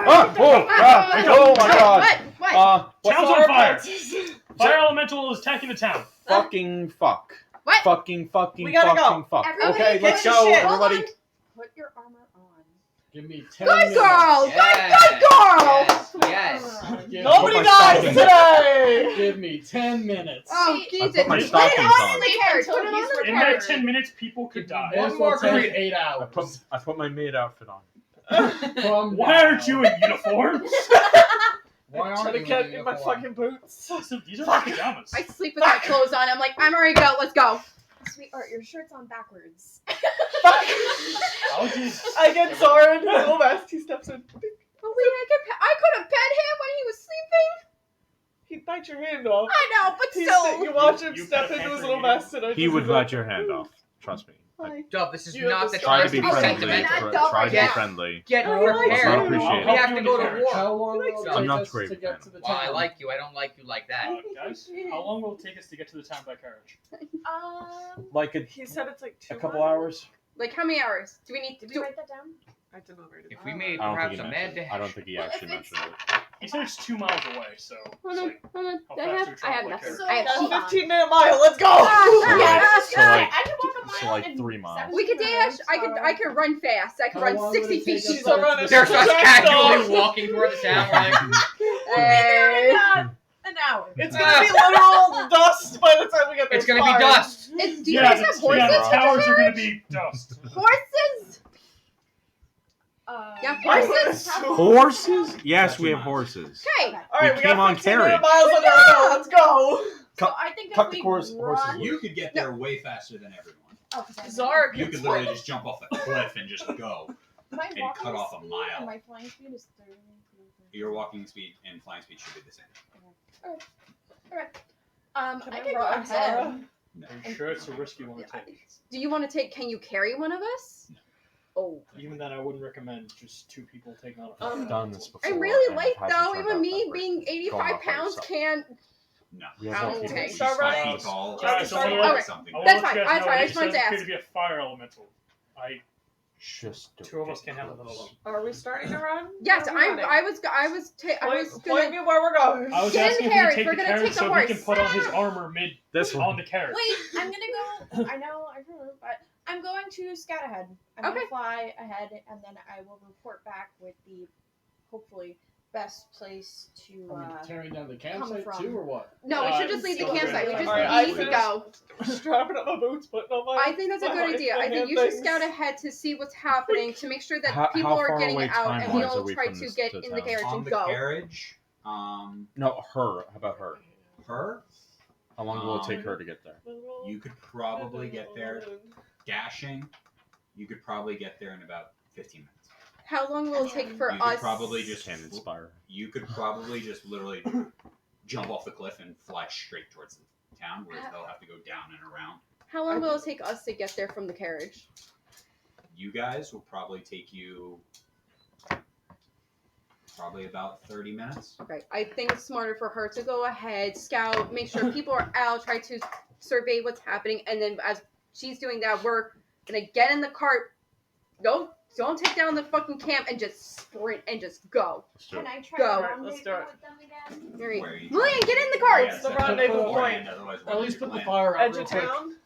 Oh, oh, ah, oh my god. What? What? What Town's on fire. Fire elemental is attacking the town. fucking fuck. What? Fucking We gotta go. fuck. Everybody Okay, get let's your go, shit. Hold everybody. on. Put your armor on. Give me 10 Good minutes. girl. Yes. Good girl. Yes. Give, Nobody my dies stockings. today! give me 10 minutes. Oh, See, Jesus. I put my Put it stockings on on. the carriage. Until Put it he's on the In carriage. that 10 minutes, people could die. This One more will take creep. 8 hours. I put my maid outfit on. From Why now. aren't you in uniform? Why I'm aren't trying to you get in in my uniform? fucking boots. These are my pajamas. I sleep with my clothes on. I'm like, I'm already go. Let's go. Sweetheart, your shirt's on backwards. How did? I get Zara in his little vest. He steps in. Oh wait, I could have pet him when he was sleeping. He'd bite your hand off. I know, but He's still. you watch him You step pet a into his pampered little animal? vest, and I He just would go, let your hand off. Trust me. Dub, this is You not the just Try time to be be Okay, friendly. sentimental. I'm not Try to be Yeah. friendly. Get I like prepared. you. I'll appreciate We it. have to go to war. How long will it I'm take not us great to with get that. to the Well, town? I like you. I don't like you like that. Guys, how long will it take us to get to the town by carriage? Like He said it's like 2 a couple miles. hours. Like, how many hours do we need to Did we do? write that down? I did not read it. If we made I don't perhaps think a he mad mentioned it. dash. I don't think he Well, actually if it's- mentioned it. He said it's 2 miles away, so. Hold it's on, like, hold on. how I fast have, do we I travel have by nothing. carriage? I have That's a sheep. 15-minute mile. Let's go. So Yes, like- I can walk a mile so like in 3 miles. 17 We could dash. minutes, I could run fast. I could How run long 60 would it feet. take us She's to- around his They're just Jack casually dog. walking toward the town. Like, Hey. An hour. It's gonna be literal dust by the time we get there. it's gonna be dust. Do you Yeah, guys the- have horses? yeah, the for towers are gonna carriage? be dust. Horses? Yeah, horses? Horses? Yes, we have horses. Okay. All right, We we came got on 15 minute carriage. miles under our belt. Let's go. So I think cut if the we horses run... You could get there way faster than everyone. Oh, 'cause I'm- Zara You gets could literally just jump off a cliff and just go. My and walking cut off a speed mile. and my flying speed is 30. Your walking speed and flying speed should be the same. Alright. Can I I can go run, ahead. Zara? No. Are you sure it's a risk you want to take? Do you want to take? Can you carry one of us? No. Oh. Even then, I wouldn't recommend just 2 people taking on a Um, fire. Done this before. I'm really and light it hasn't though. turned Even out me that great. being Going 85 off by pounds yourself. can't. No. We have no Oh, people. okay. She's Start 5 running. feet tall. Guys, It's I wanna- like Okay. something. I wanna That's let you fine, guys that's know fine, I it just wanted to doesn't appear ask. to be a fire elemental. Just don't 2 of us get can't handle that close. alone. Are we starting to run? Yes, Where are we running? I was Point gonna. me where we're going. I was Get in asking the if we carriage, could we're take the gonna carriage take the so he can horse. put on his armor mid This on one. the carriage. Wait, I'm gonna go. I know, but I'm going to scout ahead. I'm Okay. gonna fly ahead, and then I will report back with the, hopefully, best place to? Are we tearing down the come campsite from? too, or what? No, we should just leave the still campsite. We very just Alright, need to I go. Strapping up my boots, putting on my. I think that's a my good idea. I think you should things. scout ahead to see what's happening, to make sure that How people far are getting away out, and we time-wise are all we try from to this- get the in the town? carriage On and the go. carriage, No, her. How about her? her, How long will it take her to get there? you could probably get there dashing. You could probably get there in about 15 minutes. How long will it take for You could us? probably just Can't inspire. You could probably just literally jump off the cliff and fly straight towards the town, where they'll have to go down and around. How long will it take us to get there from the carriage? You guys will probably take you probably about 30 minutes. Okay, I think it's smarter for her to go ahead, scout, make sure people are out, try to survey what's happening, and then as she's doing that, we're gonna get in the cart. Don't take down the fucking camp and just sprint and just go. Let's do Can it. I try Go. to Let's rendezvous do it. with them again? Alright. Where you Lillian, trying get to- in the cart! Yeah, The set rendezvous up point. beforehand, otherwise, what At is least your put the plan? fire out Edge real of quick. town.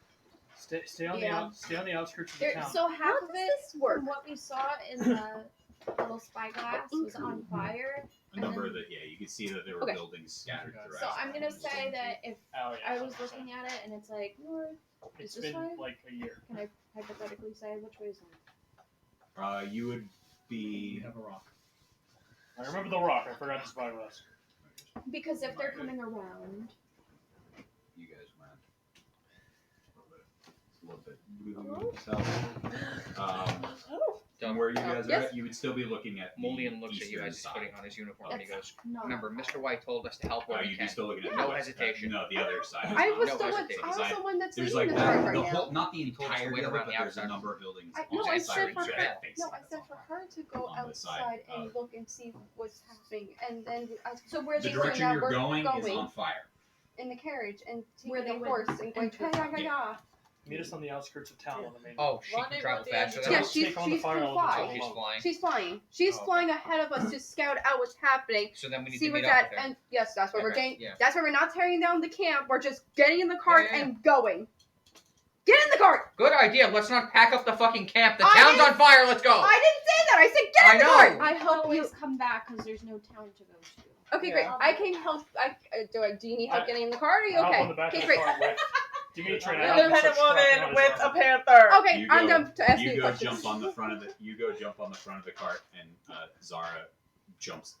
Stay on Yeah. stay on the outskirts of the There, town. so half How of does it, this work? from what we saw in the little spyglass, was on fire. A number of the you can see that there were Okay. buildings scattered Okay. throughout. So I'm gonna say that if Oh, yeah, I was 100%. looking at it and it's like north, It's is this been way? like a year. can I hypothetically say which way is north? You would We be. have a rock. I remember the rock. I forgot the spyglass. Because if they're coming around, You guys went a little bit south. From where you guys are Yes. at, you would still be looking at the Mullion looks at you eastern as he's side. putting on his uniform and he goes, no. remember, Mr. White told us to help where we You'd be can. still looking at No the west, hesitation. no, the other side. I was No the one. hesitation. I was the one that's There's leading like the cart the right whole, now. not the Told us to entirety wait of it, around but the there's a outside. number of buildings. No, on I the said side for that her. face No, it I said on for fire. her to go On the side outside and of- look and see what's happening, and then So where The they direction went, you're going is on fire. in the carriage and Where taking they the went horse and going enter. yeah. Meet us on the outskirts of town on the main. Oh, she Running can travel with the faster than Yeah, us. she's Take on the she's fire can elemental. fly. Oh, she's flying. She's flying. She's Oh. flying ahead of us to scout out what's happening. So then we need See to meet what's up at, with her. and yes, that's where we're Okay, getting. yeah. That's where we're not tearing down the camp. We're just getting in the cart Yeah, yeah. and going. Get in the cart. Good idea. Let's not pack up the fucking camp. The I town's didn't- on fire. Let's go. I didn't say that. I said get in I the know. cart. I I help you. always come back because there's no town to go to. Okay, great. Yeah. I can help. Do you need help getting in the cart? Are you Hop okay? on the back Okay, of great. the cart with Dimitri and I. Independent woman with a panther. Okay, You I'm go- done to ask You you go questions. jump on the front of the. You go jump on the front of the cart, and Zara jumps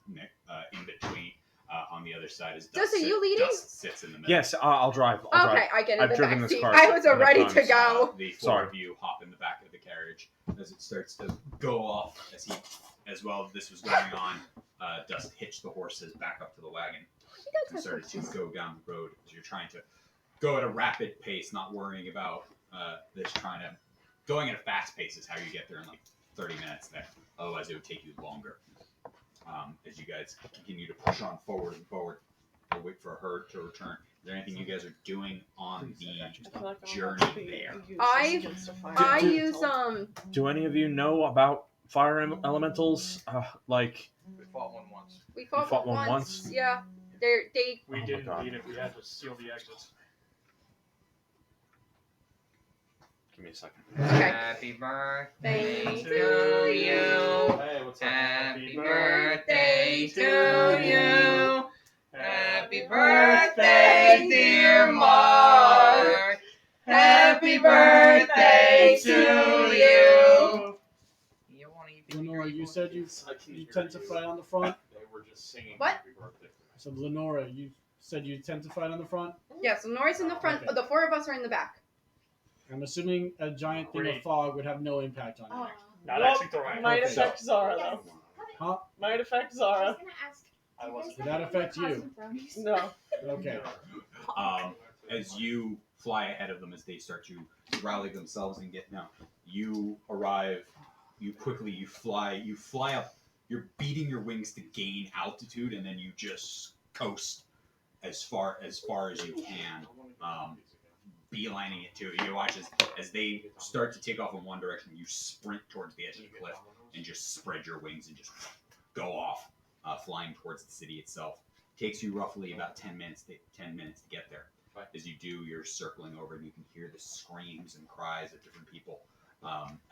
in between on the other side. As Dust, are you leading? Dust sits in the middle. Yes, I'll drive. I'll Okay, drive. I get in I've the driven back this seat. car I was enough ready times. to go. The four Sorry. of you hop in the back of the carriage as it starts to go off. As well as this was going on, Dust hitched the horses back up to the wagon and started to go down the road as you're trying to go at a rapid pace, not worrying about going at a fast pace is how you get there in like 30 minutes there. Otherwise, it would take you longer. As you guys continue to push on forward and forward, we'll wait for her to return. Is there anything you guys are doing on the I feel like I'll journey have to be there? used I- against a fire I Do- use elemental. Do any of you know about fire elementals? Like, We fought one once. We fought, fought one one once. once? Yeah, they. We my didn't God. need it. We had to seal the exits. give me a second. Okay. Happy birthday Thank to you. Hey, what's Happy birthday to you. Happy birthday, birthday, dear Mark. Happy birthday to you. You want to eat Lenora, you said you tend to fight on the front. They were just singing What? happy birthday. So Lenora, you said you tend to fight on the front. Yeah, so Nora's in the front. Okay. The four of us are in the back. I'm assuming a giant thing Great. of fog would have no impact on you. Not Well, actually throwing. might Okay. affect Zara though. Huh? Might affect I Zara. was gonna ask. I wasn't. Would that affect you? No. Okay. As you fly ahead of them as they start to rally themselves and get down, you arrive. You fly up. You're beating your wings to gain altitude, and then you just coast as far as you can. Beelining it to you. Watch as they start to take off in one direction, you sprint towards the edge of the cliff and just spread your wings and just go off, flying towards the city itself. Takes you roughly about 10 minutes to get there. As you do, you're circling over and you can hear the screams and cries of different people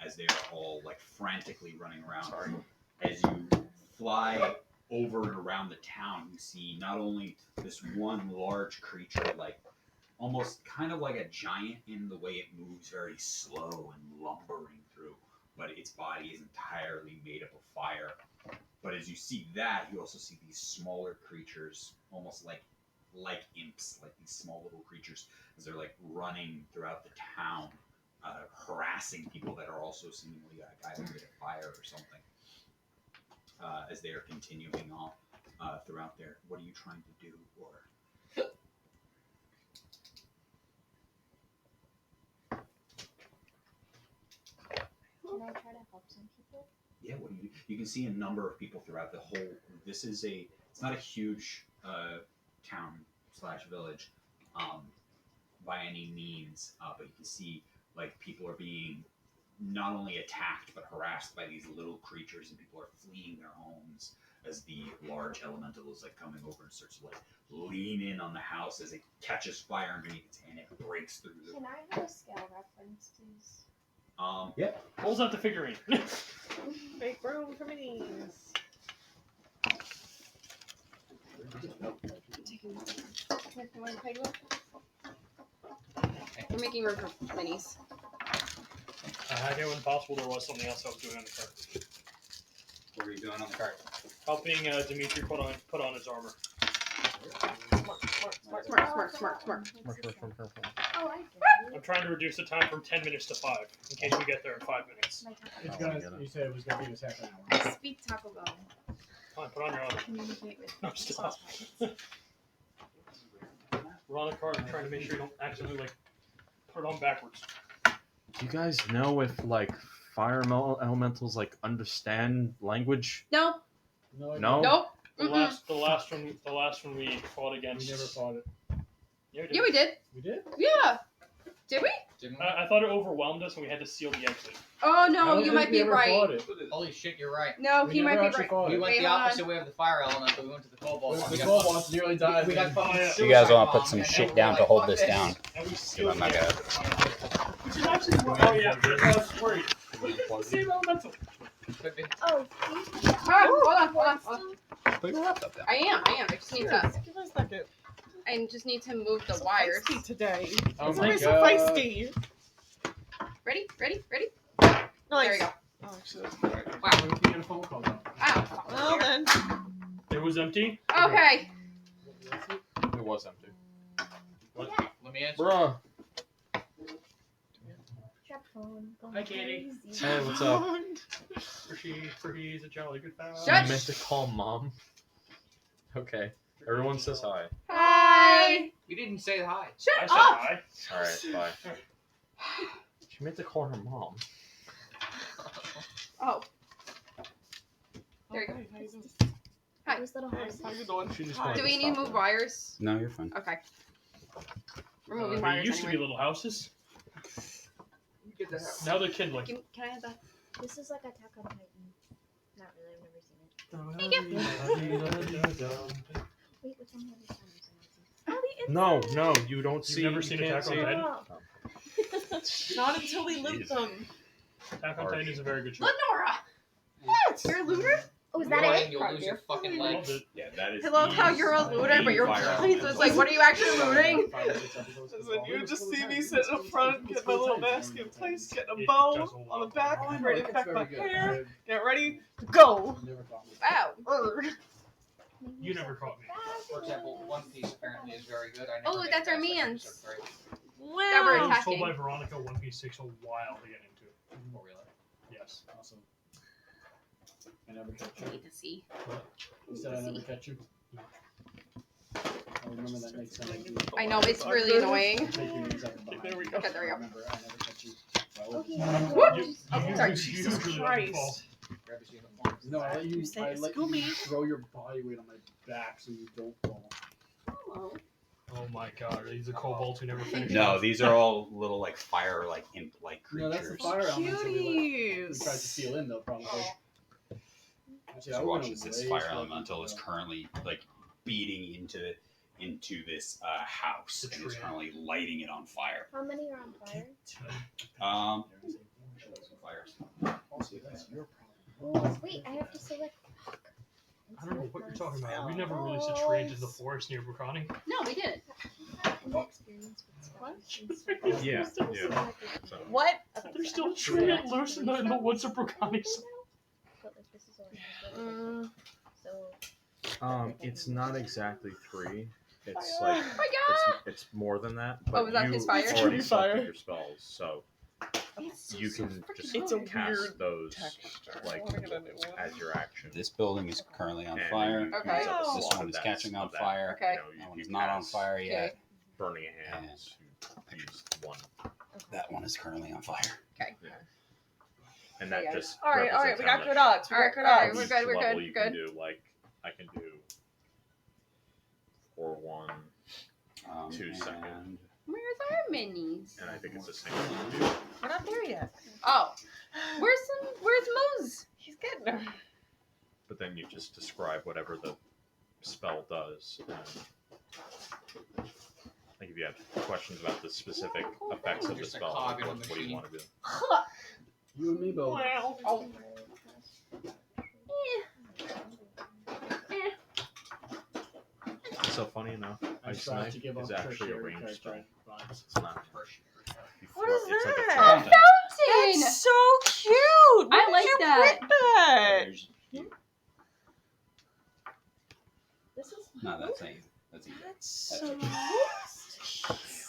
as they are all like frantically running around. As you fly over and around the town, you see not only this one large creature, like almost kind of like a giant in the way it moves very slow and lumbering through, but its body is entirely made up of fire. But as you see that, you also see these smaller creatures, almost like imps, like these small little creatures, as they're like running throughout the town, harassing people that are also seemingly either made of fire or something. As they are continuing on throughout there, what are you trying to do, or? Can I try to help some people? Yeah, what do you? You can see a number of people throughout the whole. This is it's not a huge town/village by any means, but you can see like people are being not only attacked but harassed by these little creatures, and people are fleeing their homes as the large elemental is like coming over and starts to like lean in on the house as it catches fire underneath its hand. It breaks through the. Can I have a scale reference, please? Yeah. Pulls out the figurine. Make room for minis. We're making room for minis. I knew when possible there was something else I was doing on the cart. What are you doing on the cart? Helping Dimitri put on his armor. Smart. Oh, I get I'm it. trying to reduce the time from 10 minutes to 5, in case we get there in 5 minutes. It's Oh, gonna, I get it. you said it was gonna be this half an hour. Speak Taco Bell. Fine, put on your armor. Communicate with No, stop. We're on the cart and trying to make sure you don't accidentally like put it on backwards. Do you guys know if like fire elementals like understand language? No. No. No? Nope. The last one we fought We against. never fought it. Yeah, Yeah, we did. We did? Yeah. Did we? Didn't we? I thought it overwhelmed us and we had to seal the exit. Oh I no, don't you think might we be ever right. fought it. Holy shit, you're right. No, We he might never be actually right. fought We it. went Wait, the hold on. opposite way of the fire elemental. We went to the cobalt. The We got cobalt fucking- nearly died. We got fucking Oh, yeah. You guys suicide want to put bomb, some and shit then down we're to like, hold fuck this down. And we sealed I'm not the gonna- exit. Which is actually oh yeah, I was worried. It's the same elemental. Could be. Oh, Hold on. Put your laptop down. I am. I just need to. Give us a second. I just need to move the So wires. feisty today. Oh It's my always so God. feisty. Ready? Nice. There we go. Oh, actually, that's right. What if you get a phone call though? Ow. Well then. It was empty. Okay. It was empty. Let me answer. Bruh. Check phone. Going Hi, Katie. crazy. Hey, what's up? For he's a jolly good fellow. Shut- You meant to call mom. Okay. Everyone says hi. Hi. You didn't say hi. I Shut said up. hi. Alright, bye. She meant to call her mom. Oh. There you go. Hi, how you doing? Hi. Those little Hey, horses. how you doing? She just Hi. wanted Do we to need to stop move her. wires? No, you're fine. Okay. We're moving There wires used to be anyway. little houses. Get the hell. Now they're kindling. Can I have that? This is like Attack on Titan. Not really. I've never seen it. Wait, which one have you seen? No, no, you don't You've see. never seen you can't Attack on see. Titan? Not until we live Jesus. them. Attack on Titan is a very good show. Lenora. What? You're a looter? Oh, is You that go it? in, You'll lose your fucking I legs. loved it. Yeah, that is. I love how you're a looter, but you're it's like, what are you actually looting? Listen, you just see me sitting up front, get my little mask in place, getting a It bow does a on lot. the back, Oh, I know, ready to it's pack very my good. hair, get ready to go. Never fought me. Wow. Urgh. You never caught me. For example, One Piece apparently is very good. I never Oh, made that's it our past, like, man's. episode 3. That we're I was Wow. told attacking. by Veronica One Piece takes a while to get into. Oh, really? Yes. Awesome. I never catch I you. need to see. You said I never catch you. I remember that next time. I know, it's really annoying. Take your knees out from There we behind. go. Okay, there we go. I remember I never catch you. Okay. What? You, Oh, you, sorry. you Jesus usually let me fall. Christ. Grab his uniform. No, I let you. You say I it's let you Scooby. throw your body weight on my back so you don't fall. Hello. Oh my god, are these the kobolds who never finish? No, these are all little like fire like imp like No, that's the creatures. fire element. So we Cuties. tried to steal in though, probably. Actually, I So would've watch went as this way fire further elemental is though. currently like beating into this house The and is tree. currently lighting it on fire. How many are on fire? Fires. Also, that's your problem. Oh, wait, I have to select. I don't know what What are you talking about? We never released a tree into the forest near Brukani. No, we didn't. Yeah. Yeah. So, What? There's still a tree loose in the woods of Brukani. It's not exactly 3. It's Oh like my God! it's more than that. But Oh, was that you his fire? already It's selected fire. your spells, so It's you so can just It's a cast weird those texture. I like wanna get a new one. as your action. This building is currently on And fire. then you Okay. use up a Wow. This slot one is of catching on that. fire. Okay. You know, That one you is not on cast fire yet. Burning Hands. You use 1, That one is currently on fire. and that Okay. just All right, represents we how got much good odds. We got Alright, good alright, odds. we're each good, we're level good, you good. can do. Like I can do 4 1, 2 second, And Where's our minis? and I think it's a single one. We're not there yet. Oh, where's Moose? He's getting her. But then you just describe whatever the spell does. And like if you have questions about the specific effects of the Just a spell, cog in a what do you want to do? You and me both. Wow. Oh. So funny enough, I Ice tried Knife to give is off actually a tertiary ranged spell. character vibes. It's not. What is It's like a that? fountain. Fountain! That's so cute. I like you that. Pick that. there's you. This is No, that's not you. That's you. That's so.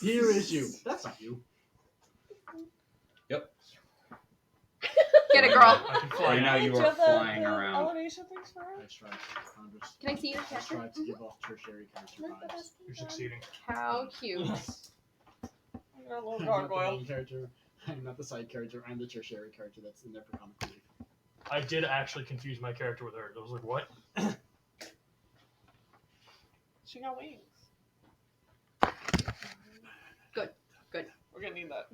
Here is you. That's not you. Get it, girl. I can fly Right now now. you Do are have the flying around. elevation things for her? I tried. I'm just, Can I see your I character? tried to give off tertiary character vibes. You're succeeding. How cute. I got a little I'm not the gargoyle. main character. I'm not the side character. I'm the tertiary character that's in there for comic relief. I did actually confuse my character with her. I was like, what? She got wings. Good, good. We're gonna need that.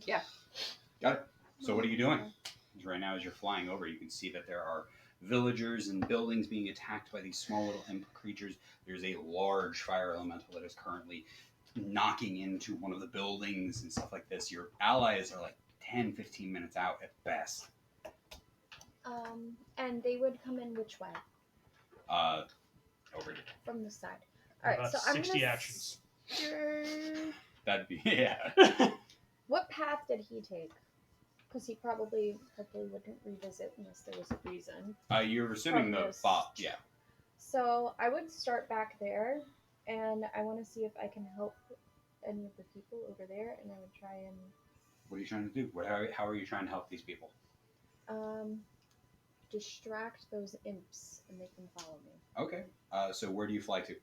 Got it. So what are you doing? 'Cause right now, as you're flying over, you can see that there are villagers and buildings being attacked by these small little imp creatures. There's a large fire elemental that is currently knocking into one of the buildings and stuff like this. Your allies are like 10, 15 minutes out at best. And they would come in which way? Over here. From the side. All right, About so I'm 60 gonna actions. That'd be, yeah. What path did he take? Because he hopefully wouldn't revisit unless there was a reason. You're assuming From the this. thought, yeah. So I would start back there, and I want to see if I can help any of the people over there, and I would try and What are you trying to do? How are you trying to help these people? distract those imps and make them follow me. Okay. So where do you fly to?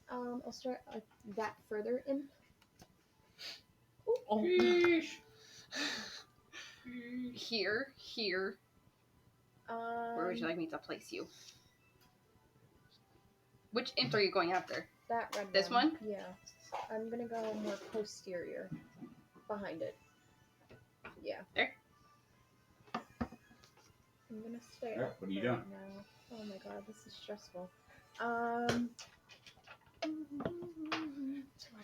I'll start that further imp. Oh. Here. Where would you like me to place you? Which imp are you going after? That red This one? one? Yeah. I'm gonna go more posterior. Behind it. Yeah. There? I'm gonna stay Alright, up what are you right doing? now. Oh my god, this is stressful. I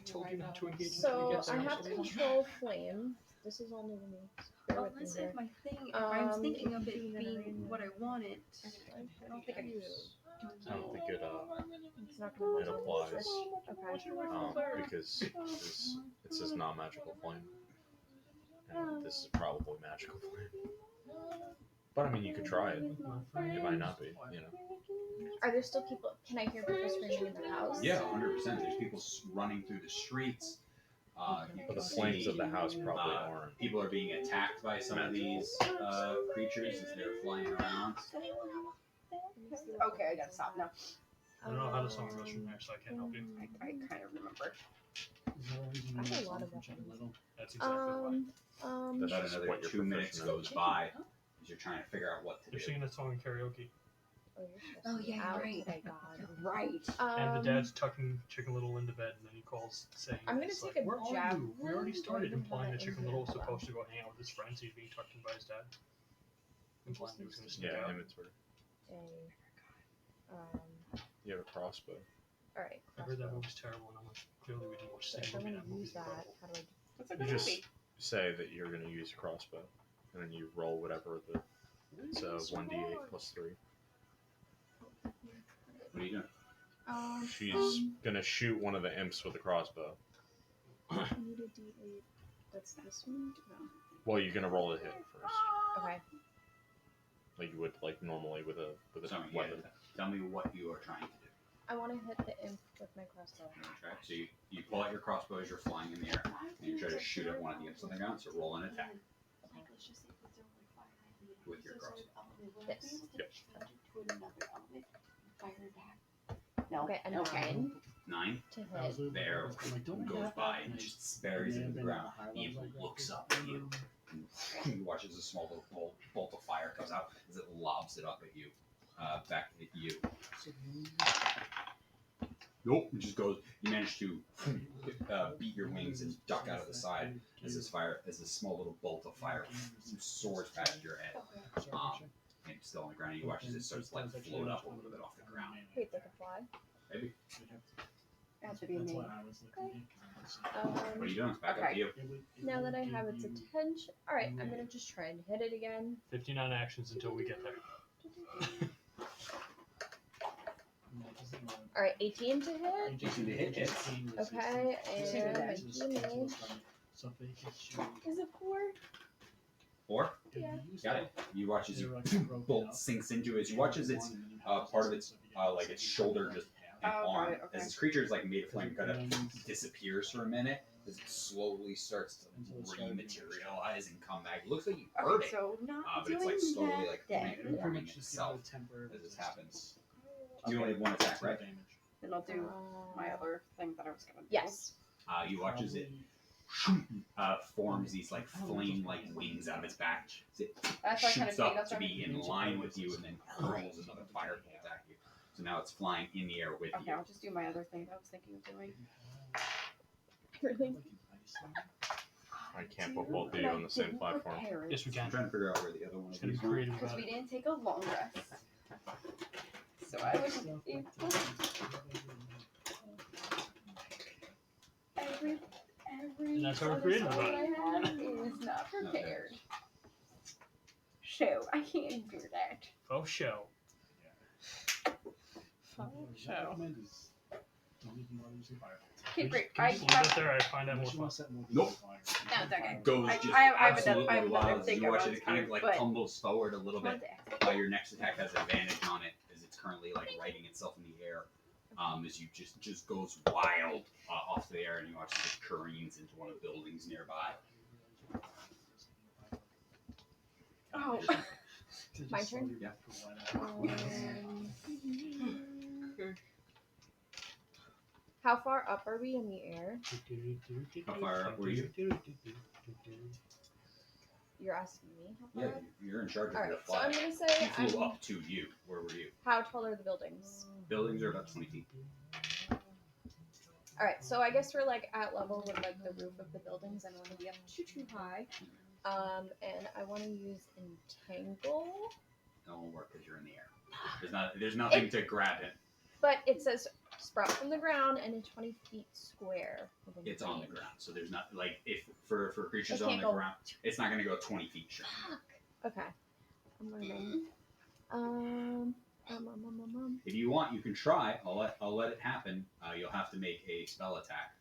told you not to engage until So we get I there. have control flame. This is all new to me. Bear with me here. my thing. If I was thinking of it being what I wanted. I don't think I can use. I don't think it It's not gonna it applies Okay. because it says non-magical flame, and this is probably magical flame. But I mean, you could try it. It might not be, you know. Are there still people? Can I hear people screaming in the house? Yeah, 100%. There's people running through the streets. You But can the flames see, of the house probably aren't. people are being attacked by some of these creatures as they're flying around. Okay, I gotta stop now. I don't know how the song goes from there, so I can't help you. I kind of remember. I have a lot of weapons. That's exactly why. That's About just another what you're 2 minutes proficient in. goes by as you're trying to figure out what to They're do. singing that song in karaoke. Oh, yeah, out right. today, God. Right. And the dad's tucking Chicken Little into bed, and then he calls saying, I'm gonna it's take like, a where are jab. you? We already started, Or implying that that Chicken in Little was here. supposed to go hang out with his friends. He's being tucked in by his dad. Implying he was going to sneak Yeah, out. inventory. You have a crossbow. Alright. I heard that movie's terrible, and I'm like, clearly we didn't watch the If same I movie. want That to movie's use that, incredible. how do I do? That's a You good just movie. say that you're going to use a crossbow, and then you roll whatever it's 1d8 plus 3. What are you doing? She's gonna shoot one of the imps with a crossbow. I need a D8. That's this one? No. Well, you're gonna roll a hit first, Okay. like you would like normally with a So, yeah, weapon. tell me what you are trying to do. I want to hit the imp with my crossbow. Okay, so you pull out your crossbow as you're flying in the air, and you try to shoot at one of the imps on the ground. So roll an attack with your crossbow. Yes. Yep. Okay, a 9 9. to hit. The arrow goes by and just buries into the ground. The imp looks up at you. And you watch as a small little bolt of fire comes out as it lobs it up at you, back at you. Nope, it just goes. You manage to beat your wings and duck out of the side as this small little bolt of fire soars past your head. And still on the ground, you watch as it starts to like float up a little bit off the ground. Wait, they can fly? Maybe. That should be me. What are you doing? It's back up to you. Now that I have its attention. Alright, I'm gonna just try and hit it again. 59 actions until we get there. Alright, 18 to hit. 18 to hit, yes. Okay, and my damage is a 4. 4? Yeah. Got it. You watch as your bolt sinks into it. You watch as it's part of its like its shoulder just an arm. right, okay. As this creature is like made of flame, kind of disappears for a minute as it slowly starts to rematerialize and come back. It looks like you heard Okay, it, so not but it's like doing slowly like that then. reforming itself as this happens. You only have one attack, right? Then I'll do my other thing that I was gonna do. Yes. You watch as it forms these like flame-like wings out of its back. As it That's why I shoots kinda up to be in line with you and then hurls another firebolt at you. So now it's flying in the air with Okay, you. I'll just do my other thing that I was thinking of doing. Really? I can't put both of you on the same platform. Yes, we I'm can. trying to figure out where the other one Just of gonna be these went. creative Because about we it. didn't take a long rest. So I was able every And that's how we're other creative spell about that I have is not prepared. So I can't do that. Faux show. Show. Okay, great. Can you just leave that there? I find that more fun. Nope. No, it's okay. Goes I just have absolutely another wild. As thing you I watch was it, it kind of doing, like but- tumbles forward a little bit. Wanted to ask. Your next attack has advantage on it as it's currently like righting itself in the air. As you just goes wild off the air, and you watch as it careens into one of the buildings nearby. Oh. My turn? Yeah. How far up are we in the air? How far up were you? You're asking me how far Yeah, up? you're in charge of Alright, your so I'm flight. gonna say You flew I'm, up to you. Where were you? how tall are the buildings? Buildings are about 20 feet. Alright, so I guess we're like at level with like the roof of the buildings. I don't want to be up too high. And I want to use entangle, That won't work because you're in the air. There's nothing to grab it. but it says sprout from the ground and in 20 feet square. within It's on the range. ground, so there's not like if for creatures It on can't the go- ground, it's not going to go 20 feet. Sure. Okay, I'm learning. If you want, you can try. I'll let it happen. You'll have to make a spell attack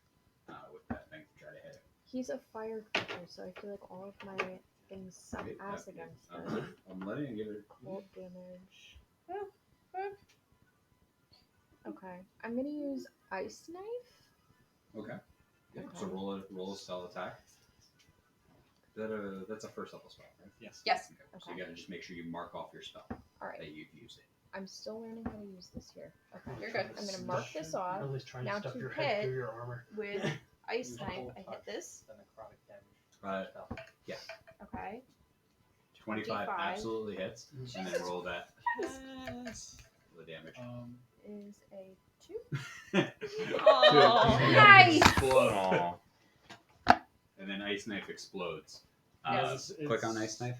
with that thing to try to hit it. He's a fire creature, so I feel like all of my things suck Okay, ass yeah, against yeah. them. I'm letting you give it. Cold damage. Okay, I'm gonna use ice knife. Okay. Yeah, so Okay. roll a spell attack. That's a first level spell, right? Yes. Yes. Okay. So Okay. you got to just make sure you mark off your spell All right, that you've used it. I'm still learning how to use this here. Okay, You're good. I'm gonna mark this off At least trying Now to stuff to your head hit- through your armor. with ice knife. I hit this. Yeah. Okay. 25 25. absolutely hits, and then roll that. The damage. Is a 2. Oh, Nice! Explode. Aw. And then ice knife explodes. Yes. Click on ice knife.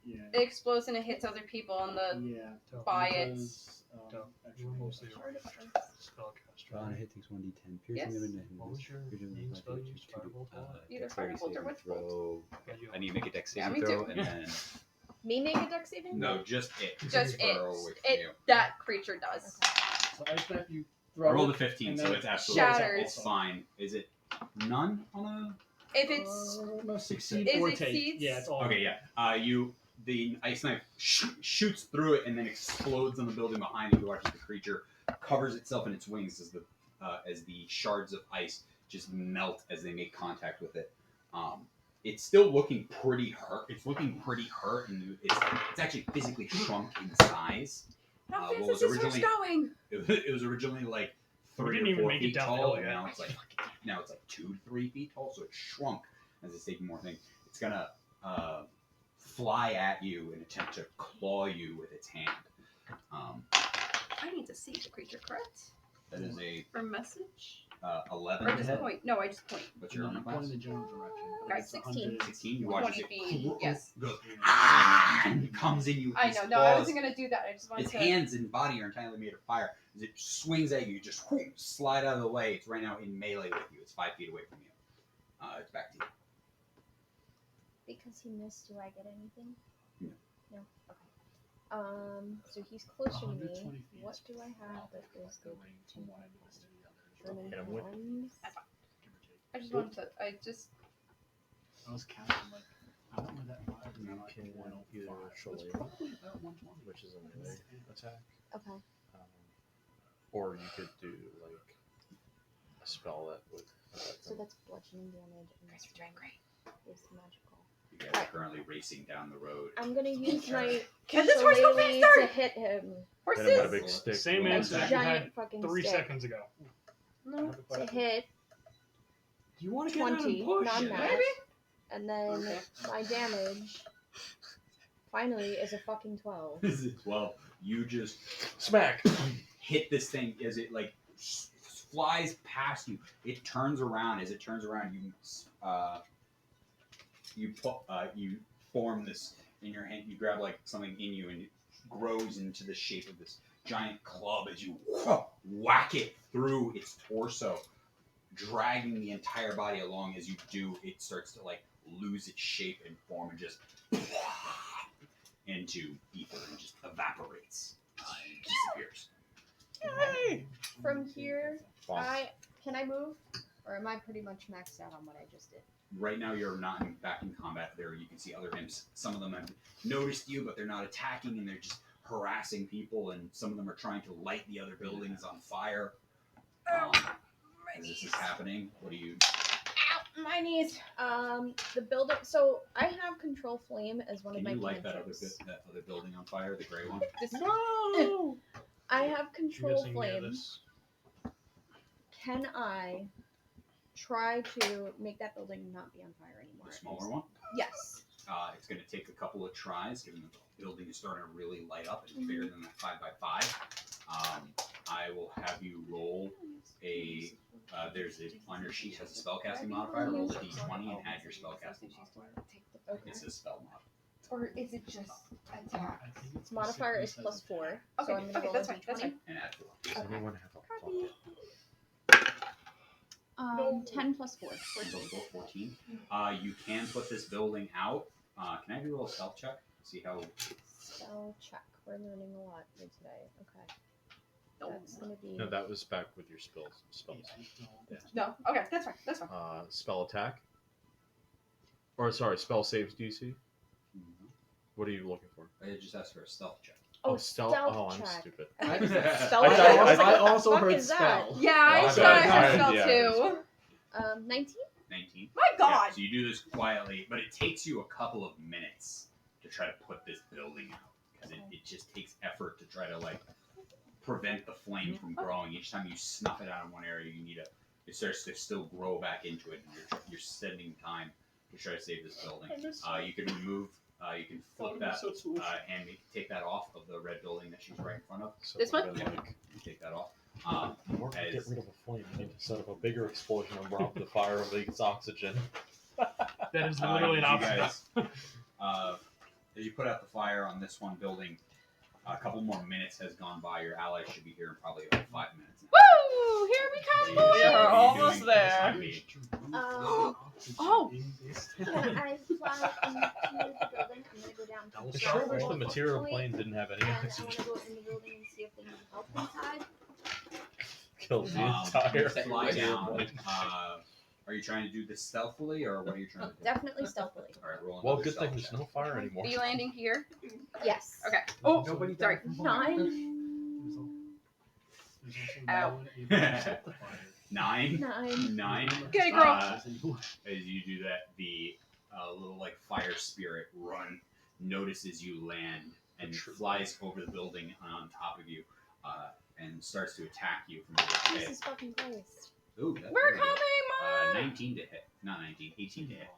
Yeah. It explodes and it hits other people on the Yeah. by it. Because, Don't. actually, You're mostly a Part of ranged Earth. spellcaster. On a hit takes 1d10. Yes. Piercing damage. What was your Piercing main damage spell you to used? two- Firebolt? Either dexterity firebolt or saving with throw. Yeah, you- I need to make a dex Yeah, saving me throw, too. and then Me make a dex saving? No, just it. Just It's far away it. from you. That creature does. Okay. So ice knife, you throw rolled it, a 15, and so then it's absolutely Shatters. it's fine. Is it none on a? If it's must succeed Is or it take. seeds? Yeah, it's all. Okay, yeah. The ice knife shoots through it and then explodes on the building behind you. You watch as the creature covers itself in its wings as the shards of ice just melt as they make contact with it. It's still looking pretty hurt. It's looking pretty hurt, and it's actually physically shrunk in size. how what fast was is this horse originally- going? It was originally like We 3 didn't or even 4 make it feet down the tall, hill and yet. now it's like 2 to 3 feet tall. So it shrunk as it's taking more thing. It's gonna fly at you and attempt to claw you with its hand. I need to see the creature, correct? That is a For message? 11 Or to just hit. point. No, I just point. What's your armor Point class? in the general direction. Okay, It's 16. 100. 16. You watch as 20 it feet, yes. goes and it comes in you. With I these know. No, I claws. wasn't gonna do that. I just wanted Its to. hands and body are entirely made of fire. As it swings at you, just whoop, slide out of the way. It's right now in melee with you. It's 5 feet away from you. It's back to you. Because he missed, do I get anything? No. No? Okay. So he's closer to 120 me. feet What is do I have that is the good range to from one end to the other. burning Hit him with- hands? Give or take. I just wanted to. I just. I was counting like I went with that 5 and You then like can 105. either It's shillelagh, probably about 120. which is a melee attack, Okay. or you could do like a spell that would. So that's bludgeoning damage and Guys are doing great. is magical. You guys are currently racing down the road. I'm gonna use my Can this horse go shillelagh faster? to hit him. Hit him with a Horses. big stick. Same roll answer attack. you Giant had fucking 3 stick. seconds ago. No, to hit Do you want to get out 20, and push? non-max, Maybe. and then my damage finally is a fucking 12. This is 12. You just Smack. hit this thing as it like flies past you. It turns around. As it turns around, you form this in your hand. You grab like something in you, and it grows into the shape of this giant club as you whack it through its torso, dragging the entire body along. As you do, it starts to like lose its shape and form and just into ether and just evaporates and disappears. Yay! From here, Bonk. can I move? Or am I pretty much maxed out on what I just did? Right now, you're not back in combat. There, you can see other imps. Some of them have noticed you, but they're not attacking, and they're just harassing people. And some of them are trying to light the other buildings on fire. As this is happening, what do you? Ow, my knees. The building. So I have control flame as one Can of my you light that cantrips. other building on fire, the gray one? This No! I have I'm control guessing near flame. this. Can I try to make that building not be on fire anymore? The smaller one. Yes. It's going to take a couple of tries, given that the building is starting to really light up. It's bigger than that 5x5. I will have you roll a. On your sheet has a spellcasting modifier. Roll a d20 and add your spellcasting modifier. Okay. It's a spell mod. Or is it just attack? I think Its modifier is +4. Okay, so I'm gonna okay, roll that's a fine, that's d20. fine. And add 4. Does Okay. anyone have a pocket? 10 plus 4. 14. You can put this building out. Can I have you roll a stealth check? See how. Spell check. We're learning a lot here today. Okay. That's gonna be. No, that was back with your spells. No. Okay, that's fine. That's fine. Spell attack. Or sorry, spell saves DC. What are you looking for? I just asked for a stealth check. Oh, stealth. stealth Oh, I'm check. stupid. Stealth I, check. I, was like, I what the also fuck heard is that? spell. Yeah, I Oh, should have I- heard spell yeah, too. 19? 19. My God. Yeah, so you do this quietly, but it takes you a couple of minutes to try to put this building out. Because it just takes effort to try to like prevent the flame from growing. Each time you snuff it out in one area, it starts to still grow back into it, and you're spending time to try to save this building. You can remove, you can flip that and take that off of the red building that she's right in front of. So This we've one? been, like, You take that off. in order to get rid of a flame, you need to set up a bigger explosion and rob the fire of its oxygen. That is literally an you option. guys, as you put out the fire on this one building, a couple more minutes has gone by. Your allies should be here in probably about 5 minutes. Woo! Here we come. What We are are you almost doing there. at this time? Oh. Can I fly into the building? I'm gonna go down to I the was ground sure wish floor the material point, plane didn't have any and I oxygen. want to go in the building and see if they need help inside. kills the You entire. fly down. Are you trying to do this stealthily, or what are you trying to do? Definitely stealthily. All right, roll Well, another good thing stealth there's check. no fire anymore. Be landing here. Yes. Okay. Oh, Nobody sorry. died from fire. 9. Ow. 9. 9. 9. Get it, girl. As you do that, the little like fire spirit notices you land and flies over the building on top of you, and starts to attack you from the head. Jesus fucking Christ. Ooh, We're coming, Mom. 19 to hit, not 19, 18 to hit.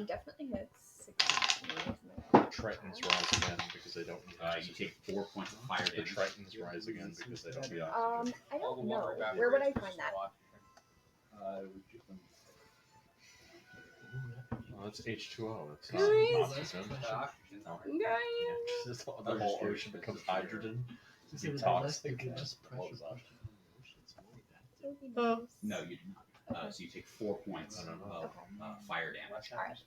Definitely hits. 16, isn't it? The Tritons rise again because they don't need You take 4 points of fire The damage. Tritons rise again because they don't need oxygen. I don't know. Where would I find that? Oh, that's H2O. That's Guys. oxygen. Guys. The whole ocean becomes hydrogen. Be toxic. Blows up. That would be nice. No, you do not. So you take 4 points I don't know. of fire damage. Ouch.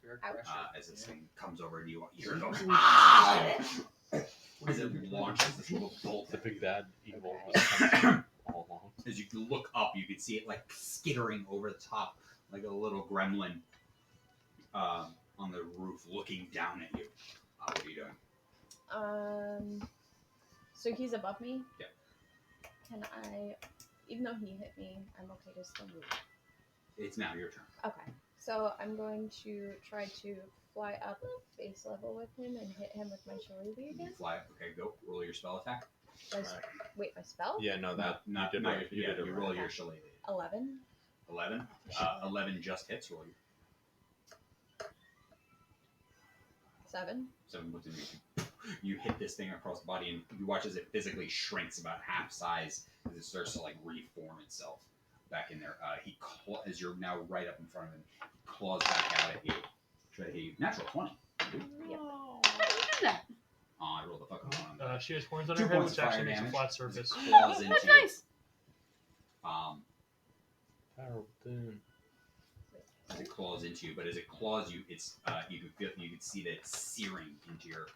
As this thing comes over and you hear it go, "Ah!" as it launches this little bolt. The big bad evil was coming all along. As you look up, you can see it like skittering over the top, like a little gremlin on the roof, looking down at you. What are you doing? So he's above me? Yeah. Can I, even though he hit me, I'm okay to still move? It's now your turn. Okay. So I'm going to try to fly up face level with him and hit him with my shillelagh You again. fly up. Okay, go. Roll your spell attack. Wait, my spell? Yeah, no, that Not you did right. You, You did it roll right. your shillelagh. 11. 11. 11 just hits. Roll your 7. 7 puts in you hit this thing across the body, and you watch as it physically shrinks about half size as it starts to like reform itself back in there. As you're now right up in front of him, he claws back out at you. Try to hit you. Natural 20. Yep. How do you do that? I rolled a fucking 1 on that. She has horns on 2 her head, points which of fire actually makes a damage. flat As surface. it claws into That's you. nice. Power within. As it claws into you, but as it claws you, it's you can see that it's searing into your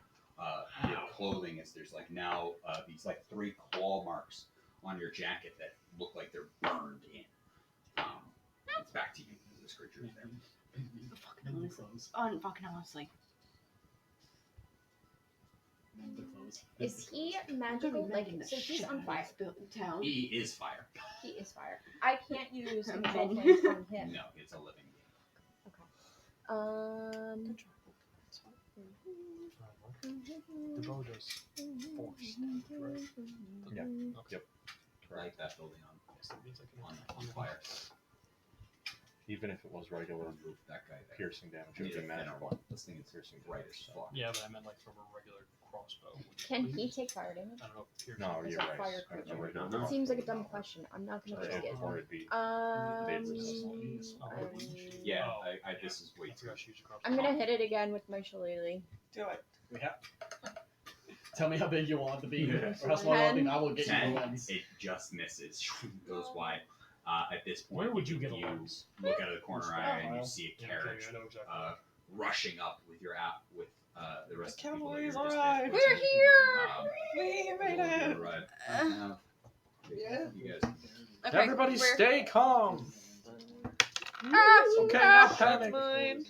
clothing. As there's like now these like 3 claw marks on your jacket that look like they're burned in. It's back to you. This creature is there. Fucking honestly. Is he magical? Like, so he's on fire. Town. He is fire. He is fire. I can't use Okay. enchantments on him. No, it's a living being. The bow does force damage, right? Yeah. Okay. Yep. Light that building Yes, that means I can on fire. Even if it was regular Roof that guy there. piercing damage, it Need would a be thinner magical. one. This thing is piercing bright as fuck. Yeah, but I meant like from a regular crossbow. Can he take fire damage? I don't know. Piercing. No, Is you're that right. fire That's creature? right. No, It no. seems like a dumb question. I'm not gonna risk it. Or it'd be Yeah, Oh, this is way I too. forgot she used a crossbow. I'm gonna hit it again with my shillelagh. Do it. Tell me how big you want it to be, Yeah. or how small you want it to be. I will get you 10. the lens. It just misses. Goes wide. At this point, Where would you get a you lens? look out of the corner of your eye and you Wow. see a Yeah, carriage I know exactly. rushing up with your app with the rest The of the people. that cavalry's you're just arrived. there. We're here. We made it. Right. Yeah. You guys. Okay. Everybody we're- stay calm. Ah, Okay, ah. now panic. Mine.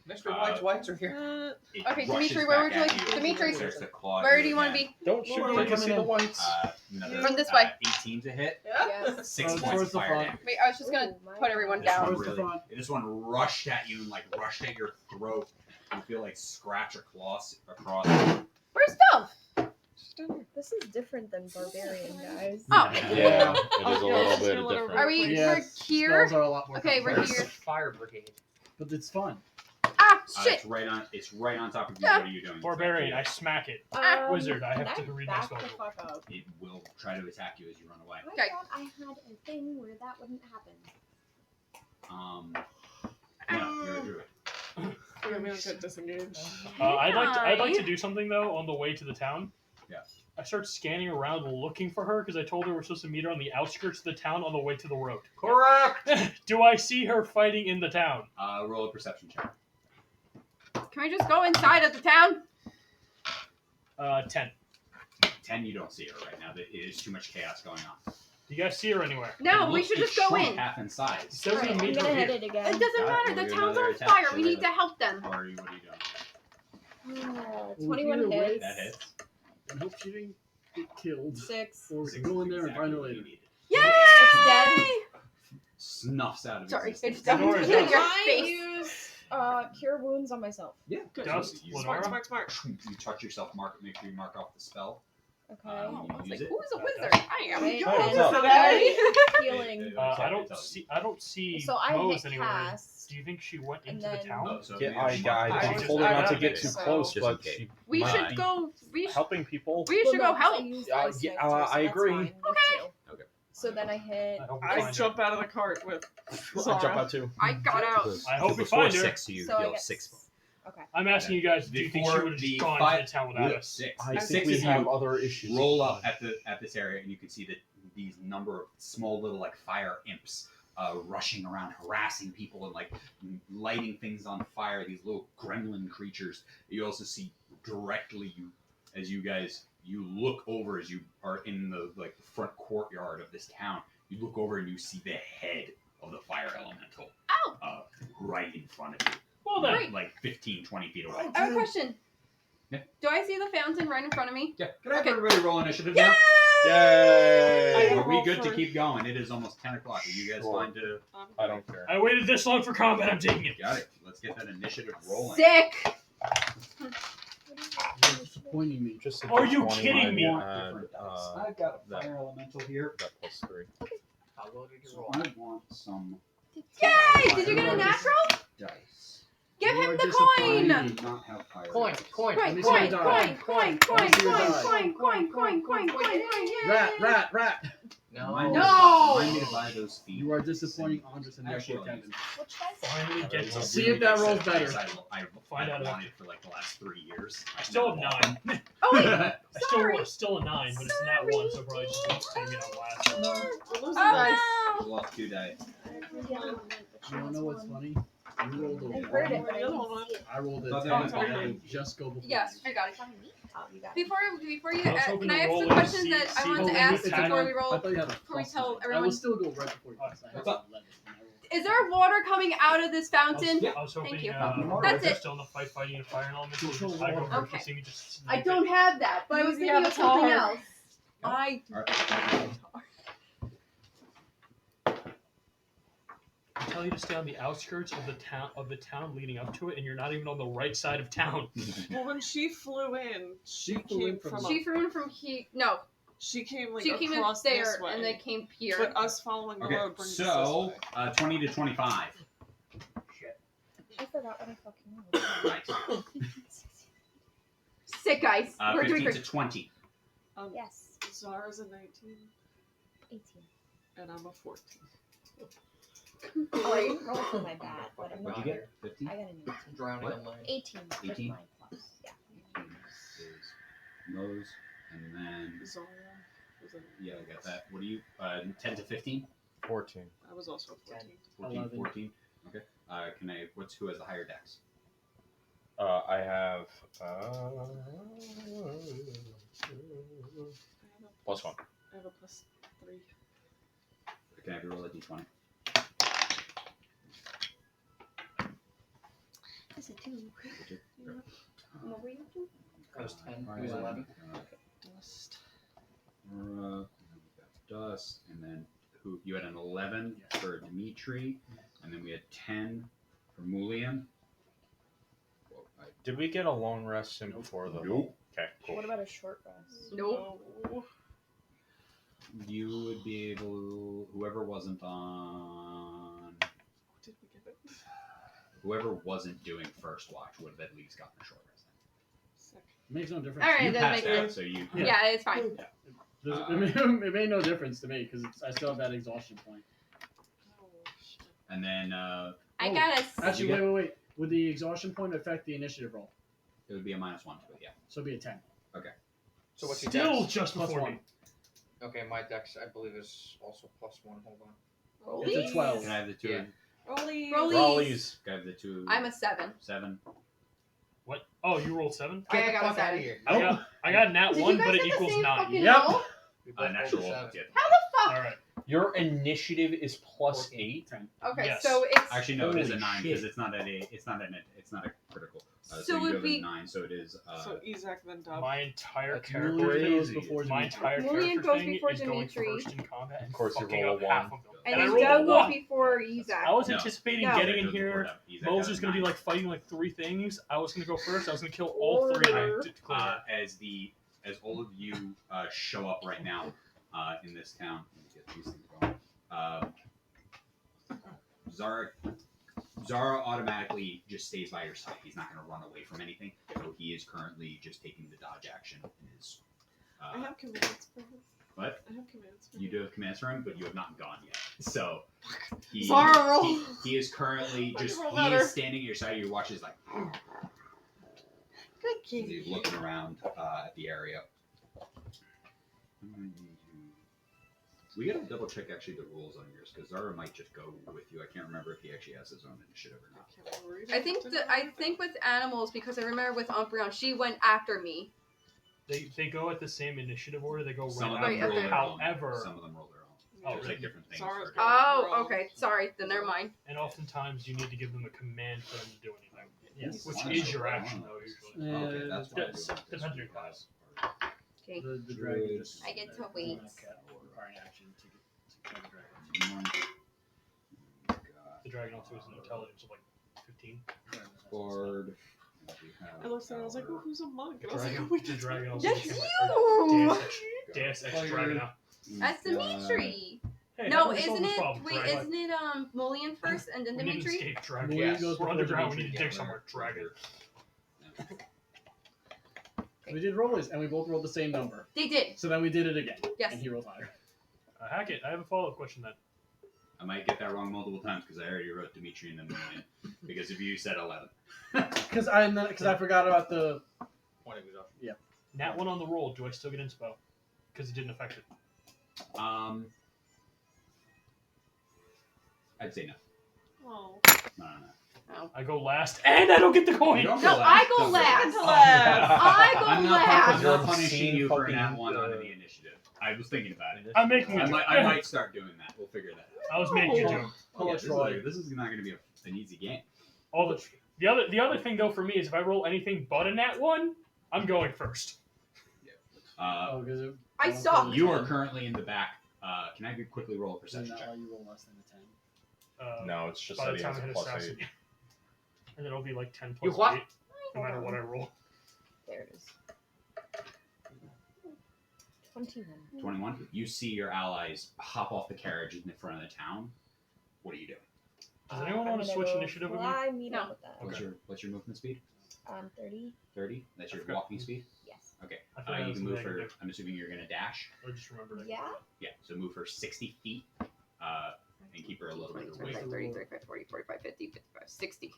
Mr. White's are here. It Okay, rushes Dimitri, where back would you at like- you, Dimitri, starts to claw at Where do you want to again. be? Don't shoot Well, till you we're see the coming in. whites. Another, From this way. 18 to hit. Yes. 6 points towards of the fire front. damage. Wait, I was just gonna Oh my put everyone God. This down. one Towards the really, front. this one rushed at you and like rushed at your throat. You feel like scratch or claw across. Where's Dove? This is different than barbarian, guys. Oh. Yeah, it is a little just bit gonna let her different. Are we? Yeah, We're here. Spells are a lot more Okay, we're complex. here. Fire brigade. But it's fun. Ah, shit. It's right on top of you. Yeah. What are you doing? Barbarian, I smack it. Wizard, I can have to read my back spell the book. fuck up? It will try to attack you as you run away. I Okay. thought I had a thing where that wouldn't happen. No, you're a druid. We're gonna get disengaged. I'd like to do something though on the way to the town. Yeah. I start scanning around looking for her because I told her we're supposed to meet her on the outskirts of the town on the way to the road. Correct. Do I see her fighting in the town? Roll a perception check. Can we just go inside of the town? 10. 10, you don't see her right now. It is too much chaos going on. Do you guys see her anywhere? No, It we looks- should it just go shrunk in. half in It size. says Alright, to I'm meet gonna her hit here. it It again. doesn't Got it. matter. We'll The do town's another on attack, fire. so We then- need to help them. Or what are you doing? 21 Well, either way, hits. That hits. I hope she didn't get killed. 6. Or we can go in there and find her later. Yay! It's dead. Snuffs out of Sorry, existence. it's done Lenora, in Dust. your I face. use Cure wounds on myself. Yeah, good. Dust, You, Lenora. smart. you touch yourself, make sure you mark off the spell. Okay. I You was use like, it. who's a wizard? Dust. I am. Right. What's Is up? it Eddie? Healing. I don't see So I Moe's hit anywhere. cast. Do you think she went and into the then- town? Oh, so Yeah, maybe I just- told her not to I get got too it. close, Just but in case. she We might should be go. helping people. We should go no, 'cause help. I used Yeah, ice yeah, smite too, so I that's agree. fine. Me too. Okay. So then I hit. I hope we I find jump out of the cart with I Zara. jump out too. I got out. I hope we Before find her. 6, so you So I heal get 6. Okay. I'm asking you guys, do you think she Before would have the gone five- to the town without With us? 6. I The think 6 we of have you other issues. roll up at this area, and you can see that these number of small little like fire imps rushing around, harassing people and like lighting things on fire. These little gremlin creatures. You also see directly as you guys look over as you are in the like the front courtyard of this town. You look over and you see the head of the fire elemental. Ow! Right in front of you. Well then, Great. Like 15, 20 feet away. I have a question. Yeah. Do I see the fountain right in front of me? Yeah. Can I have Okay. everybody roll initiative Yay! now? Yay! I Are we roll good to for- keep going? It is almost 10 o'clock. Are you guys Sure. fine to... I don't care. I waited this long for combat. I'm taking it. Got it. Let's get that initiative rolling. Sick. You're disappointing me. Just Are you 20 kidding might me? add, Different dice. uh, I've got a that- fire elemental here. that +3. How low did you So roll? I want some Yay! Did you get a natural? dice. Give You him are the disappointing coin. me. Do not have fire Coin, dice. coin. Let Coin, me see your coin, die. coin, coin, Let me see your coin, die. coin, coin, coin, coin, coin, Rat. No. Remind me- No! Remind me to buy those feet. You are disappointing Andres and Actually, therefore Kevin. Which dice? Finally get It's a to See really if that good rolls set of dice better. I've out. wanted for like the last 3 years. I still have never 9. Oh wait. I Sorry. still a 9, but it's not 1, so probably just take me on last. We're losing Oh dice. no. You lost 2 dice. You wanna know what's funny? You rolled a I heard it, 1. but I didn't see it. I rolled a Oh, 10, there you and go. I would just go before. Yes, I got it. Oh, you got it. Before you, I was hoping can I to ask roll some in and questions see- that I see wanted what to we ask attack before on. we I roll? thought you had a Before we plus tell nine. I everyone- will still go right before you. Plus nine. What's up? 11, and I rolled- Is there water coming out of this fountain? Yeah. I was hoping Thank you. if That's you're it. still in the fight fighting a fire element. Control I go water. first Okay. to see me just I snipe don't it. have that, but I was Maybe thinking of something Avatar. else. Yeah. I Alright. I tell you to stay on the outskirts of the town leading up to it, and you're not even on the right side of town. Well, when she flew in, she flew came in from from. she threw in from here. No, She came like she came in across there this way. and then came here. But us following the Okay, road brings so us this way. 20 to 25. I forgot what I fucking rolled. Nice. Sick guys. We're 15 doing to great. 20. Yes, Zara's a 19, 18. and I'm a 14. Oh, I rolled for my bad, but I'm What'd not. you get? 15? I got an 18. Drowning What? on mine. 18 with 18? my plus. Yeah. Is those, and then Zara was a. yeah, I got that. What do you? 10 to 15. 14. I was also a 14. 14. 11. 14. Okay. Can I? Who has the higher dex? I have +1. I have a plus 3. Can I have you roll a d20? That's a 2. What were you doing? I was 10. He was 11. Dust. Nora, and then we got Dust, and then who? You had an 11 for Dimitri, and then we had 10 for Mulian. Well, Did we get a long rest in before the? Nope. Okay, cool. What about a short rest? Nope. No. you would be able. Whoever wasn't on. What did we give it? Whoever wasn't doing first watch would have at least gotten a short rest. Sick. Makes no difference. All right, You that passed makes out, sense. so you. Yeah, it's fine. It made no difference to me because I still have that exhaustion point. Oh, shit. And then I Oh, got a. Actually, You wait. Would the exhaustion point affect the initiative roll? it would be a -1 to it, yeah. So it'd be a 10. So what's your Still dex? just Plus before 1. me. Okay, my dex I believe is also +1. Hold on. Rollies? It's a 12. Can I have the two? Yeah. Rollies. Rollies. Raleigh's. Can I have the two? I'm a 7. 7. What? Oh, you rolled 7? I Get the got a fuck out 7. of here. I got nat Did 1, you guys but it get the equals same 9. fucking Yep. roll? We both rolled Natural. a 7. Yeah. How the All right. Your initiative is +8. Okay, Yes. so it's Actually, no, it is a Holy 9 shit. because it's not a critical. So So you it'd do have be- a 9, so it is. So Isaac then Dub. My entire That's character really thing, crazy. before my Dimitri. entire Mulian character goes thing before is going Dimitri. first in combat and Of course you fucking roll up a half one. of them. and I then rolled a Doug goes 1. before Isaac. I was No. anticipating No. getting in Goes before here. Dub. Isaac Mose has a is going to be 9. like fighting like 3 things. I was going to go first. I was going to kill all 3 of them. Order. to clear it. As all of you show up right now in this town. Let me get these things going. Zara automatically just stays by your side. He's not going to run away from anything. So he is currently just taking the dodge action. And is, I have commands for him. what? I have commands for him. You do have commands for him, but you have not gone yet. So he, Zara, roll. he is currently I just can roll he better. is standing at your side. Your watch is like Good he's kitty. looking around at the area. We gotta double check actually the rules on yours because Zara might just go with you. I can't remember if he actually has his own initiative or not. I think with animals, because I remember with Umbreon, she went after me. They go at the same initiative order. They go Some of right them after. roll okay. their own. However, Some of them roll their own. Oh, There's really? like different things. Zara's for got- different- Oh, okay. Sorry. Then never mind. and oftentimes you need to give them a command for them to do anything. Yes. Which One is of your them. action though usually. Okay, that's why I Yes, do it. depends on your class. Okay. The dragon just. I get to wait. Require an action to kill the dragon. The dragon also has an intelligence of like 15. Board. I looked at it, I was like, oh, who's a monk? And I was like, Dragon, oh, wait, the that's dragon also That's became you! like Deus Ex Dragona. That's Dimitri. Hey, No, how do we solve isn't this it? problem, Wait, Dragon? isn't it Mulian first and then We need an Dimitri? escape dragon. Mulian Yes. goes We're before underground. We Dimitri. need to dig somewhere. Dragon. We did rollies, and we both rolled the same number. They did. So then we did it again. Yes. And he rolled higher. Hackett, I have a follow-up question then. I might get that wrong multiple times because I already wrote Dimitri and then Million. Because if you said 11. Because I forgot about the. Point of exhaustion. Nat 1 on the roll. Do I still get inspo? Because it didn't affect it. I'd say no. Oh. No. I go last, and I don't get the coin. You don't No, go I go Don't last. Go last. I go I'm not, last. I'm not You're punishing obscene you for fucking, that one on the initiative. I was thinking about it. I'm making you I do might, it. I might start doing that. We'll figure that out. I was making you do it. Hello, Yeah, this, is Troy. like- this is not going to be an easy game. All the other thing though for me is if I roll anything but a nat 1, I'm going first. Oh, because it. I suck. You are currently in the back. Can I quickly roll a Does perception not check? allow you roll less than a 10. No, it's just By that the he time has I a hit +8. assassin, and then it'll be like 10 You plus what? 8, no matter what I roll. There it is. 21. 21. You see your allies hop off the carriage in the front of the town. What are you doing? Does anyone I'm want to gonna switch go initiative with me? fly, meet No. up with that. What's your movement speed? 30. 30. That's your Okay. walking speed. Yes. Okay. I thought that You was can move for. negative. I'm assuming you're gonna dash. I just remembered it. Yeah. Yeah. So move for 60 feet. And keep her a little bit away. 25, 30, 35, 40, 45, 50, 55, 60.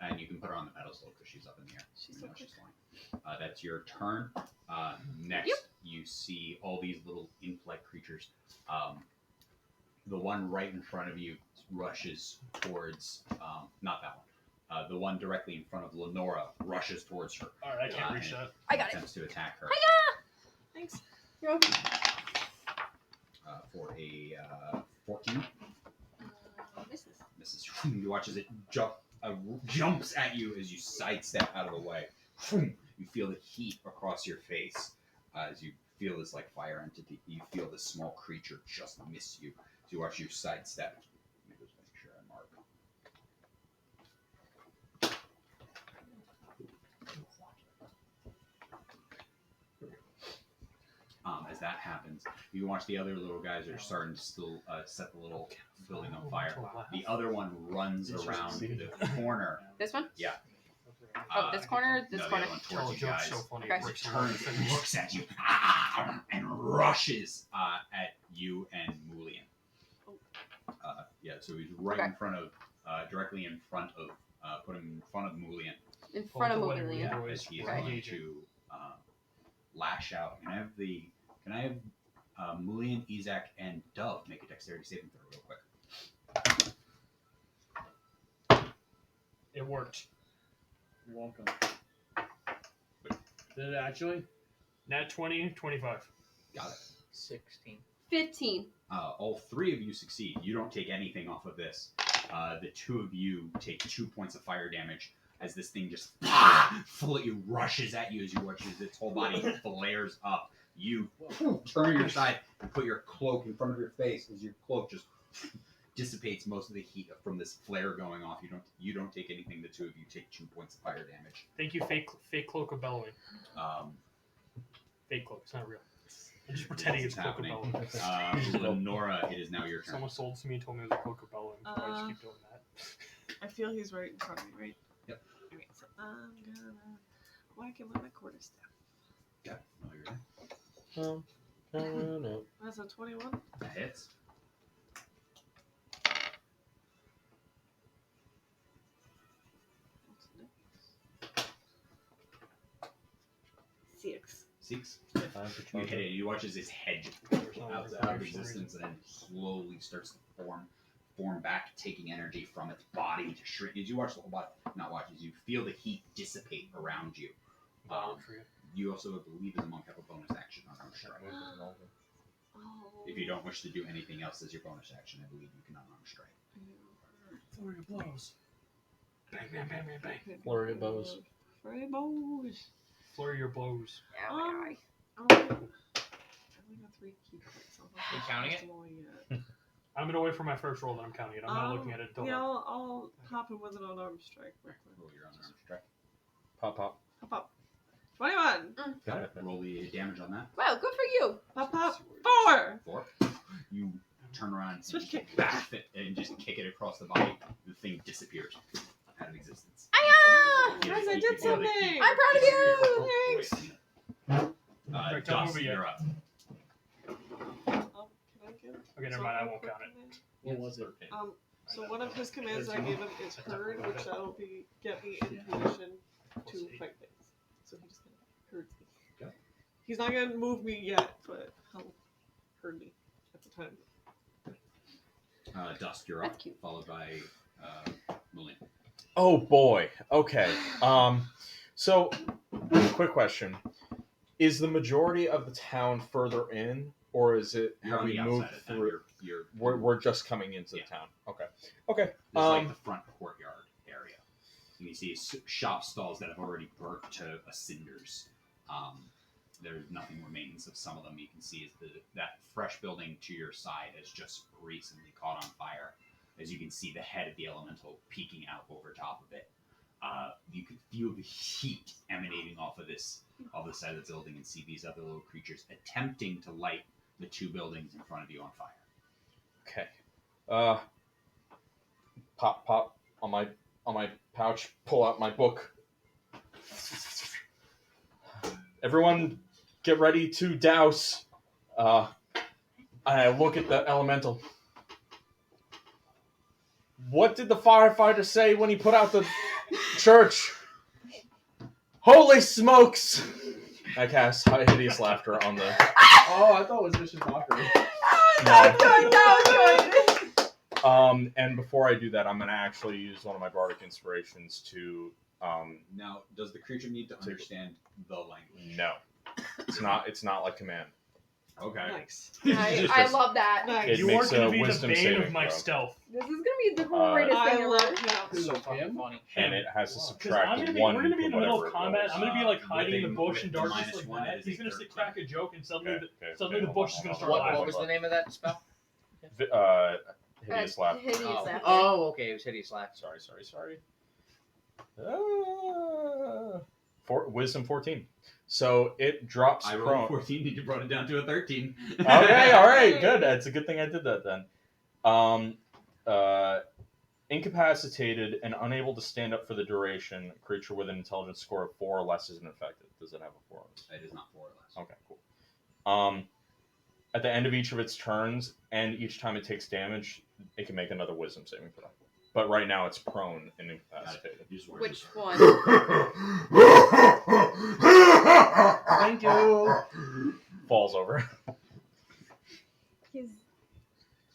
And you can put her on the pedestal because she's up in the air. She's You so know quick. she's flying. That's your turn. Next, Yep. you see all these little in-flight creatures. The one right in front of you rushes towards, not that one. The one directly in front of Lenora rushes towards her. Alright, I can't reach that. I got it. Attempts to attack her Thanks. You're welcome. for a 14. Misses. Mrs. You watch as it jumps at you as you sidestep out of the way. You feel the heat across your face as you feel this like fire entity. You feel this small creature just miss you. So you watch you sidestep. Let me just make sure I mark. As that happens, you watch the other little guys are starting to still set the little building on fire. The other one runs around the corner. This one? Yeah. Oh, this corner? This no, the corner? other one towards you guys. so funny. Okay. Returns and looks at you and rushes at you and Mulian. Yeah, so he's right in front of, directly in front of, put him in front of Mulian. In front of whatever Mulian. you Yeah, do as is he is Okay. going to lash out. Can I have Mulian, Isaac, and Dove make a dexterity saving throw real quick? It worked. You're welcome. Did it actually? Nat 20, 25. Got it. 16. 15. All three of you succeed. You don't take anything off of this. The two of you take 2 points of fire damage as this thing just rushes at you as you watch as its whole body flares up. You turn your side and put your cloak in front of your face as your cloak just dissipates most of the heat from this flare going off. You don't take anything. The two of you take 2 points of fire damage. Thank you, fake cloak of bellowing. Fake cloak. It's not real. I'm just pretending it's cloak of bellowing. Lenora, it is now your turn. Someone sold it to me and told me it was a cloak of bellowing, so I just keep doing that. I feel he's right in front of me, right? Yep. Alright, so I'm gonna whack him with my quarterstaff. Okay. No, you're right. No. That's a 21. That hits. Six. 6. You hit it. You watch as his head just out of existence and then slowly starts to form back, taking energy from its body to shrink. As you watch the whole body, not watch, as you feel the heat dissipate around you. You also, I believe, as a monk, have a bonus action on arm strike. If you don't wish to do anything else as your bonus action, I believe you can unarm strike. Flurry of blows. Bang, bang, bang, bang, bang. Flurry of bows. Flurry of bows. Flurry your blows. I only got 3 key points. Are you counting it? I'm gonna wait for my first roll, then I'm counting it. I'm not looking at it until Yeah, I'll pop him with an unarmed strike. Roll your unarmed strike. Pop. Pop, pop. 21. Got it. Roll the damage on that. Wow, good for you. Pop, pop. 4. 4. You turn around and Switch just kick. baff it and just kick it across the body. The thing disappears out of existence. Aya! You Guys, feel I the did heat. something. I'm proud of you. Thanks. Right, don't Dust, move it yet. you're up. Can I get Okay, never mind. I won't count it. What was it? So one of his commands I gave him is herd, which will get me in position to fight things. So he just kind of herds me. Okay. He's not gonna move me yet, but he'll herd me at the time. Dust, you're That's up. cute. Followed by Moline. Oh boy. Okay. So, quick question: is the majority of the town further in, or is it You're have on we the moved outside of town. through? You're We're just coming into the town. Okay. Okay. This is like the front courtyard area. And you see shop stalls that have already burnt to cinders. There's nothing remains of some of them. You can see is that fresh building to your side has just recently caught on fire. As you can see the head of the elemental peeking out over top of it. You can feel the heat emanating off the side of the building and see these other little creatures attempting to light the 2 buildings in front of you on fire. Okay. Pop on my pouch. Pull out my book. Everyone, get ready to douse. I look at the elemental. What did the firefighter say when he put out the church? Holy smokes! I cast hideous laughter on the. Oh, I thought it was vicious mockery. And before I do that, I'm gonna actually use one of my bardic inspirations to. Now, does the creature need to understand the language? No, it's not like command. Okay. Nice. I love that. Nice. It You are makes going a to be the wisdom bane saving of my throw. stealth. This is gonna be the greatest I thing love ever. him. So fucking funny. And it has to Because subtract we're 1 gonna be in the middle for of whatever it combat. rolls. I'm gonna be like hiding in the with bush in the darkness minus like one, that. it is He's a gonna third crack a joke, and suddenly Okay, suddenly the bush is gonna start What laughing. was the name of that spell? Hideous laughter. Hideous laughter. Oh, okay. It was hideous laugh. Sorry. Wisdom 14. So it drops I rolled prone. 14, you brought it down to a 13. Okay, all right, good. It's a good thing I did that then. Incapacitated and unable to stand up for the duration, a creature with an intelligence score of 4 or less isn't affected. Does it have a 4 or less? It is not 4 or less. Okay, cool. At the end of each of its turns, and each time it takes damage, it can make another wisdom saving throw. But right now it's prone and incapacitated. Which one? Thank you. Falls over. He's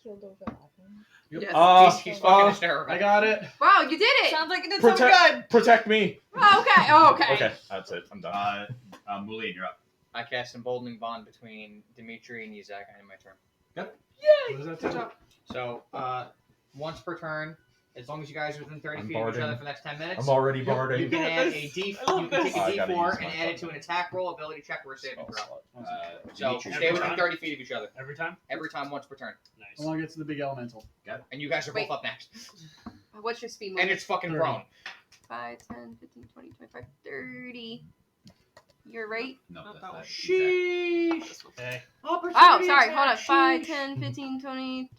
healed over laughing. Yes. He's fucking hysterical. I got it. Wow, you did it! Sounds like you did something Protect, good. protect me. Oh, okay. Oh, okay. Okay, that's it. I'm done. Moline, you're up. I cast Emboldening Bond between Dimitri and Izak. I end my turn. What does that do? So, once per turn, as long as you guys are within 30 I'm feet of each barding. other for the next 10 minutes, I'm already you barding. can add a This- D. I love You can take this. a I gotta D4 use and my add it to button. an attack roll, ability check, or a saving throw. So Dimitri, stay every within time? 30 feet of each other Every time? every time, once per turn, Nice. I want to get to the big elemental. and you guys are Wait. both up next. What's your speed And movement? it's fucking 30. prone. 5, 10, 15, 20, 25, 30. You're right. No, Not that's that that. one. Sheesh. Hey. Oh, sorry. Hold on. 5, 10, 15, 20,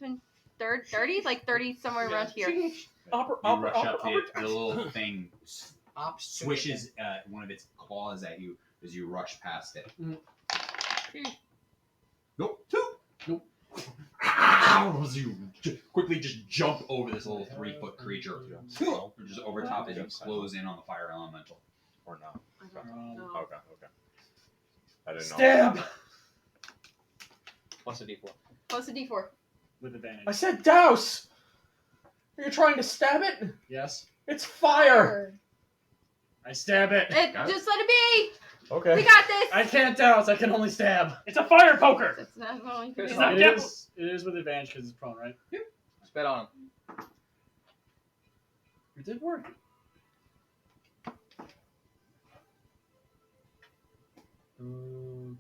30? Like 30 somewhere around here. You rush up to it. The little thing swishes one of its claws at you as you rush past it. Nope. Nope. As you quickly just jump over this little 3-foot creature, just over top as you close in on the fire elemental. Or not. No. Okay. I didn't know. Stab! Plus a D4. Plus a D4. With advantage. I said douse! Are you trying to stab it? Yes. It's fire! I stab it. Got it. Just let it be. We Okay. got this. I can't douse. I can only stab. It's a fire poker! That's not going to It's be. not- It careful. is. It is with advantage because it's prone, right? Spit on him. It did work. Um,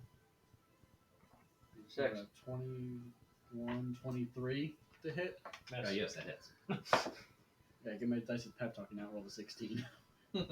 6. 21, 23 to hit. Yes, that hits. Yeah, give my dice a pep talk and now roll a 16. Should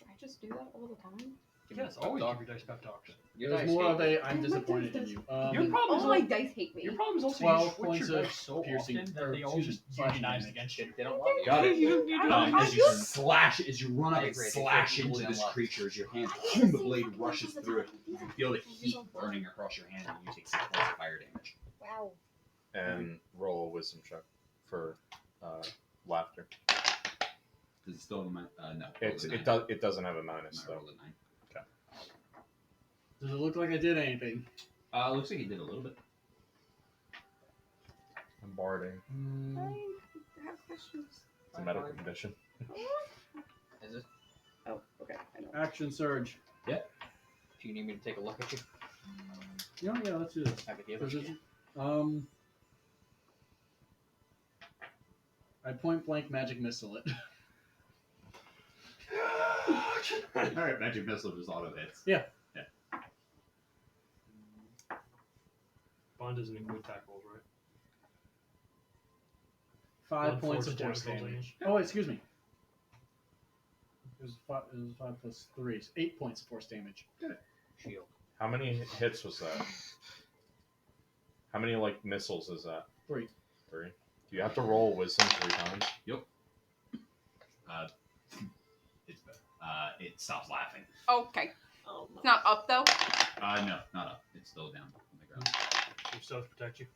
I just do that all the time? Yes, always give your dice pep talks. Your There's dice more hate of you. a I'm disappointed in you. Your problem is All my dice hate me. your problem is also 12 you switch points your of dice so piercing, often that or they all excuse me, just slashing unionize damage. against you. They don't love you. Got it. You As you slash, as you run up I and agree. slash It's into completely this unlocked. creature, as your hand, boom, the blade rushes through it. You can feel the heat burning across your hand, and you take 6 points of fire damage. Wow. And roll a wisdom check for laughter. Does it still have a no? It doesn't have a minus though. Roll a 9. Does it look like I did anything? Looks like he did a little bit. I'm barding. I have questions. It's a medical condition. Is it? Oh, okay. I know. Action surge. Do you need me to take a look at you? Yeah, let's do this. I could give Does it. it- I point blank magic missile it. Alright, magic missile just auto hits. Bond doesn't include attack rolls, right? 5 One points force of force attack rolls damage. Oh, excuse me. It was 5 plus 3. So 8 points of force damage. Shield. How many hits was that? How many missiles is that? 3. 3. Do you have to roll wisdom 3 times? It stops laughing. Okay. Oh, It's not up though. No, not up. It's still down on the ground. Will still protect you.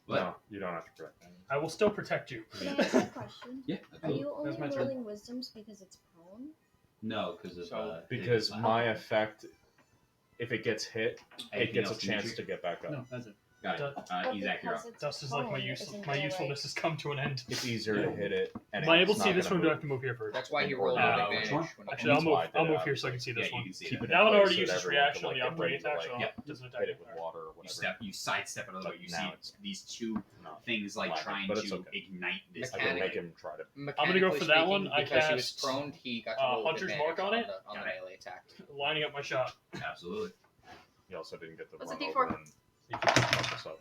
What? No, you don't have to correct that. I will still protect you. Can I ask a question? Yeah. Are absolutely. you only That's my turn. rolling wisdoms because it's prone? No, because of So- Because it- my effect, if it gets hit, it Anything gets a else, chance Dimitri? to get back up. No, that's it. Got it. But Ezak, you're because up. it's Dust is like my prone, use. isn't My there, usefulness has come to an end. It's easier to hit it. And Am I able it's to see not this gonna one? Or do I move. have to move here first? That's why he rolled Uh, with which advantage. one? when- Actually, I'll That's move. why I did I'll it. move here so I can see this Yeah, one. you can see Keep that. it That one place already so that uses everyone reaction can, on the like, operating remember, attack, so like, yeah. it doesn't attack hit me. it with water or You whatever. you sidestep it a little bit. You Now see it's these two No. things Laughing, trying but it's to okay. ignite this. I can make ability. him try to. I'm gonna go for that one. I Because he was cast, prone, he got to roll with Hunter's Mark advantage on it. on the Got it. melee attack. Lining up my shot. Absolutely. He also didn't get the What's a run D4? over and fuck us up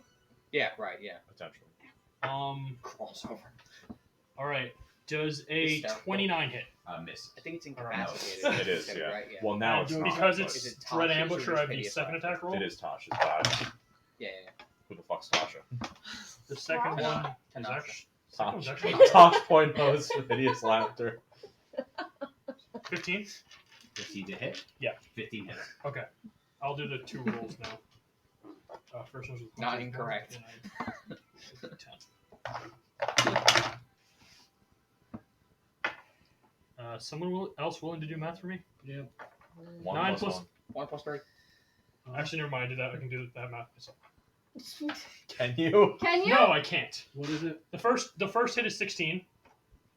Yeah, right, yeah. potentially. Crossover. All right. Does a It's 29 hit? Miss. I think it's Alright. incapacitated. It is, Is that yeah. Right, yeah. Well, now it's not. Because but it's Is it Dread Tasha's or Ambusher, just I have the Hideous second Laughter? attack roll. It is Tasha's bad. Yeah, Who the fuck's Tasha? The second Wow. one is Tanasha. actually, second one's Tosh. actually Tosh point pose with hideous laughter. 15. 15 to hit. Yeah. 15 hits. Okay. I'll do the 2 rolls now. First one's with Not Hunter's incorrect. Mark, and I- 10. Someone else willing to do math for me? Yeah. 1 9 plus plus- 1 plus 3. Actually, never mind. I did that. I can do that math myself. 1. Can you? Can you? No, I can't. What is it? The first hit is 16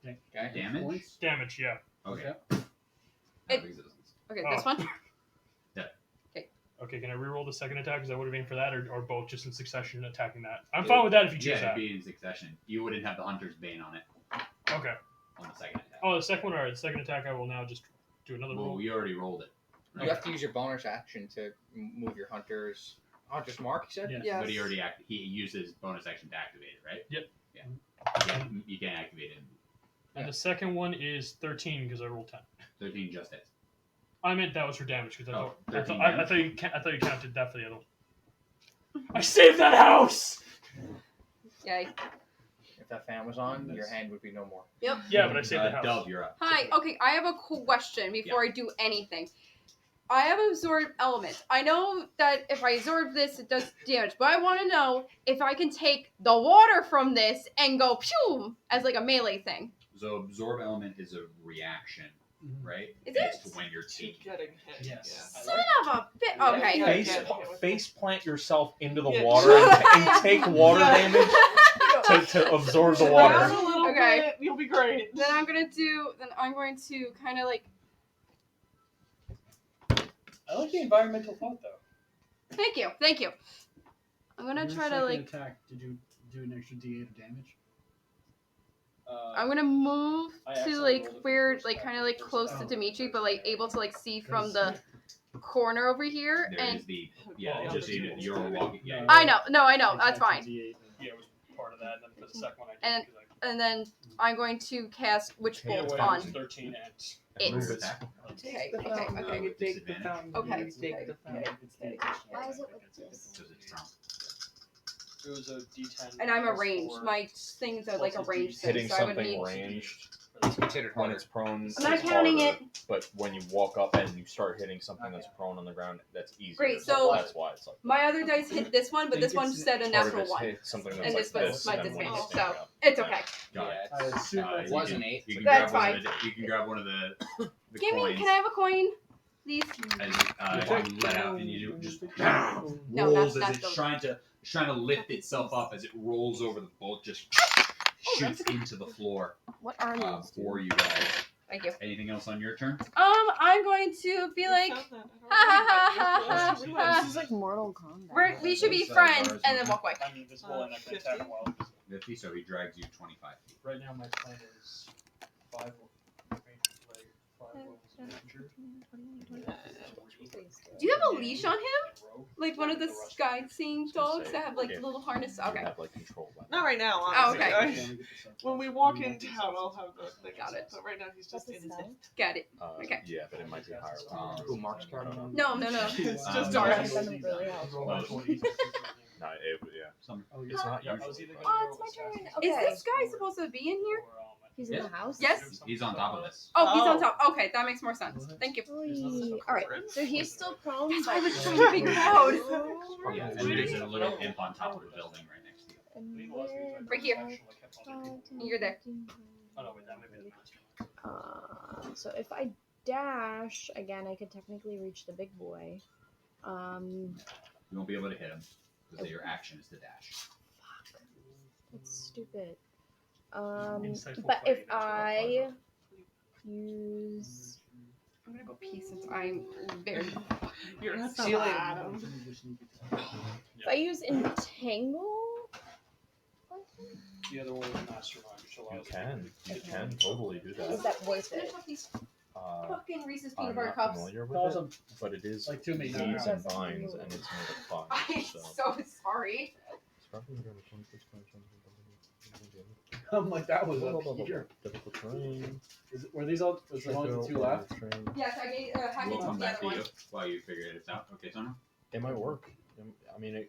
Okay. Damage? Points? damage. Yeah. Okay. Okay. Out of existence. Okay, Oh. this one. Okay, can I reroll the second attack? Because I would have aimed for that, or both just in succession attacking that. I'm fine with that if you choose Yeah, it'd that. be in succession. You wouldn't have the Hunter's Bane on it Okay. on the second attack. Oh, the second one. All right, the second attack. I will now just do another Well, roll. we already rolled it. You have to use your bonus action to move your hunter's mark. You said. Yeah. Yes. But he used his bonus action to activate it, right? Yep. Yeah. You can't activate it. And the second one is 13 because I rolled 10. 13 just hits. I meant that was for damage because Oh, I 13 thought you counted that for the other one. I saved that house. Yay. If that fan was on, your hand would be no more. Yep. Yeah, but I saved the house. Dub, you're up. Hi. Okay, I have a question before I do anything. I have absorb element. I know that if I absorb this, it does damage, but I want to know if I can take the water from this and go pew as like a melee thing. So absorb element is a reaction, right? Is Based it? when you're To taking. getting hit. Yes. Son of a bit. Okay. Yeah. Face plant yourself into the Yeah. water and take water damage to absorb the Sit water. down a little Okay. bit, you'll be great. Then I'm going to kind of like. I like the environmental thought though. Thank you. I'm gonna Your try to second like. attack. Did you do an extra D8 of damage? I'm gonna move I to accidentally like rolled it for where the first like time. kind of like First close time. to Dimitri, but like able to like see from the corner over here. There And is the just you're walking. Yeah. I know, that's Extra fine. D8 Yeah, it was part of that. And then for the second one, I did. And- 'cause And then I'm going to cast Witch I, Bolt away, on it was 13 and it. Move it. Okay. With disadvantage. Okay. It's the additional Why is it attack with this? Because it's drunk. it was a D10. And I'm plus arranged. 4. My things are like Plus a a ranged D6. thing, Hitting so I would something need. ranged It's considered when harder. it's prone. I'm is not counting harder, it. But when you walk up and you start hitting something that's prone on the ground, that's easier. Great, so that's why it's like. My other dice hit this one, but this one said a It's harder natural to one. hit something that's And like this was this, my and when you disadvantage, stand so up. it's okay. Got it. I assume Uh, that's you was can- an 8. You can That's grab one of the. You can grab one of the Give coins. me. Can I have a coin, please? As you let out, and you just No, rolls that's as it's trying to lift itself up as it rolls over the bolt, just shoots into the floor What are these? for you guys. Thank you. Anything else on your turn? I'm going to be like, This is like Mortal Kombat. we should be friends, and then walk away. I'm invisible and I can attack 50? while 50, so he drags you 25 feet. right now my plan is 5 Do you have a leash on him? Like one of the sky seeing dogs that have like Yeah. little harness? You Okay. have like control. by Not right now. Oh, Honestly. okay. When we walk in town, I'll have the thing. Got it. But right now, he's just What's in the his. spell? Got it. Okay. Yeah, but it might be higher. Who marks card? I don't No, know. no. It's Um, just Sorry, dark. I'm gonna really helpful. No, yeah. Some, It's not Yeah, I usually. was either gonna Oh, go it's my turn. assassin Is Okay. this guy supposed to be in here? or, He's in Yeah. the house? Yes. he's on top of this. Oh, he's on Oh. top. Okay, that makes more sense. Thank you. Alright, so he's still prone. I but- was trying to be proud. Yeah, and there's a little imp on top of the building right next to you. And where- Right here. You're there. Oh no, wait, that might be the master. So if I dash again, I could technically reach the big boy. You won't be able to hit him because your action is to dash. That's stupid. Insightful But if fighting, that's what I use, I'm gonna go pee since I'm very. You're not See you later. Adam. if I use entangle, The other one is mastermind, which You allows can totally do is that. that worth it? These Uh, fucking Reese's peanut I'm butter not cups. familiar with Awesome. it, but it is Like, to me, leaves no, no. and vines, and it's made of fire. I'm So. so sorry. I'm like, that was up here. Difficult terrain. Were these all? Was there only the two left? Yes, I gave Hackett We'll come the back other to one. you while you figure it out. Okay, Summer? It might work. I mean,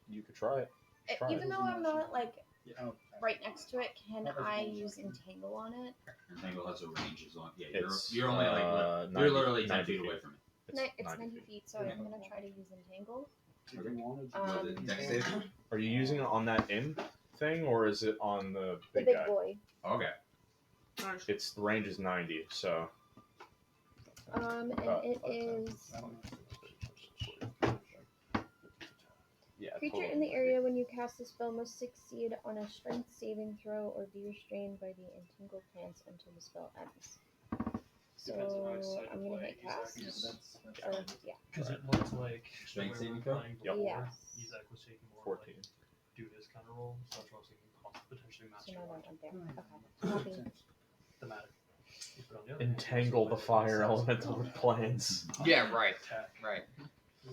you could try it. Try Even it. though I'm not like Oh, right next to it, can I use entangle on it? Entangle has a range as long. Yeah, It's, you're only like you're 90 literally 10 90 feet away from it. It's 90 feet, so I'm gonna try to use entangle. did you want to? Was it dex save? Are you using it on that imp thing, or is it on the The big big guy? boy. Okay. It's the range is 90, so. And it is Yeah. creature totally in the 90. area when you cast the spell must succeed on a strength saving throw or be restrained by the entangled plants until the spell ends. So Depends on how excited I'm gonna play hit Izak cast. is. Or yeah. Because it looked like Strength when we saving were throw? playing Yep. before, Yes. Izak was taking more 14. like do this kind of role, so that's why I was thinking potentially match So your now mind. that I'm there. Okay. Copy. Thematic. But on the other hand, Entangle the also, fire like, elemental with plans. Yeah, right. Attack. Right.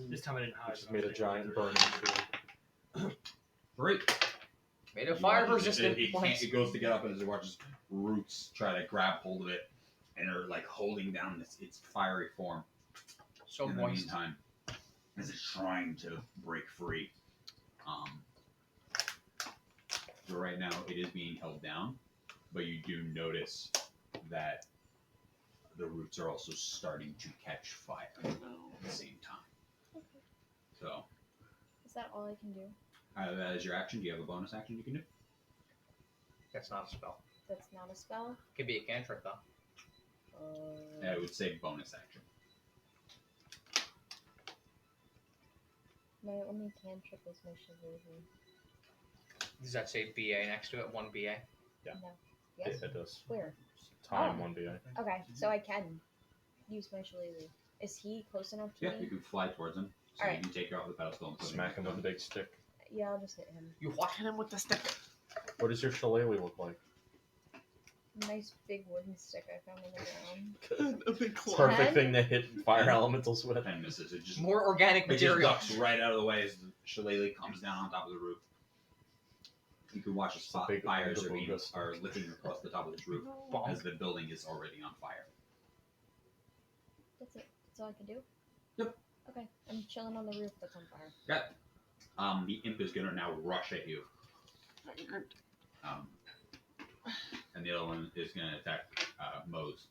This time I didn't hide. Just so I was made a taking giant like burning 30. field. Great. Made a You fire watch resistant. it goes to get up, and as it watches roots try to grab hold of it, and are like holding down its fiery form. So in moist. the meantime, as it's trying to break free. So right now it is being held down, but you do notice that the roots are also starting to catch fire at the same time. Okay. So Is that all I can do? that is your action. Do you have a bonus action you can do? That's not a spell. That's not a spell. Could be a cantrip though. I would say bonus action. My only cantrip is my shillelagh. Does that say BA next to it? 1 BA? No. Yes. It does. Where? Time Oh. 1 BA. Okay, so I can use my shillelagh. Is he close enough to Yeah, me? you can fly towards him. So Alright. you can take her off the pedestal and put her Smack him down. with a big stick. Yeah, I'll just hit him. You what? Hit him with the stick. What does your shillelagh look like? Nice big wooden stick I found on the ground. A big claw. Perfect Ten? thing to hit fire elementals with. And misses. It just More organic It just material. ducks right out of the way as the shillelagh comes down on top of the roof. You can watch the spot big fires are, Ooga Booga are licking across the top of this roof Bonk. as the building is already on fire. That's it. That's all I can do? Yep. Okay, I'm chilling on the roof that's on fire. Got it. The imp is gonna now rush at you. And the other one is gonna attack Mose.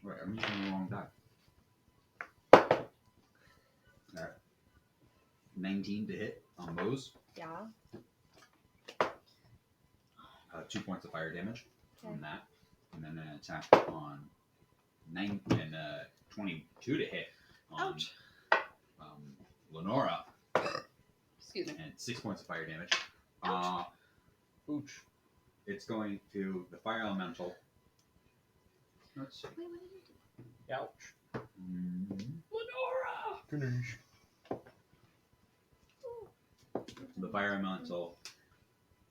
Right, I'm using the wrong die. Alright. 19 to hit on Mose. Yeah. 2 points of fire damage Okay. on that. And then an attack on 22 to hit on Lenora. Excuse me. And 6 points of fire damage. Ooch. It's going to the fire elemental. Let's see. Wait, what did you do? Ouch. Lenora! The fire elemental.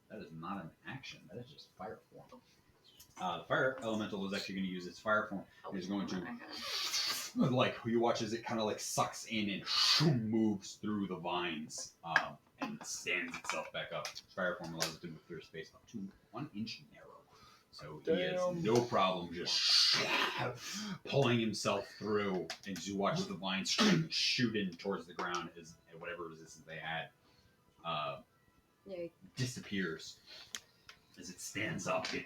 That is not an action. That is just fire form. The fire elemental is actually going to use its fire form. It's going to, like, you watch as it kind of like sucks in and moves through the vines and stands itself back up. Fire form allows it to move through space up to 1 inch narrow. So he has Damn. no problem just pulling himself through, and you watch the vines shoot in towards the ground as whatever resistance they had Yay. disappears as it stands up. It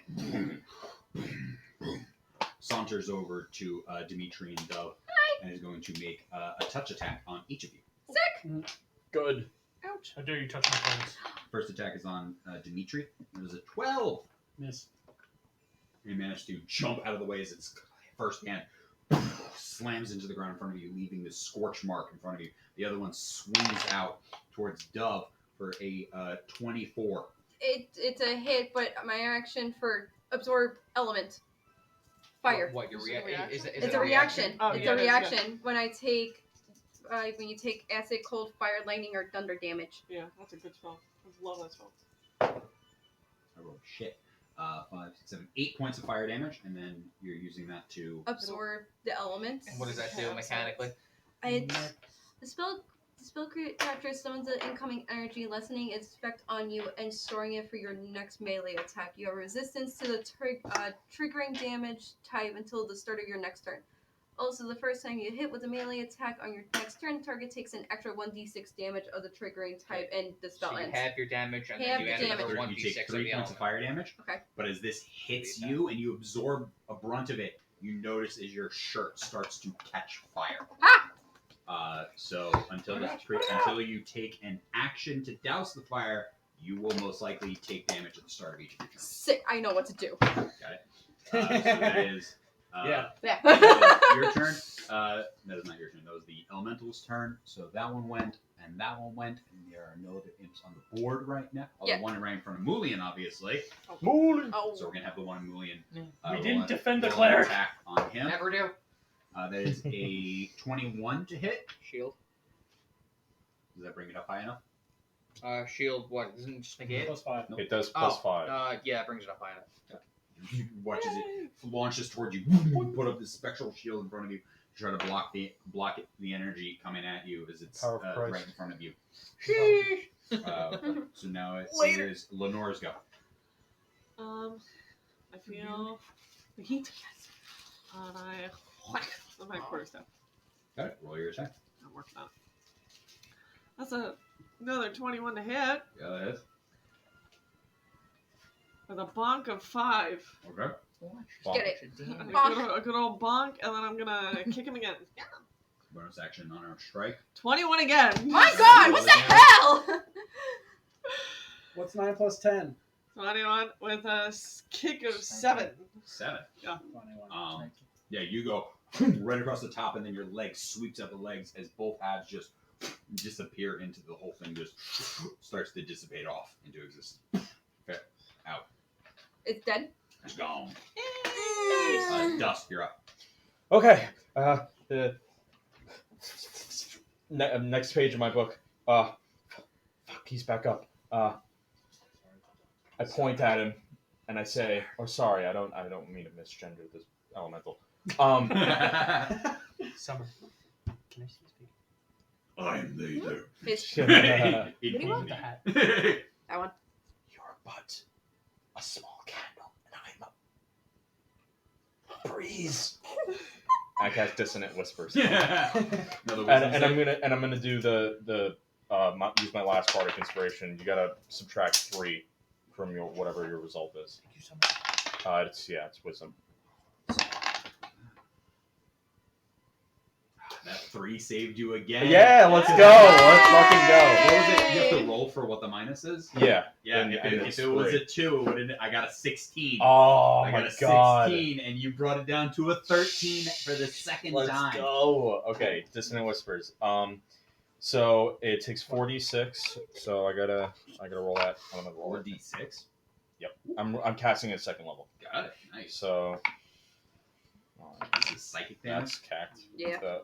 saunters over to Dimitri and Dove and is going to make a touch attack on each of you. Good. Ouch. How dare you touch my friends? First attack is on Dimitri. It was a 12. Miss. He managed to jump out of the way as its first hand slams into the ground in front of you, leaving this scorch mark in front of you. The other one swings out towards Dove for a 24. It's a hit, but my action for absorb element. Fire. What your Is it a reaction? Is It's it a reaction. Oh, It's yeah, a it is, yeah. reaction when I take when you take acid, cold, fire, lightning, or thunder damage. Yeah, that's a good spell. I love that spell. I rolled shit. 5, 6, 7, 8 points of fire damage, and then you're using that to. Absorb the elements. What does that do mechanically? It's the spell captures summons the incoming energy, lessening its effect on you and storing it for your next melee attack. You have resistance to the triggering damage type until the start of your next turn. Also, the first time you hit with a melee attack on your next turn, target takes an extra 1d6 damage of the triggering type, and the spell So you ends. have your damage, and Half then you add the another damage. You take 1d6 of 3 the points of element. fire damage. Okay. But as this hits Maybe you and you absorb a brunt of it, you notice as your shirt starts to catch fire. So until you take an action to douse the fire, you will most likely take damage at the start of each of your turns. Sick. I know what to do. So that is Yeah. Yeah. That is your turn. That is not your turn. That was the elemental's turn. So that one went, and that one went, and there are no other imps on the board right now. Oh, Yeah. the one right in front of Mulian, obviously. Mooley. Oh. So we're gonna have the one Mulian. We didn't defend the roll an cleric. Attack on him. Never do. That is a 21 to hit. Shield. Does that bring it up high enough? Shield. What? Doesn't it just negate? +5. It does +5. Yeah, it brings it up high enough. You watch as it launches towards you. Put up this spectral shield in front of you. Try to block the energy coming at you as it's Power of Christ. right in front of you. Sheesh. So now it Later. is Lenore's go. I feel the heat. And I whack with my quarterstaff. Got it. Roll your attack. I'm working on it. That's another 21 to hit Yeah, that is. with a bonk of 5. Okay. Get it. A Bonk. good old bonk, and then I'm gonna kick him again. Bonus action on our strike. 21 again. My God, what the hell? What's 9 + 10? 21 with a kick of 7. 7. 21. Yeah, you go right across the top, and then your leg sweeps up the legs as both halves just disappear into the whole thing. Just starts to dissipate off into existence. Okay, out. It's dead. It's gone. Dust, you're up. Okay. The next page of my book. Fuck, he's back up. I point at him and I say, "Oh, sorry, I don't mean to misgender this elemental." Summer. Can I see his pig? I'm later. His, What do you want? The hat. That one. You're but a small candle, and I'm a breeze. I cast dissonant whispers. Another And I'm gonna do the use my last bardic inspiration. You gotta subtract 3 from your whatever your result is. Thank you so much. It's wisdom. That 3 saved you again. Yeah, let's go. Let's fucking go. What was it? You have to roll for what the minus is? Yeah. Yeah, And if it was a 2, it would've, I got a 16. Oh I my got a god. 16, and you brought it down to a 13 for the second Let's time. go. Okay, dissonant whispers. So it takes 4d6. So I gotta roll that. I'm gonna roll Or it. D6. Yep. I'm casting at 2nd level. Got it. Nice. So This is psychic damage. that's cacked. Yeah.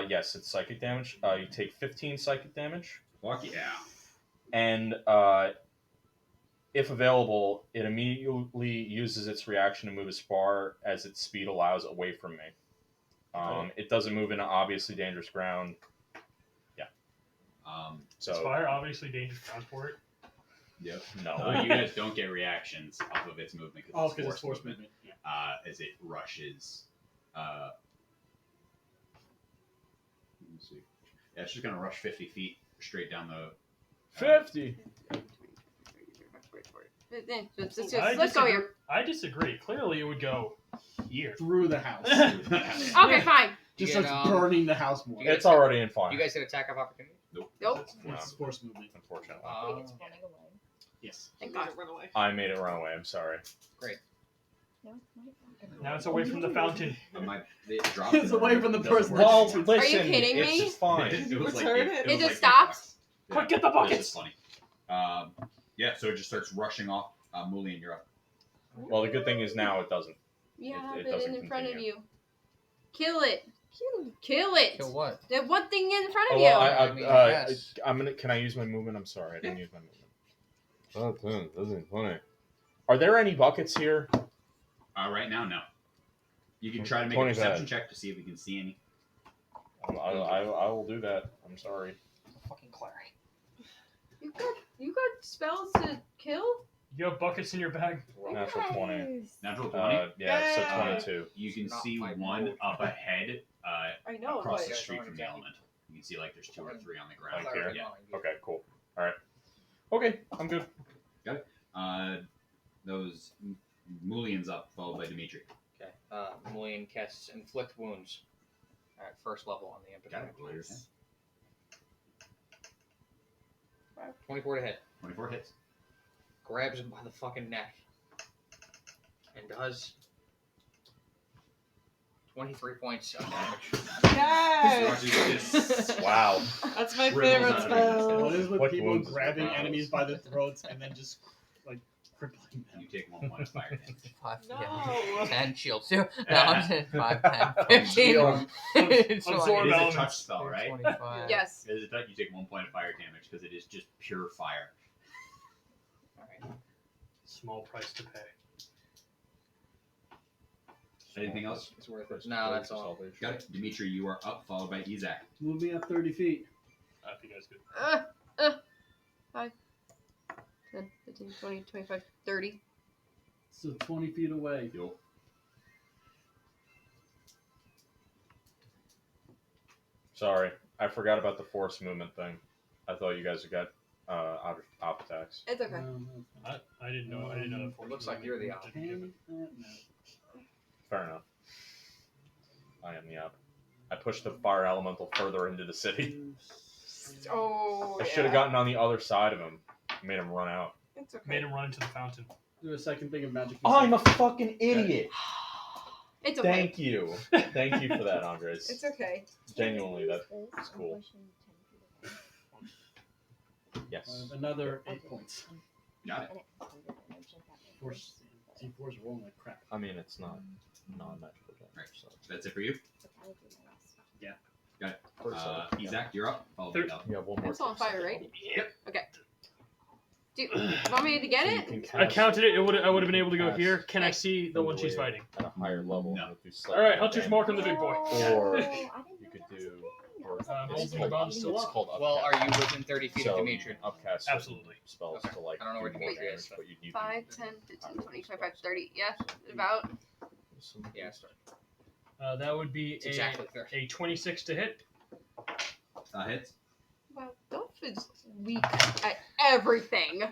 Yes, it's psychic damage. You take 15 psychic damage, Fuck yeah. and if available, it immediately uses its reaction to move as far as its speed allows away from me. It doesn't move into obviously dangerous ground. So Is fire obviously dangerous transport? Yep. No. You guys don't get reactions off of its movement Oh, because because it's force movement. Yeah. as it rushes. Let me see. Yeah, it's just gonna rush 50 feet straight down the. 50. Let's go here. I disagree. Clearly, it would go here. Through the house. Okay, fine. Just You starts get, burning the house more. you get- It's already in fire. You guys get attack of opportunity? Nope. It's force movement. Unfortunately, It's running away. Yes. Thank Let God. it run away. I made it run away. I'm sorry. No, Now it's away from the fountain. It dropped It's away from the Doesn't person. work. Well, Are you listen, kidding me? it's fine. It was like Return it it. was It just like stopped? Yeah, Quick, get the it was buckets! just funny. Yeah, so it just starts rushing off. Mulian, you're up. Well, the good thing is now it doesn't. Yeah, It but doesn't in front of continue. you. Kill it. Kill it. Kill what? The one thing in front of Oh, you. well, I mean, yes. I'm gonna. Can I use my movement? I'm sorry, I didn't use my movement. Oh, this isn't funny. Are there any buckets here? Right now, no. You can try to make a 20 perception bad. check to see if you can see any. I will do that. I'm sorry. Fucking Clary. You got spells to kill? You have buckets in your bag. Natural 20. Natural 20. Yeah, so Yay! 22. You can Not see my one board. up ahead I know, across but the street Yeah, from the exactly. elemental. You can see like there's 2 or 3 on the ground. Like here? Yeah. Okay, cool. All right. Okay, I'm good. Those Mulians up, followed by Dimitri. Okay. Mulian casts inflict wounds at first level on the impotent. Got it. Roll your attack. 24 to hit. 24 hits. Grabs him by the fucking neck. and does 23 points of damage. Yes! Wow. That's my Ripples favorite out of spell. What is with What people wounds is grabbing it? enemies by the throats and then just like crippling them? You take 1 point of fire damage. 5, No. yeah. 10 shields too. No, I'm saying 5, 10, 15. Shield. It's Absorb It is a elements. touch spell, right? 25. Yes. It is a touch. You take 1 point of fire damage because it is just pure fire. Alright. Small price to pay. Anything else? It's worth it. No, that's all. Got it. Dimitri, you are up, followed by Izak. Move me up 30 feet. If you guys could. 5, 10, 15, 20, 25, 30. So 20 feet away. You'll Sorry, I forgot about the force movement thing. I thought you guys had got op attacks. It's okay. I didn't know. I didn't know that. It looks like you're the op. No. Fair enough. I am the op. I pushed the fire elemental further into the city. Oh, I should have yeah. gotten on the other side of him. Made him run out. It's okay. Made him run into the fountain. Do a second thing of magic. I'm a fucking idiot. It's okay. Thank you. Thank you for that, Andres. It's okay. Genuinely, that's cool. Yes. Another 8 points. got it. Force. C4s are rolling like crap. I mean, it's not non-magical damage. Right. So. That's it for you. Yeah. Got it. First Izak, you're up. Followed by Del. you have one more. I'm still on fire, right? Yep. Do you want me to get So you it? can I cast counted it. I would have been able to go cast here. Can I Okay. see the one she's fighting? at a higher level. No. If you All right, Hunter's damage. mark on the big boy. Or you could do. Or Holding called, bombs still it's up. called upcast. Well, are you within 30 feet so of Dimitri? upcast Absolutely. spells Okay. to like I don't know where do more Dimitri damage, is. but you need 5, 10, 15, 20, 25, 30. Yeah, about. Yeah, start. That would be It's exactly 30. a 26 to hit. Hits. Wow, Dolph is weak at everything.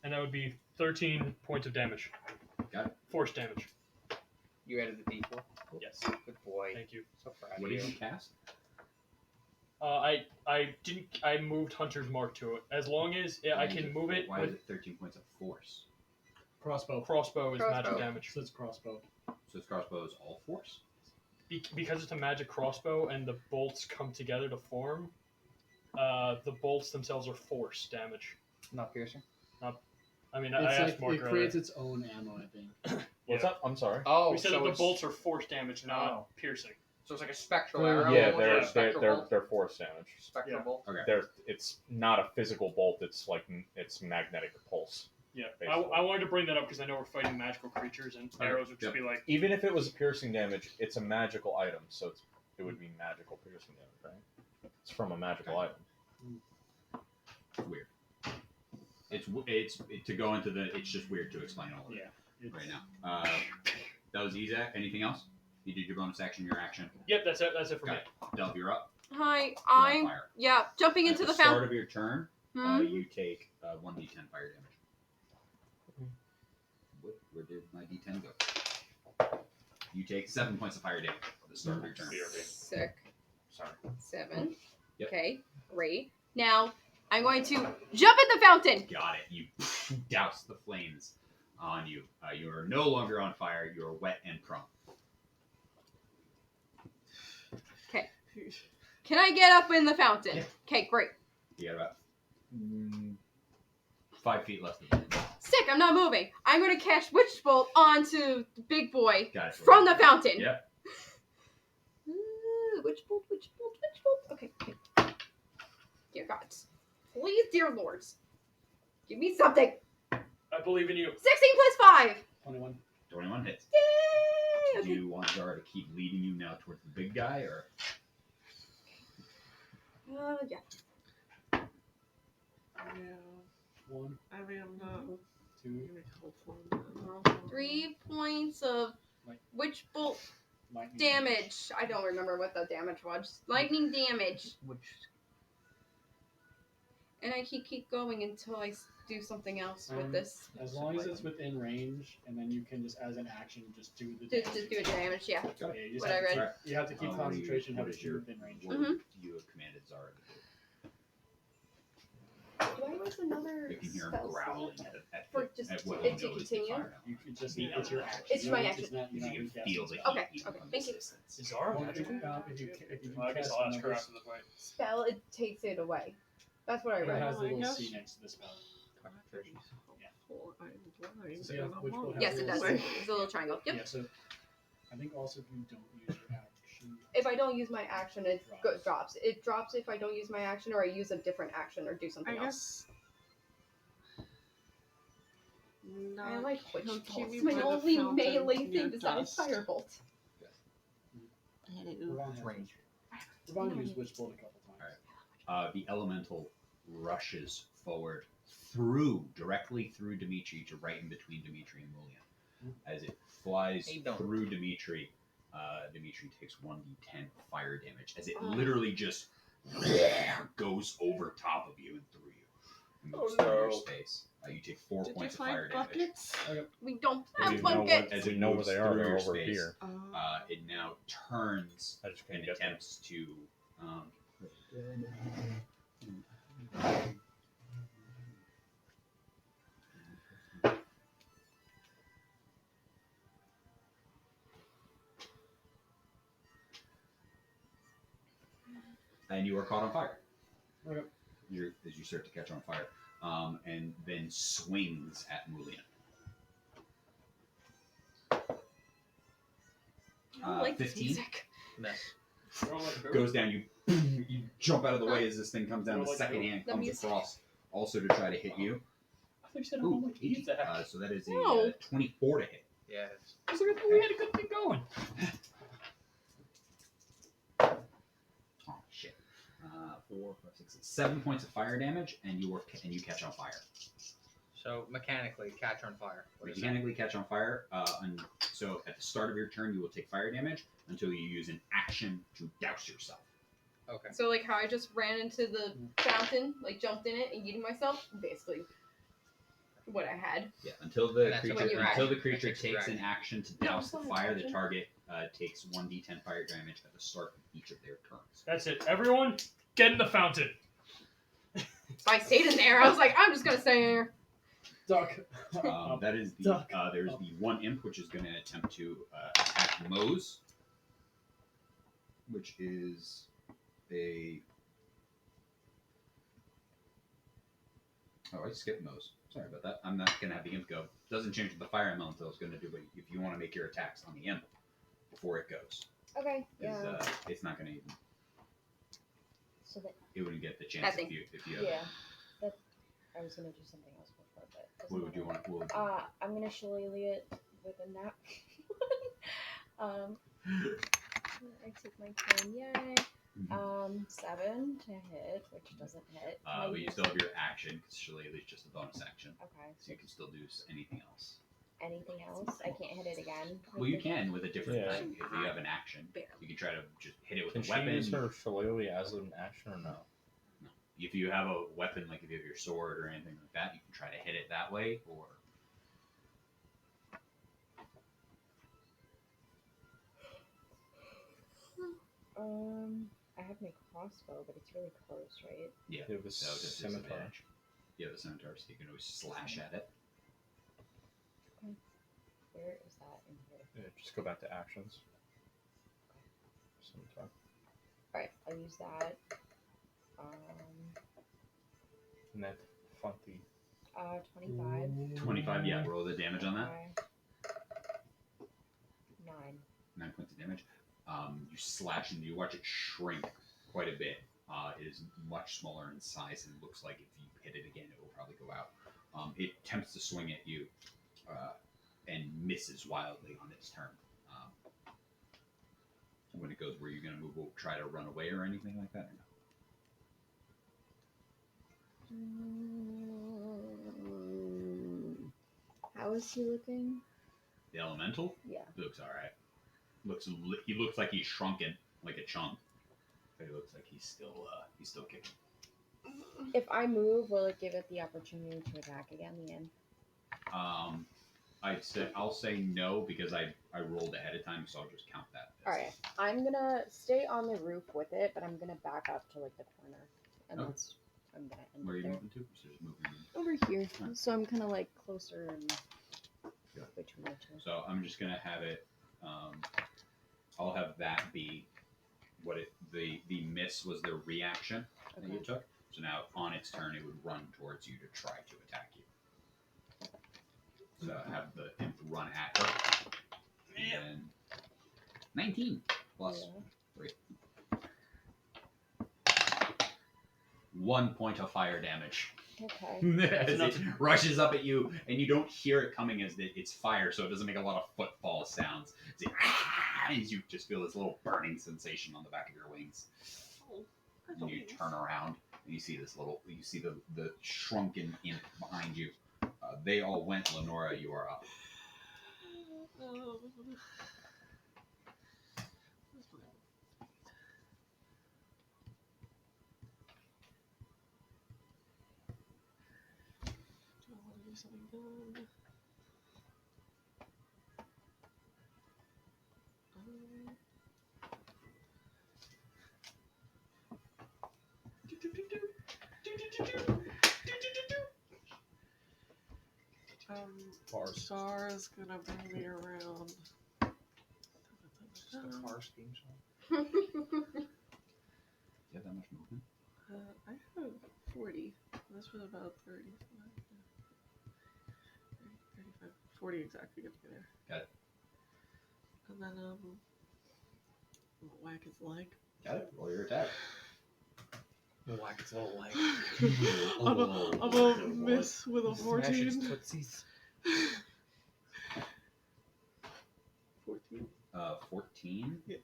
And that would be 13 points of damage. Got it. Force damage. You added the D4. Yes. Good boy. Thank you. So proud What of did you. you cast? I didn't. I moved Hunter's mark to it. As long as I can move it Why is with it 13 points of force? Crossbow. crossbow is magic Crossbow. damage. So it's crossbow. So this crossbow is all force? Because it's a magic crossbow and the bolts come together to form. The bolts themselves are force damage. Not piercing. I mean, It's I asked like, Mark it earlier. creates its own ammo, I think. What's up? I'm sorry. Oh, We said so that the it's, bolts are force damage, not Oh. piercing. So it's like a spectral Yeah, arrow. Yeah, or they're a spectral bolt? they're force damage. Spectral Yeah. bolt. Okay. It's not a physical bolt. It's like it's magnetic pulse. Yeah, Basically. I wanted to bring that up because I know we're fighting magical creatures and Okay. arrows would just Yep. be like, Even if it was piercing damage, it's a magical item, so it would be magical piercing damage, right? It's from a magical Okay. item. It's weird. To go into the. It's just weird to explain all of it right now. That was Izak. Anything else? You did your bonus action, your action. yep, that's it. That's it for Got me. it. Delph, you're up. Hi, You're on I'm fire. jumping At into the the start fountain. of your turn, Hmm? you take 1d10 fire damage. Where did my d10 go? You take 7 points of fire damage at the start of your turn. Sick. Sorry. 7. Yep. Okay, great. Now I'm going to jump at the fountain. Got it. You douse the flames on you. You are no longer on fire. You are wet and prone. Can I get up in the fountain? Yeah. Okay, great. You got about 5 feet left of it. Sick, I'm not moving. I'm going to catch Witch Bolt onto the big boy Got it. from the fountain. Yep. Witch Bolt, Witch Bolt, Witch Bolt. Okay. Dear gods. Please, dear lords. Give me something. I believe in you. 16 plus 5. 21. 21 hits. Yay! Do you want Zara to keep leading you now towards the big guy, or? Yeah. Yeah. 1, I mean, I'm not 2, very helpful. 3 points of Witch Bolt lightning. damage. I don't remember what the damage was. Lightning damage. Which And I keep going until I do something else with Um, this. As long as it's within range, and then you can just, as an action, just do the Just damage. do damage, yeah. Yeah, you just What have I to read. keep- you have to keep What do concentration, what have is it be your- within range. What Mhm. would you have commanded Zara to do? Do I was another You can hear him spell growling slot? at For just what it he to knows is continue? fire You could just The it's your elemental. action. It's You my don't- action. It's not, you're not You can recasting feel the spell. Okay, heat okay, from thank you. distance. Is our Well, magic? if you Well, I guess cast I'll ask her another after the fight. Spell, it takes it away. That's what I It read. has the I little guess. C next to the spell. Yes, Yeah, which will have Yes, the it does. little- It's a little triangle. Yep. Yeah, so I think also if you don't use your action. If I don't use my action, it drops. It drops if I don't use my action or I use a different action or do something I else. guess. I like Witch he'll keep Pulse. me My by the only fountain melee near thing besides dusk. Firebolt. Ravon range. Ravon used Witch Bolt a couple times. The elemental rushes forward directly through Dimitri to right in between Dimitri and Mulian. As it flies Hey, don't. through Dimitri, Dimitri takes 1d10 fire damage as it literally just goes over top of you and through you. And moves Oh, through your no. space. You take 4 Did you points of find fire damage. buckets? We don't We have know what, buckets. As we it know where moves they are. through They're your over space. here. It now turns I just and can't get them. attempts to. And you are caught on fire. Okay. As you start to catch on fire, and then swings at Mulian. I don't like this 15 music. Miss. goes down. You you jump out of the way as this thing comes down. The second hand The comes music. across, also to try to hit you. I thought you said I Ooh, don't like music. so that is a No. 24 to hit. Yeah. I was like, I thought we had a good thing going. Oh shit! 4, 5, 6, 7 points of fire damage, and you catch on fire. So mechanically, catch on fire. What is that? Mechanically catch on fire. So at the start of your turn, you will take fire damage until you use an action to douse yourself. Okay. So like how I just ran into the fountain, like jumped in it and yeeted myself, basically what I had. Yeah, until the That's what you creature That's takes an extract. action to No, douse it's the not an fire, the action. target takes 1d10 fire damage at the start of each of their turns. That's it. Everyone, get in the fountain. So I stayed in there. I was like, I'm just gonna stay here. Duck. That is the Duck. there's the one imp which is going to attempt to attack Mose, which is a. Oh, I skipped Mose. Sorry about that. I'm not going to have the imp go. Doesn't change what the fire elemental is going to do, but if you want to make your attacks on the imp before it goes, Okay. because Yeah. it's not going to even. So that It wouldn't get the chance Nothing. if you have. yeah. That I was gonna do something else before, but doesn't What would you matter. want? I'm gonna shillelagh it with a nap. I take my turn. Yay. 7 to hit, which doesn't hit. Can I But you use- still have your action because Shillelagh is just a bonus action, Okay. so you can still do anything else. Anything else? I can't hit it again. Well, you can with a different Yeah. thing. If you have an action, you can try to just hit it with Can a she weapon. use her shillelagh as an action or no? No. If you have a weapon, like if you have your sword or anything like that, you can try to hit it that way. Or I have my crossbow, but it's really close, right? yeah, You have a so it's a scimitar. disadvantage. You have a scimitar, so you can always slash at it. Where is that in here? Yeah, just go back to actions. Scimitar. Alright, I'll use that. Net funky. 25. 25. Yeah, roll the damage on that. Okay. 9. 9 points of damage. You slash and you watch it shrink quite a bit. It is much smaller in size and looks like if you hit it again, it will probably go out. It attempts to swing at you and misses wildly on its turn. When it goes, where you're going to move, will try to run away or anything like that? Or no? How is he looking? The elemental? Yeah. He looks all right. He looks like he's shrunken, like a chunk. But he looks like he's still kicking. If I move, will it give it the opportunity to attack again, the end? I'll say no because I rolled ahead of time, so I'll just count that. Alright, I'm gonna stay on the roof with it, but I'm gonna back up to like the corner. And Okay. that's I'm gonna end Where are it you there. moving to? So just moving. Over here. Right. So I'm kind of like closer and Yeah. between the two. So I'm just gonna have it. I'll have that be what it the miss was the reaction that you took. So now on its turn, it would run towards you to try to attack you. So have the imp run at her. And then 19 plus 3. 1 point of fire damage. Okay. As it rushes up at you, and you don't hear it coming as it's fire, so it doesn't make a lot of footfall sounds. As you just feel this little burning sensation on the back of your wings. And you turn around, and you see the shrunken imp behind you. They all went. Lenora, you are up. Star is gonna bring me around. Just a Cars theme song. You have that much movement? I have 40. This was about 30. 35. 40 exactly. Good to get there. Got it. And then whack his leg. Got it. Roll your attack. Whack its little leg. I'm a miss with a 14. 14. 14. Yeah.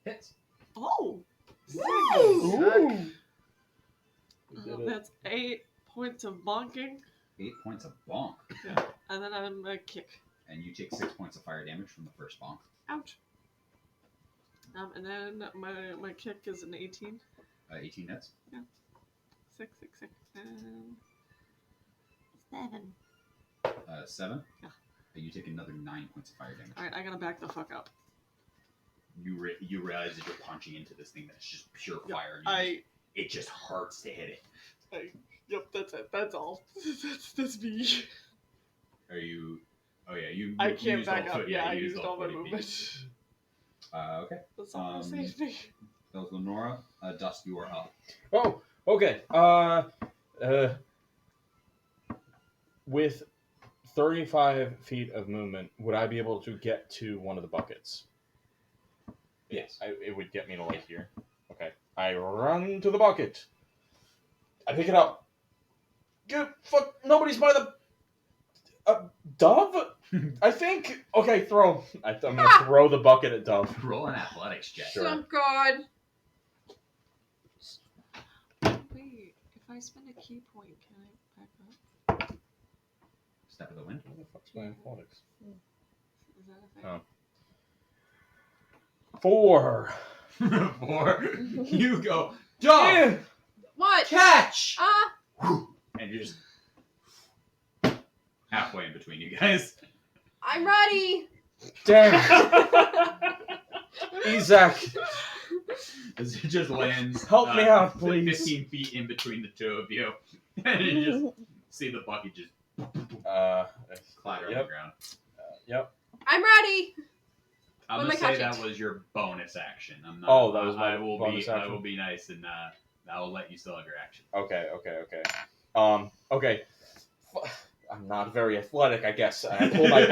Hits. Oh! Ooh. That's 8 points of bonking. 8 points of bonk. Yeah. And then I'm a kick. And you take 6 points of fire damage from the first bonk. Ouch. And then my kick is an 18. 18 hits. 6, 6, 6. And 7. 7. Yeah. You take another 9 points of fire damage. Alright, I gotta back the fuck up. You realize that you're punching into this thing that's just pure Yep, fire. And it just hurts to hit it. Yep, that's it. That's all. That's me. Are you? Oh yeah, you. I can't used back all up. foot- Yeah, I you used all my 40 feet. movement. Okay. That's not gonna save me. That was Lenora. Dust, you are up. Oh, okay. With 35 feet of movement, would I be able to get to one of the buckets? Yes. It would get me to like here. Okay. I run to the bucket. I pick it up. Good fuck. Nobody's by the Dove. I think. Okay, throw. I'm gonna throw the bucket at Dove. Roll an athletics check. Sure. Oh God. Wait, if I spend a key point, can I back up? Step of the wind. What the fuck's my athletics? Is that a thing? Oh. 4. 4. You go. Dove. What? Catch. Ah, And you're just halfway in between you guys. I'm ready. Damn. Isaac. As it just lands. Help me out, please. 15 feet in between the two of you. And you just see the bucket just clatter on the ground. Yep. I'm ready. I'm What gonna am I say catching? that was your bonus action. I'm not. Oh, that was my I will bonus be. action? I will be nice and I will let you still have your action. Okay. Okay. I'm not very athletic, I guess. I pull my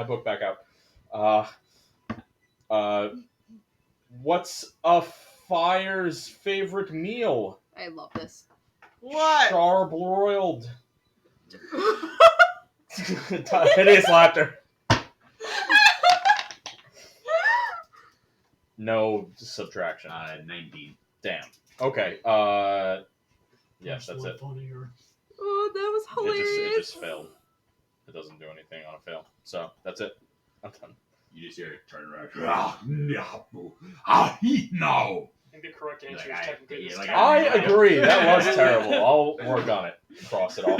book back out. What's a fire's favorite meal? I love this. What? Charbroiled. Hideous laughter. No subtraction. 19. Damn. Okay. Yes, that's it. Funnier. Oh, that was hilarious. It just failed. It doesn't do anything on a fail. So that's it. I'm done. You just hear it turn around. I No. think the correct answer Like, is technically yeah, this like, guy. I agree. That was terrible. I'll work on it. Cross it off.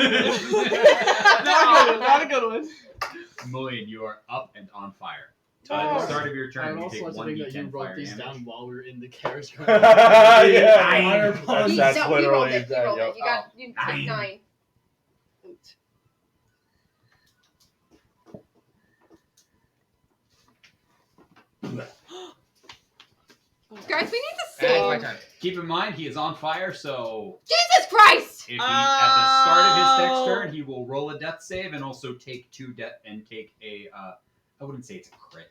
Not a good one. Mullion, you are up and on fire. At the Oh. start of your I turn, would you also take like to one think that you d10 wrote fire these damage. down while we were in the carriage. Yeah, Fire He- that's no, he rolled literally it. He that, rolled yep. it. You got you take 9. Guys, we need to It's my sing. turn. Keep in mind, he is on fire, so Jesus Christ! if he, at the start of his next Oh. turn, he will roll a death save and also take 2 death and take a. I wouldn't say it's a crit.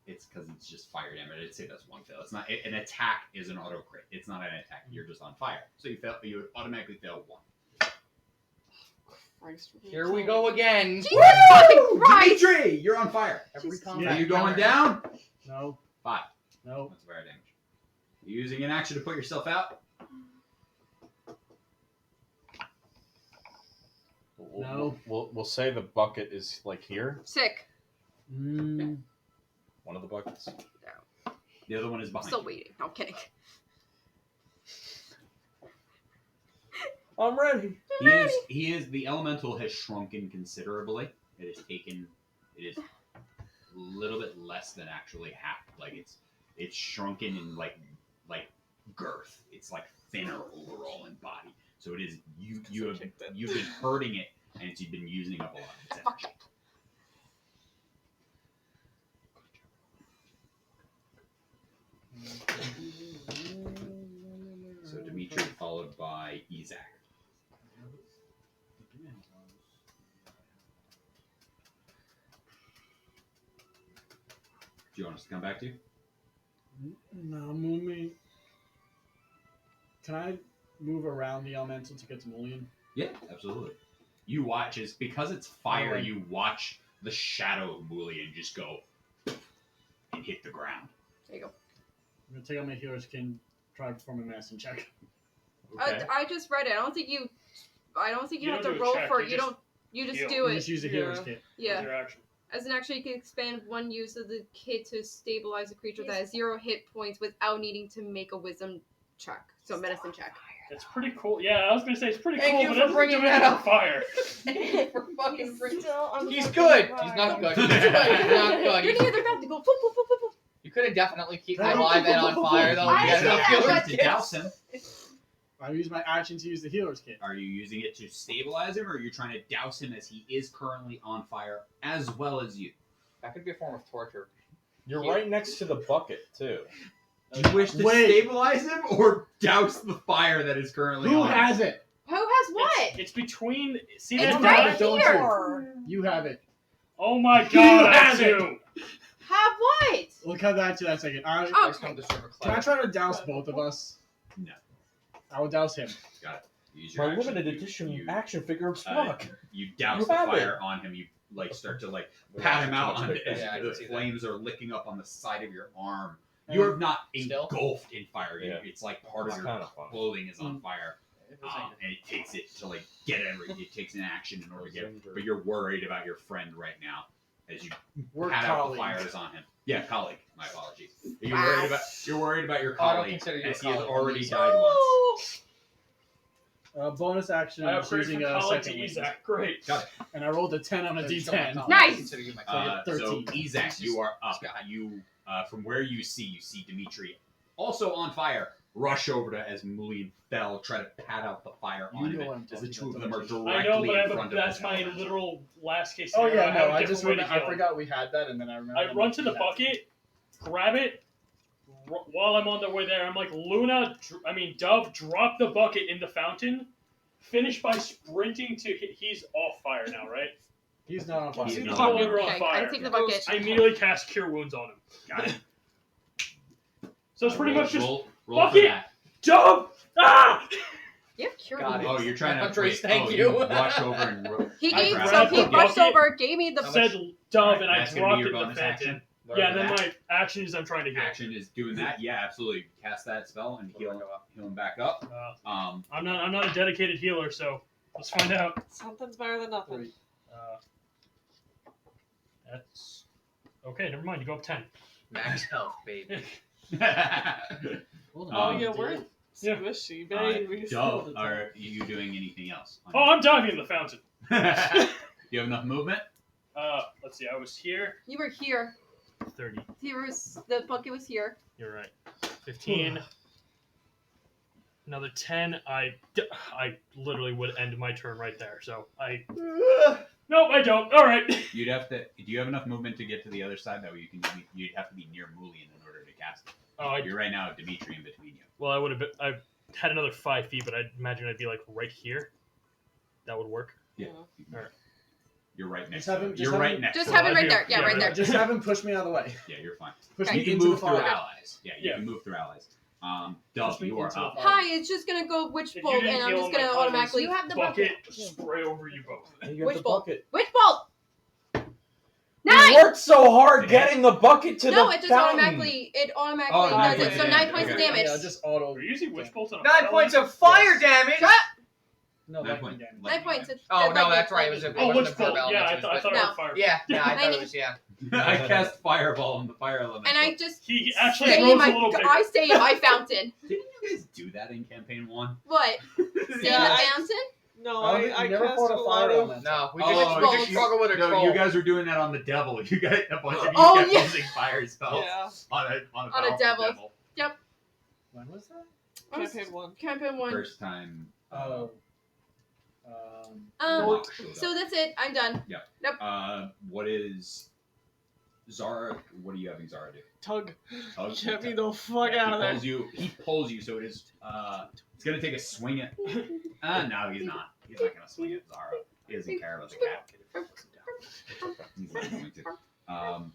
It's because it's just fire damage. I'd say that's 1 fail. It's not an attack. Is an auto crit. It's not an attack. You're just on fire, so you fail. You would automatically fail 1. Christ, we're Here we killing go again. Jesus fucking Christ! Dimitri, you're on fire. Every Jesus. combat. Are you going down? No. 5. No. That's fire damage. You using an action to put yourself out? No. We'll say the bucket is like here. Sick. Mm, One of the buckets. The other one is behind. Still you. waiting. No, I'm kidding. I'm ready. He is. The elemental has shrunken considerably. It has taken. It is a little bit less than actually half. Like it's shrunken in like girth. It's like thinner overall in body. So it is you've been hurting it, and you've been using up a lot of its energy. So Dimitri followed by Izak. Do you want us to come back to you? no, move me. Can I move around the elemental to get to Mullion? Yeah, absolutely. You watch as because it's fire. Alright. You watch the shadow of Mulian just go and hit the ground. There you go. I'm gonna take out my healer's kin, try to perform a medicine check. Okay. I just read it. I don't think you You have don't to do a roll check, for you it. You just don't. You just heal. do You it. just use the Yeah. healer's kit. Yeah. Your action. As an action, you can expand one use of the kit to stabilize a creature that has 0 hit points without needing to make a wisdom check. So medicine check. It's pretty cool. Yeah, I was gonna say it's pretty Thank cool, you but for it doesn't bringing do that anything up. for fire. For fucking bring- Still on He's fucking good. fire. He's not good. He's good. He's not good. You're the other mouth to go. Boop, boop, boop, boop, boop. You could have definitely keep me alive and on fire though. I Yeah, see no, that, feel but- like to it's- douse him. I use my action to use the healer's kit. Are you using it to stabilize him, or are you trying to douse him as he is currently on fire, as well as you? That could be a form of torture. You're right next to the bucket too. Do you wish to Wait. stabilize him or douse the fire that is currently Who on? has it? Who has what? It's between. See It's that? right it, don't here. You have it. Oh my You god, I have do. Have what? We'll come back to that in a second. Oh, Next time to serve a Can I cleric. try to douse both of us? No. I will douse him. Use your My action. limited You- edition you- action figure of uh, Spock. You douse You the have fire it. on him. You start to pat Without him too out much on big as Yeah, I the can see that. flames are licking up on the side of your arm. And You're not Still? engulfed in fire. Yeah. It's like part It's of your kinda fun. clothing is on fire, It was and it takes it to get it takes an action in order to get it. But you're worried about your friend right now as you We're pat out the colleagues. fires on him. Yeah, colleague. My apologies. You're Wow. worried about your Oh, I don't colleague consider you a as he has colleague. already died once. Bonus action. I I'm upgrade using from a colleague to second weakness. Isaac. Great. Got it. And I rolled a 10 on a You're still my D10. colleague. Nice. I consider you my So colleague. I get So 13. Izak, you are up. You from where you see Dimitri, also on fire. Rush over to as Mulian fell, try to pat out the fire You on know him what I'm as the talking two of about, them are don't I directly know, but in front of that's the my elemental. literal last case Oh scenario. yeah, no, have a I different just way to remember, I kill him. forgot we had that, and then I remember. I run to the bucket, grab it. While I'm on the way there, I'm like, Dove, drop the bucket in the fountain. Finish by sprinting to. He's off fire now, right? He's not on fire. He's He's not. no longer on Okay, I fire. take the bucket. I immediately cast Cure Wounds on him. Got it. So it's pretty much just roll for bucket. that. Dove. Ah! You have cure Got wounds. it. Oh, you're trying to Andres, wait, thank oh, you. rush over and He I gave grabbed so the he bucket. rushed over, gave me the Said Dove, and I That's gonna be dropped your it in the bonus fountain. action. Yeah, then That my action is I'm trying to heal. action is doing that. Yeah, absolutely. Cast that spell and heal him back up. I'm not a dedicated healer, so let's find out. Something's better than nothing. That's okay. Never mind. You go up 10. Max health, baby. Hold Oh Um, yeah, we're Yeah. squishy, baby. Dove, are you doing anything else? Oh, I'm diving in the fountain. You have enough movement? Let's see. I was here. You were here. 30. The bucket was here. You're right. 15. Another 10. I literally would end my turn right there. So Nope, I don't. All right. You'd have to. Do you have enough movement to get to the other side? That way you can. You'd have to be near Mulian in order to cast it. Oh, You're right now, Dimitri, in between you. Well, I would have been. I had another 5 feet, but I'd imagine I'd be like right here. That would work. Yeah. All right. You're right next Just have to him- him. just You're have right him- next Just to have him. it right there. Yeah, Yeah, right there. Just have him push me out of the way. Yeah, you're fine. Push You me can into move the through fire. allies. Yeah, you Yeah. can move through allies. Dove, Push me you are into the up. fire. Hi, it's just gonna go witch If you bolt, didn't and I'm heal just my gonna powers, automatically. You have the bucket bucket. spray over you both. You Witch have the bolt. bucket. Witch bolt. You 9. worked so hard getting the bucket to No, the it just fountain. automatically. It automatically Oh, does 9 it. So points 9 of points of damage. damage. Yeah, just auto. Are you using witch bolt on a 9 fire points line? of fire Yes. damage. Shut. No, Nine lightning point. damage. 9 points. Of, Oh no, lightning- that's right. It was lightning. a, Oh, it witch wasn't a bolt. bell Yeah, I damage, thought it but- was No. fire. Yeah, I thought it Lightning. was, yeah. I cast fireball on the fire element. And I just He actually stay in grows my. a little bigger. I stay in my fountain. Didn't you guys do that in campaign 1? What? Stay Yeah, in the I- fountain? No, I don't think I you never cast fought a a lot fire of. element. No, we Oh, just Witch bolt. struggle with a No, troll. you guys were doing that on the devil. You got a bunch of you Oh, kept yeah. using fire spells Yeah, on a On a powerful devil. When was that? campaign 1. Campaign 1. First time. Oh. Locke showed So up. that's it. I'm done. What is Zara? What are you having Zara do? Tug. Tug? Get me the fuck Yeah, out of there. He pulls you, so it is. It's gonna take a swing at. No, he's not. He's not gonna swing at Zara. He doesn't care about the cat. He's not going to.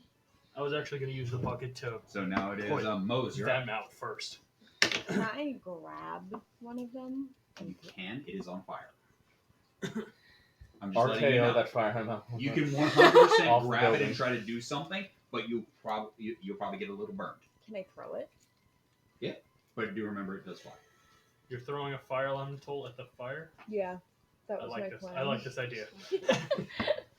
I was actually going to use the bucket to So now it is Point Mose. You're up. them out first. Can I grab one of them? You can. It is on fire. I'm just letting you RKO know. that fire ammo. You can 100% Off the grab it building. and try to do something, but you'll probably get a little burned. Can I throw it? But do remember it does fly. You're throwing a fire elemental at the fire? Yeah, that I was like my this. plan. I like this idea.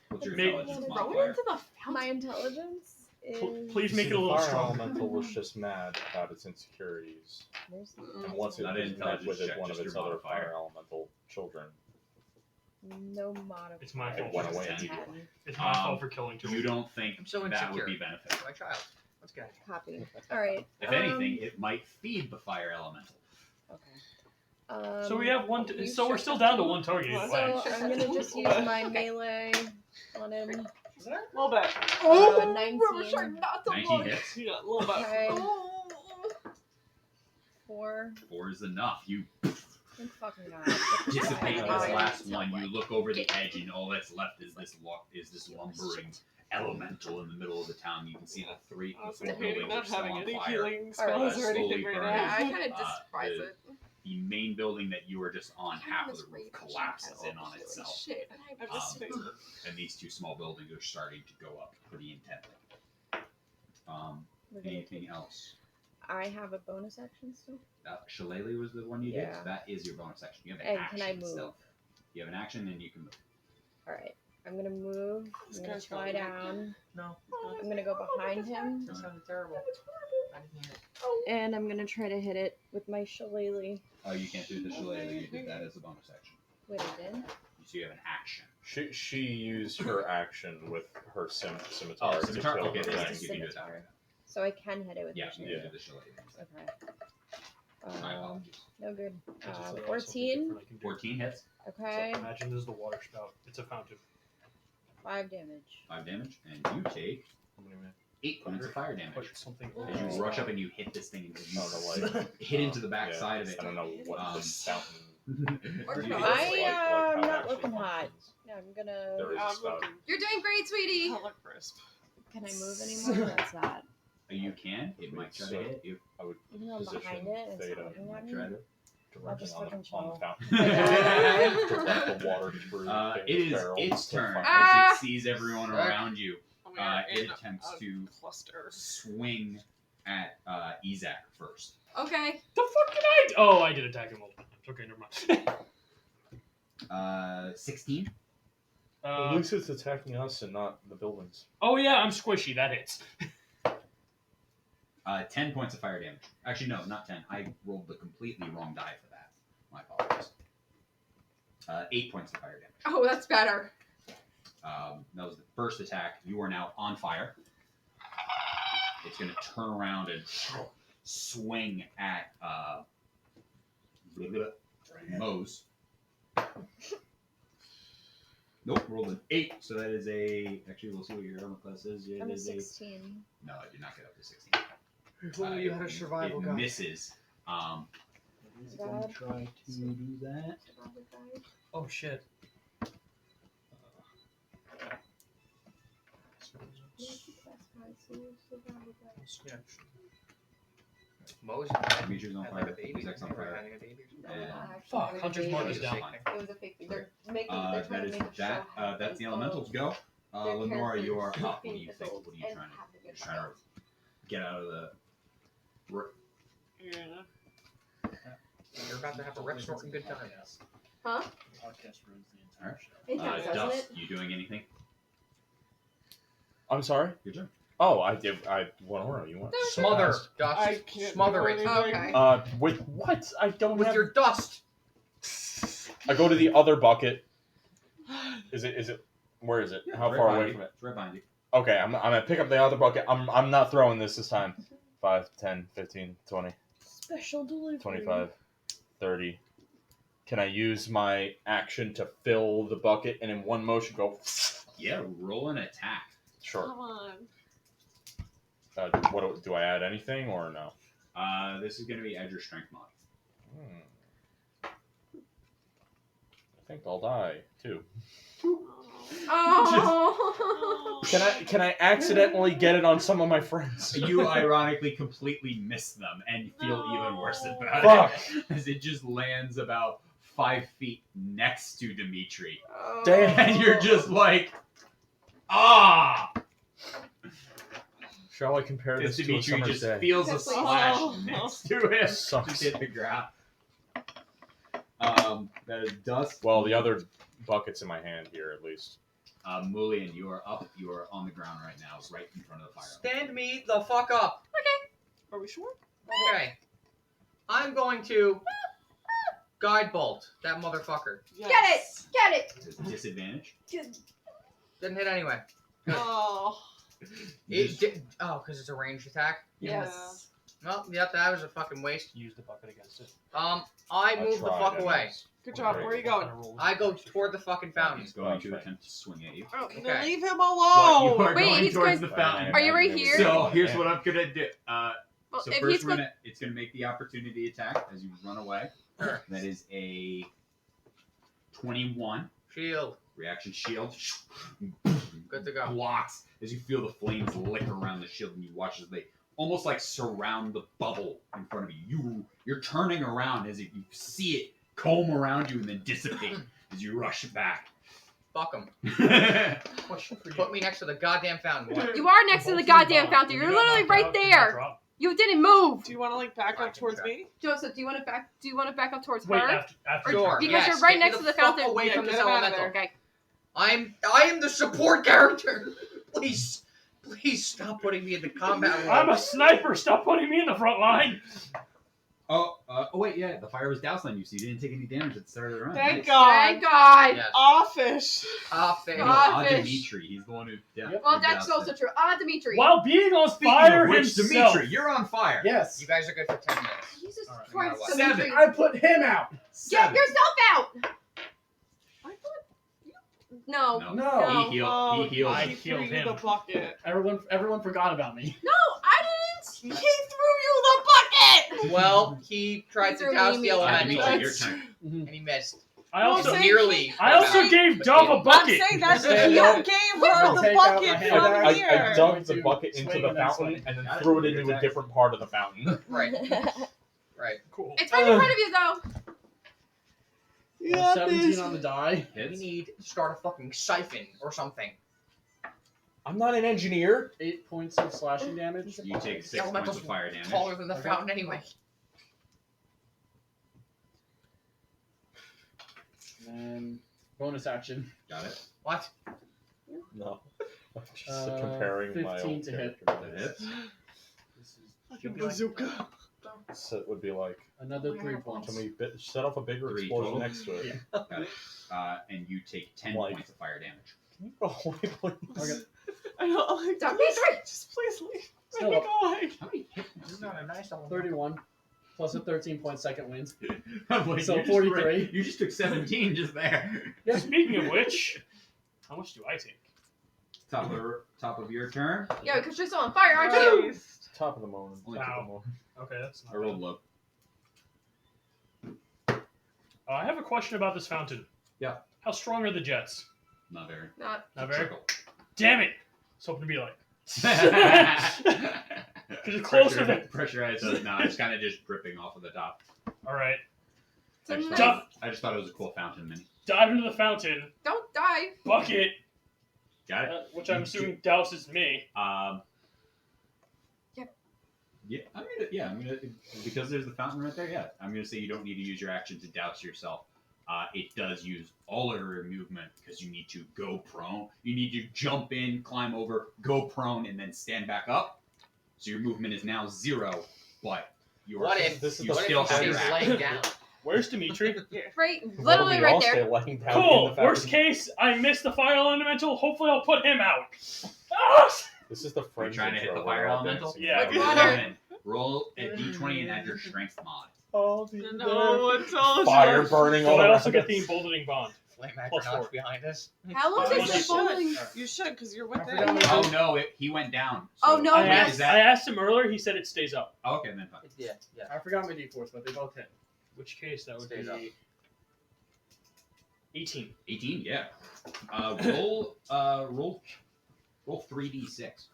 What's your Maybe- intelligence Throw it modifier? into the My intelligence is. Please You make see, it a the little fire stronger. elemental was just mad about its insecurities, Where's and once it Not an was met intelligence with check, one of just its your other modifier. fire elemental children, no modifier? It's my it fault. went away. 10. It's my fault for killing two. You don't think I'm so that would insecure. be beneficial. My child. Let's go. Copy. All right. If anything, it might feed the fire elemental. Okay. So we have one. you So we're should- still down to one target. What? Wow. So I'm gonna just use my melee on him. A little bit. 19. not 19 hits. Yeah, a little bit. Okay. 4. 4 is enough. You Thank fucking God. dissipate this Alright. last one. You look over the edge, and all that's left is this lumbering elemental in the middle of the town. You can see the three I was four debating buildings are not still having on any fire. healing Alright. spells or Slowly anything right burning. Yeah, now. I kind of Uh, despise it. The main building that you were just on, half of the Kinda roof misread collapses the in on shit. itself. Shit. I'm just Um, and these two small buildings are starting to go up pretty intently. We're gonna Anything take- else? I have a bonus action still. Shillelagh was the one you Yeah. did. That is your bonus action. You have an And action can I move? still. You have an action, and you can move. All right. I'm gonna move. This I'm gonna guy's fly going down. No. I'm gonna go behind him, That sounded terrible. I didn't hear it. and I'm gonna try to hit it with my shillelagh. Oh, you can't do the shillelagh. You did that as a bonus action. Wait, I did. So you have an action. She used her action with her scimitar. Oh, to scimitar. kill Okay, the then thing. you can do it that Scimitar. way. So I can hit it with Yeah, my you shillelagh. can do the shillelagh. Okay. My apologies. No good. I just realized something 14. different I can do. 14 hits. Okay. So imagine this is the water spout. It's a fountain. 5 damage. 5 damage, and you take 8 points of fire damage. Put something. As you rush up and you hit this thing, and you Oh, the light. hit into the back Yeah, side of it. I don't know what Um, this fountain. Or You- not. looks I'm how it not actually looking hot. functions. Yeah, I'm There gonna. is a spout. You're doing great, sweetie. I look crisp. Can I move anymore? That's not. You can. It might try to hit you. Even though I'm Position behind it, it's theta. looking at Might me. try to. I'll just Directing fucking on the chill. fountain. Yeah. Direct the water through It Pegasus is barrel its to turn find- Ah! as it sees everyone Sorry. around you. We are It in attempts a to cluster. swing at Izak first. Okay. The fuck did I? Oh, I did attack him multiple times. Okay, never mind. 16. At least it's attacking us and not the buildings. Oh yeah, I'm squishy. That hits. 10 points of fire damage. Actually, no, not 10. I rolled the completely wrong die for that. My apologies. 8 points of fire damage. Oh, that's better. That was the first attack. You are now on fire. It's going to turn around and swing at Mose. Nope, rolled an 8, so that is a. Actually, we'll see what your armor class is. It I'm a is 16. No, I did not get up to 16. If only you had a survival it guide. misses. He's going to try to do that. Oh shit. Mose Demetrius on had like a fire. baby. Zach's on Never fire. having a baby. Fuck, Hunter's Mark is down. It was a fake thing. They're making. They're That trying is to make a that. show That's the happen elementals. of Go. their Lenora, you are characters up. What do you being think? adults What are you and trying to? having a You're trying to child. get out of the. You're about to have a rip snorting good time. Huh? The podcast ruins the Alright. entire show. It does, doesn't Dust, it? you doing anything? I'm sorry. Your turn. Oh, I did. What order you want? So Smother, fast. dust. I can't Smother do it. anything. Okay. With what? I don't With have. your dust. I go to the other bucket. Is it? Where is it? Yeah, How it's far right away behind from you. it? It's right behind you. Okay, I'm gonna pick up the other bucket. I'm not throwing this time. 5, 10, 15, 20, Special delivery. 25, 30. Can I use my action to fill the bucket and in one motion go? Yeah, roll an attack. Sure. Come on. What do I add anything or no? This is going to be add your strength mod. I think I'll die too. Oh. Can I accidentally get it on some of my friends? You ironically completely miss them and feel even worse about Fuck. it as it just lands about 5 feet next to Dimitri, Damn. and you're just like, ah! Shall I compare Because this to a Dimitri summer's just day? feels a Yes, please. splash Oh. next to him. Sucks. Just hit the ground. That is Dust. Well, the other bucket's in my hand here, at least. Mulian, you are up. You are on the ground right now, right in front of the fire. Stand me the fuck up. Are we sure? Okay. I'm going to guide bolt that motherfucker. Yes. Get it. There's disadvantage. Didn't hit anyway. Oh. It did, because it's a ranged attack. Yes. Well, yep, that was a fucking waste. Use the bucket against it. I move the fuck away. Good job. Where are you going? I go toward the fucking fountain. He's going to Okay. attempt to swing at you. Oh, Okay. leave him What, you alone. are Wait, going he's towards going- the fountain. Are you right here? So here's what I'm gonna do. Well, So if first he's we're going, gonna it's gonna make the opportunity attack as you run away. Sure. That is a 21 Shield. reaction shield. Good to go. Blocks as you feel the flames lick around the shield, and you watch as they almost like surround the bubble in front of you. You're turning around as if you see it comb around you and then dissipate as you rush back. Fuck him. Put me next to the goddamn fountain. What? you are next to the goddamn fountain. You're literally right there. You didn't move. Do you want to like back I up can towards try. me? Joseph, do you want to back up towards Wait, her? after Sure. Because yes, you're right get me next to the fuck fountain. away Yeah, from get this him out of elemental. there. Okay. I am the support character. Please stop putting me in the combat role. I'm a sniper. Stop putting me in the front line. Oh wait, yeah, the fire was doused on you, so you didn't take any damage at the start of the round. Thank Nice. God. Thank God. Yes. Offish. Fair. No, God. Fish. Dimitri, he's the one who. Yeah, Well, who that's doused also it. true. Dimitri. While being on Speaking fire of which, himself. Dimitri, you're on fire. Yes. You guys are good for 10 minutes. Jesus All right, no matter Christ, what. Dimitri. Seven. I put him out. Get Seven. yourself out. No. No. No. He healed. Oh, he healed. I he killed threw you him. the bucket. Everyone forgot about me. No, I didn't. He threw you the bucket. Well, he tried to These are douse me, the me. Dimitri, elemental, your turn. and he missed. I No, also say- Nearly. I also gave Dove a I'm bucket. saying that Stand he up. gave I'll her the take out bucket my hand. from I here. dumped the bucket into Swing the and then fountain swing. and then Got it. threw it into a Attack. different part of the fountain. Right. Right. Cool. It's right in front of you, though. Yeah, 17 bitch. on the die. We Hits. need to start a fucking siphon or something. I'm not an engineer. 8 points of slashing damage. You take 6 points Elemental's of fire damage. taller than the Okay. fountain anyway. And bonus action. Got it. What? No. I'm just comparing my 15 old to hit. character. That hits. This is Fucking bazooka. So it would be like, another 3 points. can we set off a bigger 3 explosion total? next to it? Yeah. Got it. And you take 10 Like- points of fire damage. Can you go away, please? Okay. I know. I'm like, Don't be sorry. just please leave. Still Make me up. go away. How many hit points? You're not a nice elemental. 31 plus a 13-point second wind. I'm like, So you just 43. ran- You just took 17 just there. Yeah. Speaking of which, how much do I take? Top of your turn. Yeah, because you're still on fire, aren't you? Christ. Top of the morning. Only Wow. top of the morning. Okay, that's not I rolled low. I have a question about this fountain. Yeah. How strong are the jets? Not very. Not. Not very. Trickle. Damn it! I was hoping to be like. Because it's closer than. Pressurized. So no, it's kind of just dripping off of the top. All right. I just, Nice. thought, I just thought it was a cool fountain mini. Dive into the fountain. Don't die. Bucket, Got it? which I'm assuming douses me. Yep. Yeah, I'm gonna because there's the fountain right there. Yeah, I'm gonna say you don't need to use your action to douse yourself. It does use all of your movement because you need to go prone. You need to jump in, climb over, go prone, and then stand back up. So your movement is now 0, but you What if This is you the still what if have he your stays action. laying down? Where's Dimitri? Right, What if literally we right all there. stay laying down in Cool. the Worst fountain? case, I missed the fire elemental. Hopefully, I'll put him out. Ah! This is the You're French trying to hit intro the where fire we're all elemental. dancing. Yeah. Okay, Water. then roll a d20 and add your strength mod. Oh, No one told Fire you. burning So all I around also get the us. emboldening bond. Flame Plus Acronauts 4. behind us. How long You is this should. bowling? You should, because you're I with forgot it. we- Oh no, he went down. Oh, no, I Wait, asked, is that- I asked him earlier. He said it stays up. Oh, okay, then fine. Yeah, yeah. I forgot my d4s, but they both hit. Which case that would Stays up. be 18. 18, yeah. Roll 3d6.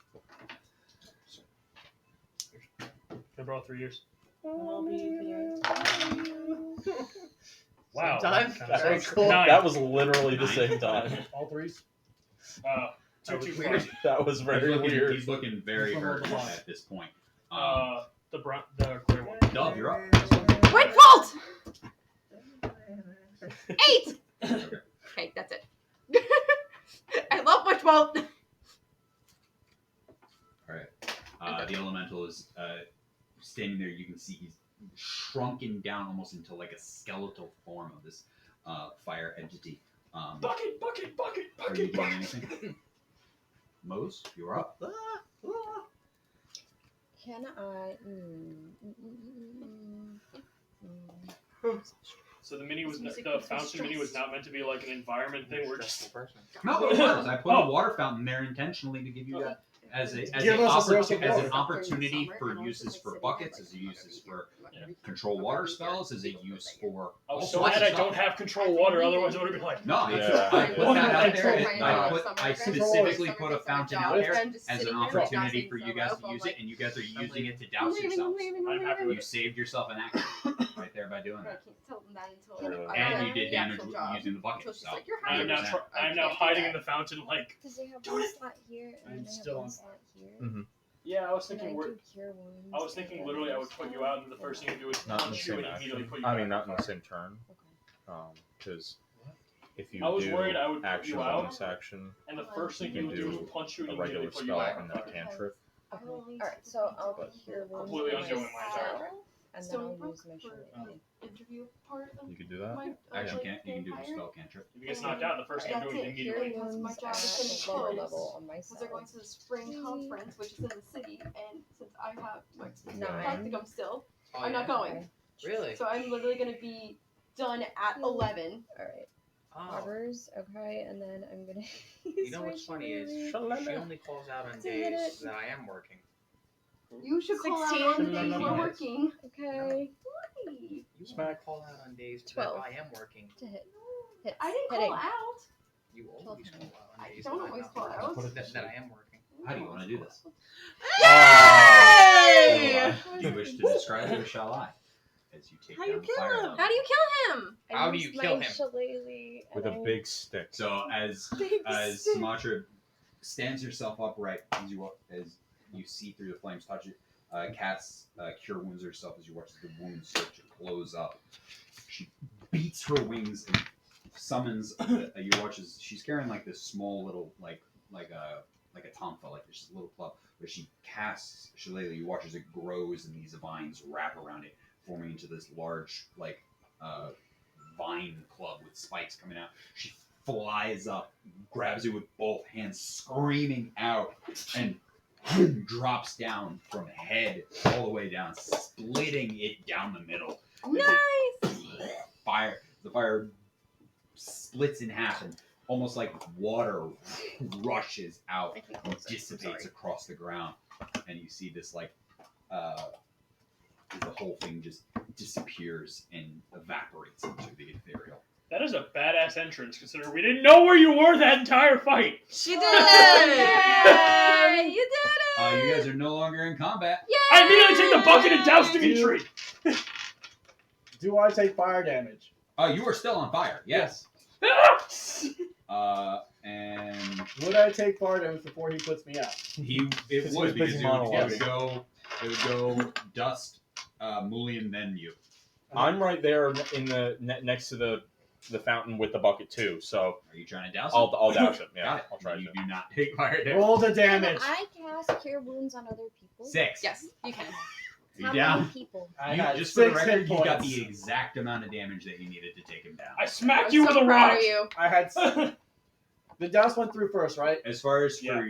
I brought 3 years. I'll be here. Wow. Time? Kinda That Very was, cool. that was literally the 9. same time. All threes? That 2, was 2, fun. 4. That was very weird. He's looking very From hurt the boss. at this point. The gray one. Dove, you're up. Wait, Vault! 8! Okay, that's it. I love Witch Bolt. The elemental is standing there. You can see he's shrunken down almost into like a skeletal form of this fire entity. Bucket. Are you doing anything? Mose, you're up. Can I? So the mini was the fountain mini was not meant to be like an environment thing. We're just No, it was. I put a water fountain there intentionally to give you that as Give an us a source of as water. an opportunity for uses for buckets, as uses for control water spells, as a use for. I was all so sorts glad of I stuff. don't have control water. Otherwise, I would have been like, No, Yeah. I put that out there. Control I specifically put a fountain out there as an opportunity for you guys to use it, and you guys are using it to douse yourselves. I'm happy with You saved yourself an action right there by doing I that. can't tell them that until Really? And you did the damage actual job. using the bucket. Until she's So like, you're I'm hired. now I'm now hiding in the fountain. Like, Does they have Do one it. slot here I'm and they have still one on slot here? Mhm. yeah, I was Can I thinking we're. do cure wounds? I was thinking literally I would put you out, and the first thing you do is Not in the punch you same and immediately action. put you I back. mean, not in the same turn. Okay. Because if you I was do worried I would put action you out, bonus action, and the first thing You you would do do is punch you and a immediately regular put you spell back. and then a cantrip. Okay. Alright, so I'll But cure wounds completely on undoing my entire myself, and then Stony I'll Brook use my for shillelagh. interview part of You could do that. my Action like, can't. You can do vampire. spell cantrip. If he gets knocked out, the first thing you That's do is it. Cure immediately. Because my wounds job is at gonna lower close, level on Because they're going myself. to the spring conference, which is in the city, and since I have my 9. practicum still, Oh, I'm not yeah. going. Really? So I'm literally gonna be done at 11. Alright. Oh. Covers, okay, and then I'm gonna use You know my what's funny is shillelagh. she only calls out on To hit days it. that I am working. You should call out 16. on the day you are Yes. working. Okay. Why? You Smack. only call out on days that 12. I am working. To hit. Hits. I didn't Hitting. call out. You always call out on I days don't that I'm always not call working. out. That I am working. How do you want to do this? Yay! Do you wish to describe it, or shall I? As you take How down you the kill fire him? elemental. How do you kill him? I How do you used kill my him? shillelagh With and a I- big stick. So as Big Sumatra stands herself upright as you see through the flames touch it, casts cure wounds herself as you watch the wounds start to close up. She beats her wings and summons. You watch as she's carrying like this small little like a tonfa, like this little club, where she casts shillelagh. You watch as it grows and these vines wrap around it, forming into this large vine club with spikes coming out. She flies up, grabs you with both hands, screaming out, and drops down from head all the way down, splitting it down the middle. Nice. The fire splits in half, and almost like water rushes out and dissipates across the ground, and you see this like the whole thing just disappears and evaporates into the ethereal. That is a badass entrance, considering we didn't know where you were that entire fight. She did it! Yay! You did it! You guys are no longer in combat. Yay! I immediately take the bucket and douse Dimitri. Do I take fire damage? You are still on fire. Yes. And Would I take fire damage before he puts me out? it Because would he was busy it would go Dust, Mulian, then you. I'm right there in the next to the fountain with the bucket too. So Are you trying to douse I'll douse it. Yeah, Got it. I'll try You to. do not take fire damage. Roll the Can damage. I cast Cure Wounds on other people? 6. Yes, you can. You How down? many people? I You, had just for the 6 record, hit you got points. the exact amount of damage that you needed to take him down. I smacked I'm you so with a proud rock. of you. I had. The douse went through first, right? As far as for Yeah. for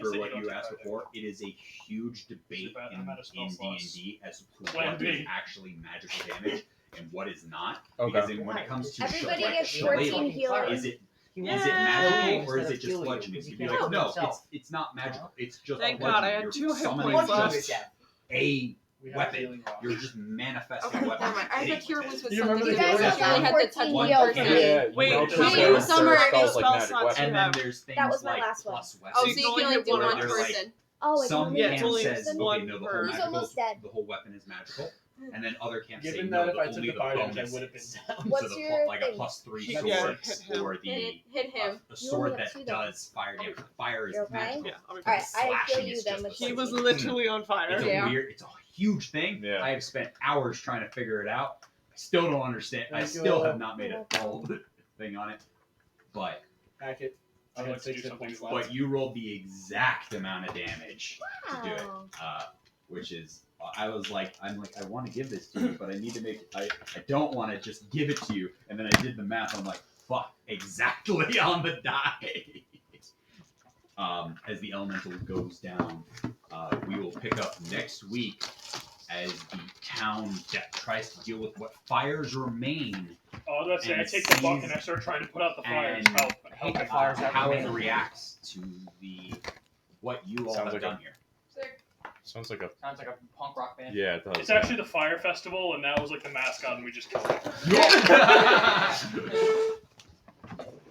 so you what don't you take asked fire before, it is a huge debate Super bad. in I'm out of spell slots. D&D as to Plan what B. is actually magical damage and what is not. Okay. Because then when it comes to Everybody like gets shillelagh, 14 healer. is it He is wants it to magical heal or is instead it of just kill you, bludgeoning? because You'd he be like, killed no, himself. it's not magical. It's just Thank a God, I bludgeoning. had You're 2 hit summoning points just left. a We have weapon. healing rock. You're just manifesting Okay, weapon. never mind. I had hitting the cure with wounds it. with You remember something. the You cure guys wounds? actually had to touch 14 one heal. person. Yeah, Wait, you know, how there's many summer spells like spell magic slots weapons. you And have? then there's things That was my like last one. plus weapons. Oh, So so you you can only can only hit do one one They're like- person. Oh, like Some how Yeah, many it's camp only says, person? one okay, no, the per- whole Who's magical, almost dead? the whole weapon is magical, and then other camps say Given no, that if I only took the the fire damage, I bonus. would have been down. So What's the, your like a thing? +3 Yeah, sword hit him. or the Hit him. a sword only got that 2 though. does fire damage. Fire is You're okay? magical. Yeah, I'll be Alright, fine. I feel Slashing you is then just with a He sword. was literally on fire. It's Yeah. a weird. It's a huge thing. Yeah. I have spent hours trying to figure it out. I still don't understand. I Thank you still all. have not made a full thing on it. But Hack it. I I'd had like to do 6 hit something points fun. left. but you rolled the exact amount of damage to do it, Wow. which is I was like, I want to give this to you, but I need to make I don't want to just give it to you. And then I did the math. I'm like, fuck, exactly on the die. As the elemental goes down, we will pick up next week as the town tries to deal with what fires remain Oh, I was about to say, I And take the bucket sees- and I start trying to put out the fires. and Help the it. fires out how the it way. reacts to the what you all Sounds have like done a- here. Sounds like a Sounds like a punk rock band. yeah. It does. It's actually the fire festival, and that was like the mascot, and we just killed it.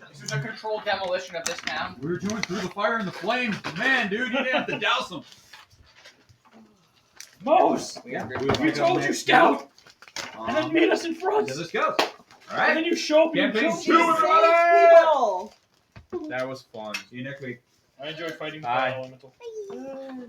This was a controlled demolition of this town. We were doing through the fire and the flames. Man, dude, you didn't have to douse them. Mose! Yeah, We told you, Scout! And then meet us in front! So this goes. All And right. then you show up and you Campaign kill 2, me. everybody. People! That was fun. See you next week. I enjoyed fighting the Bye. fire elemental. Bye.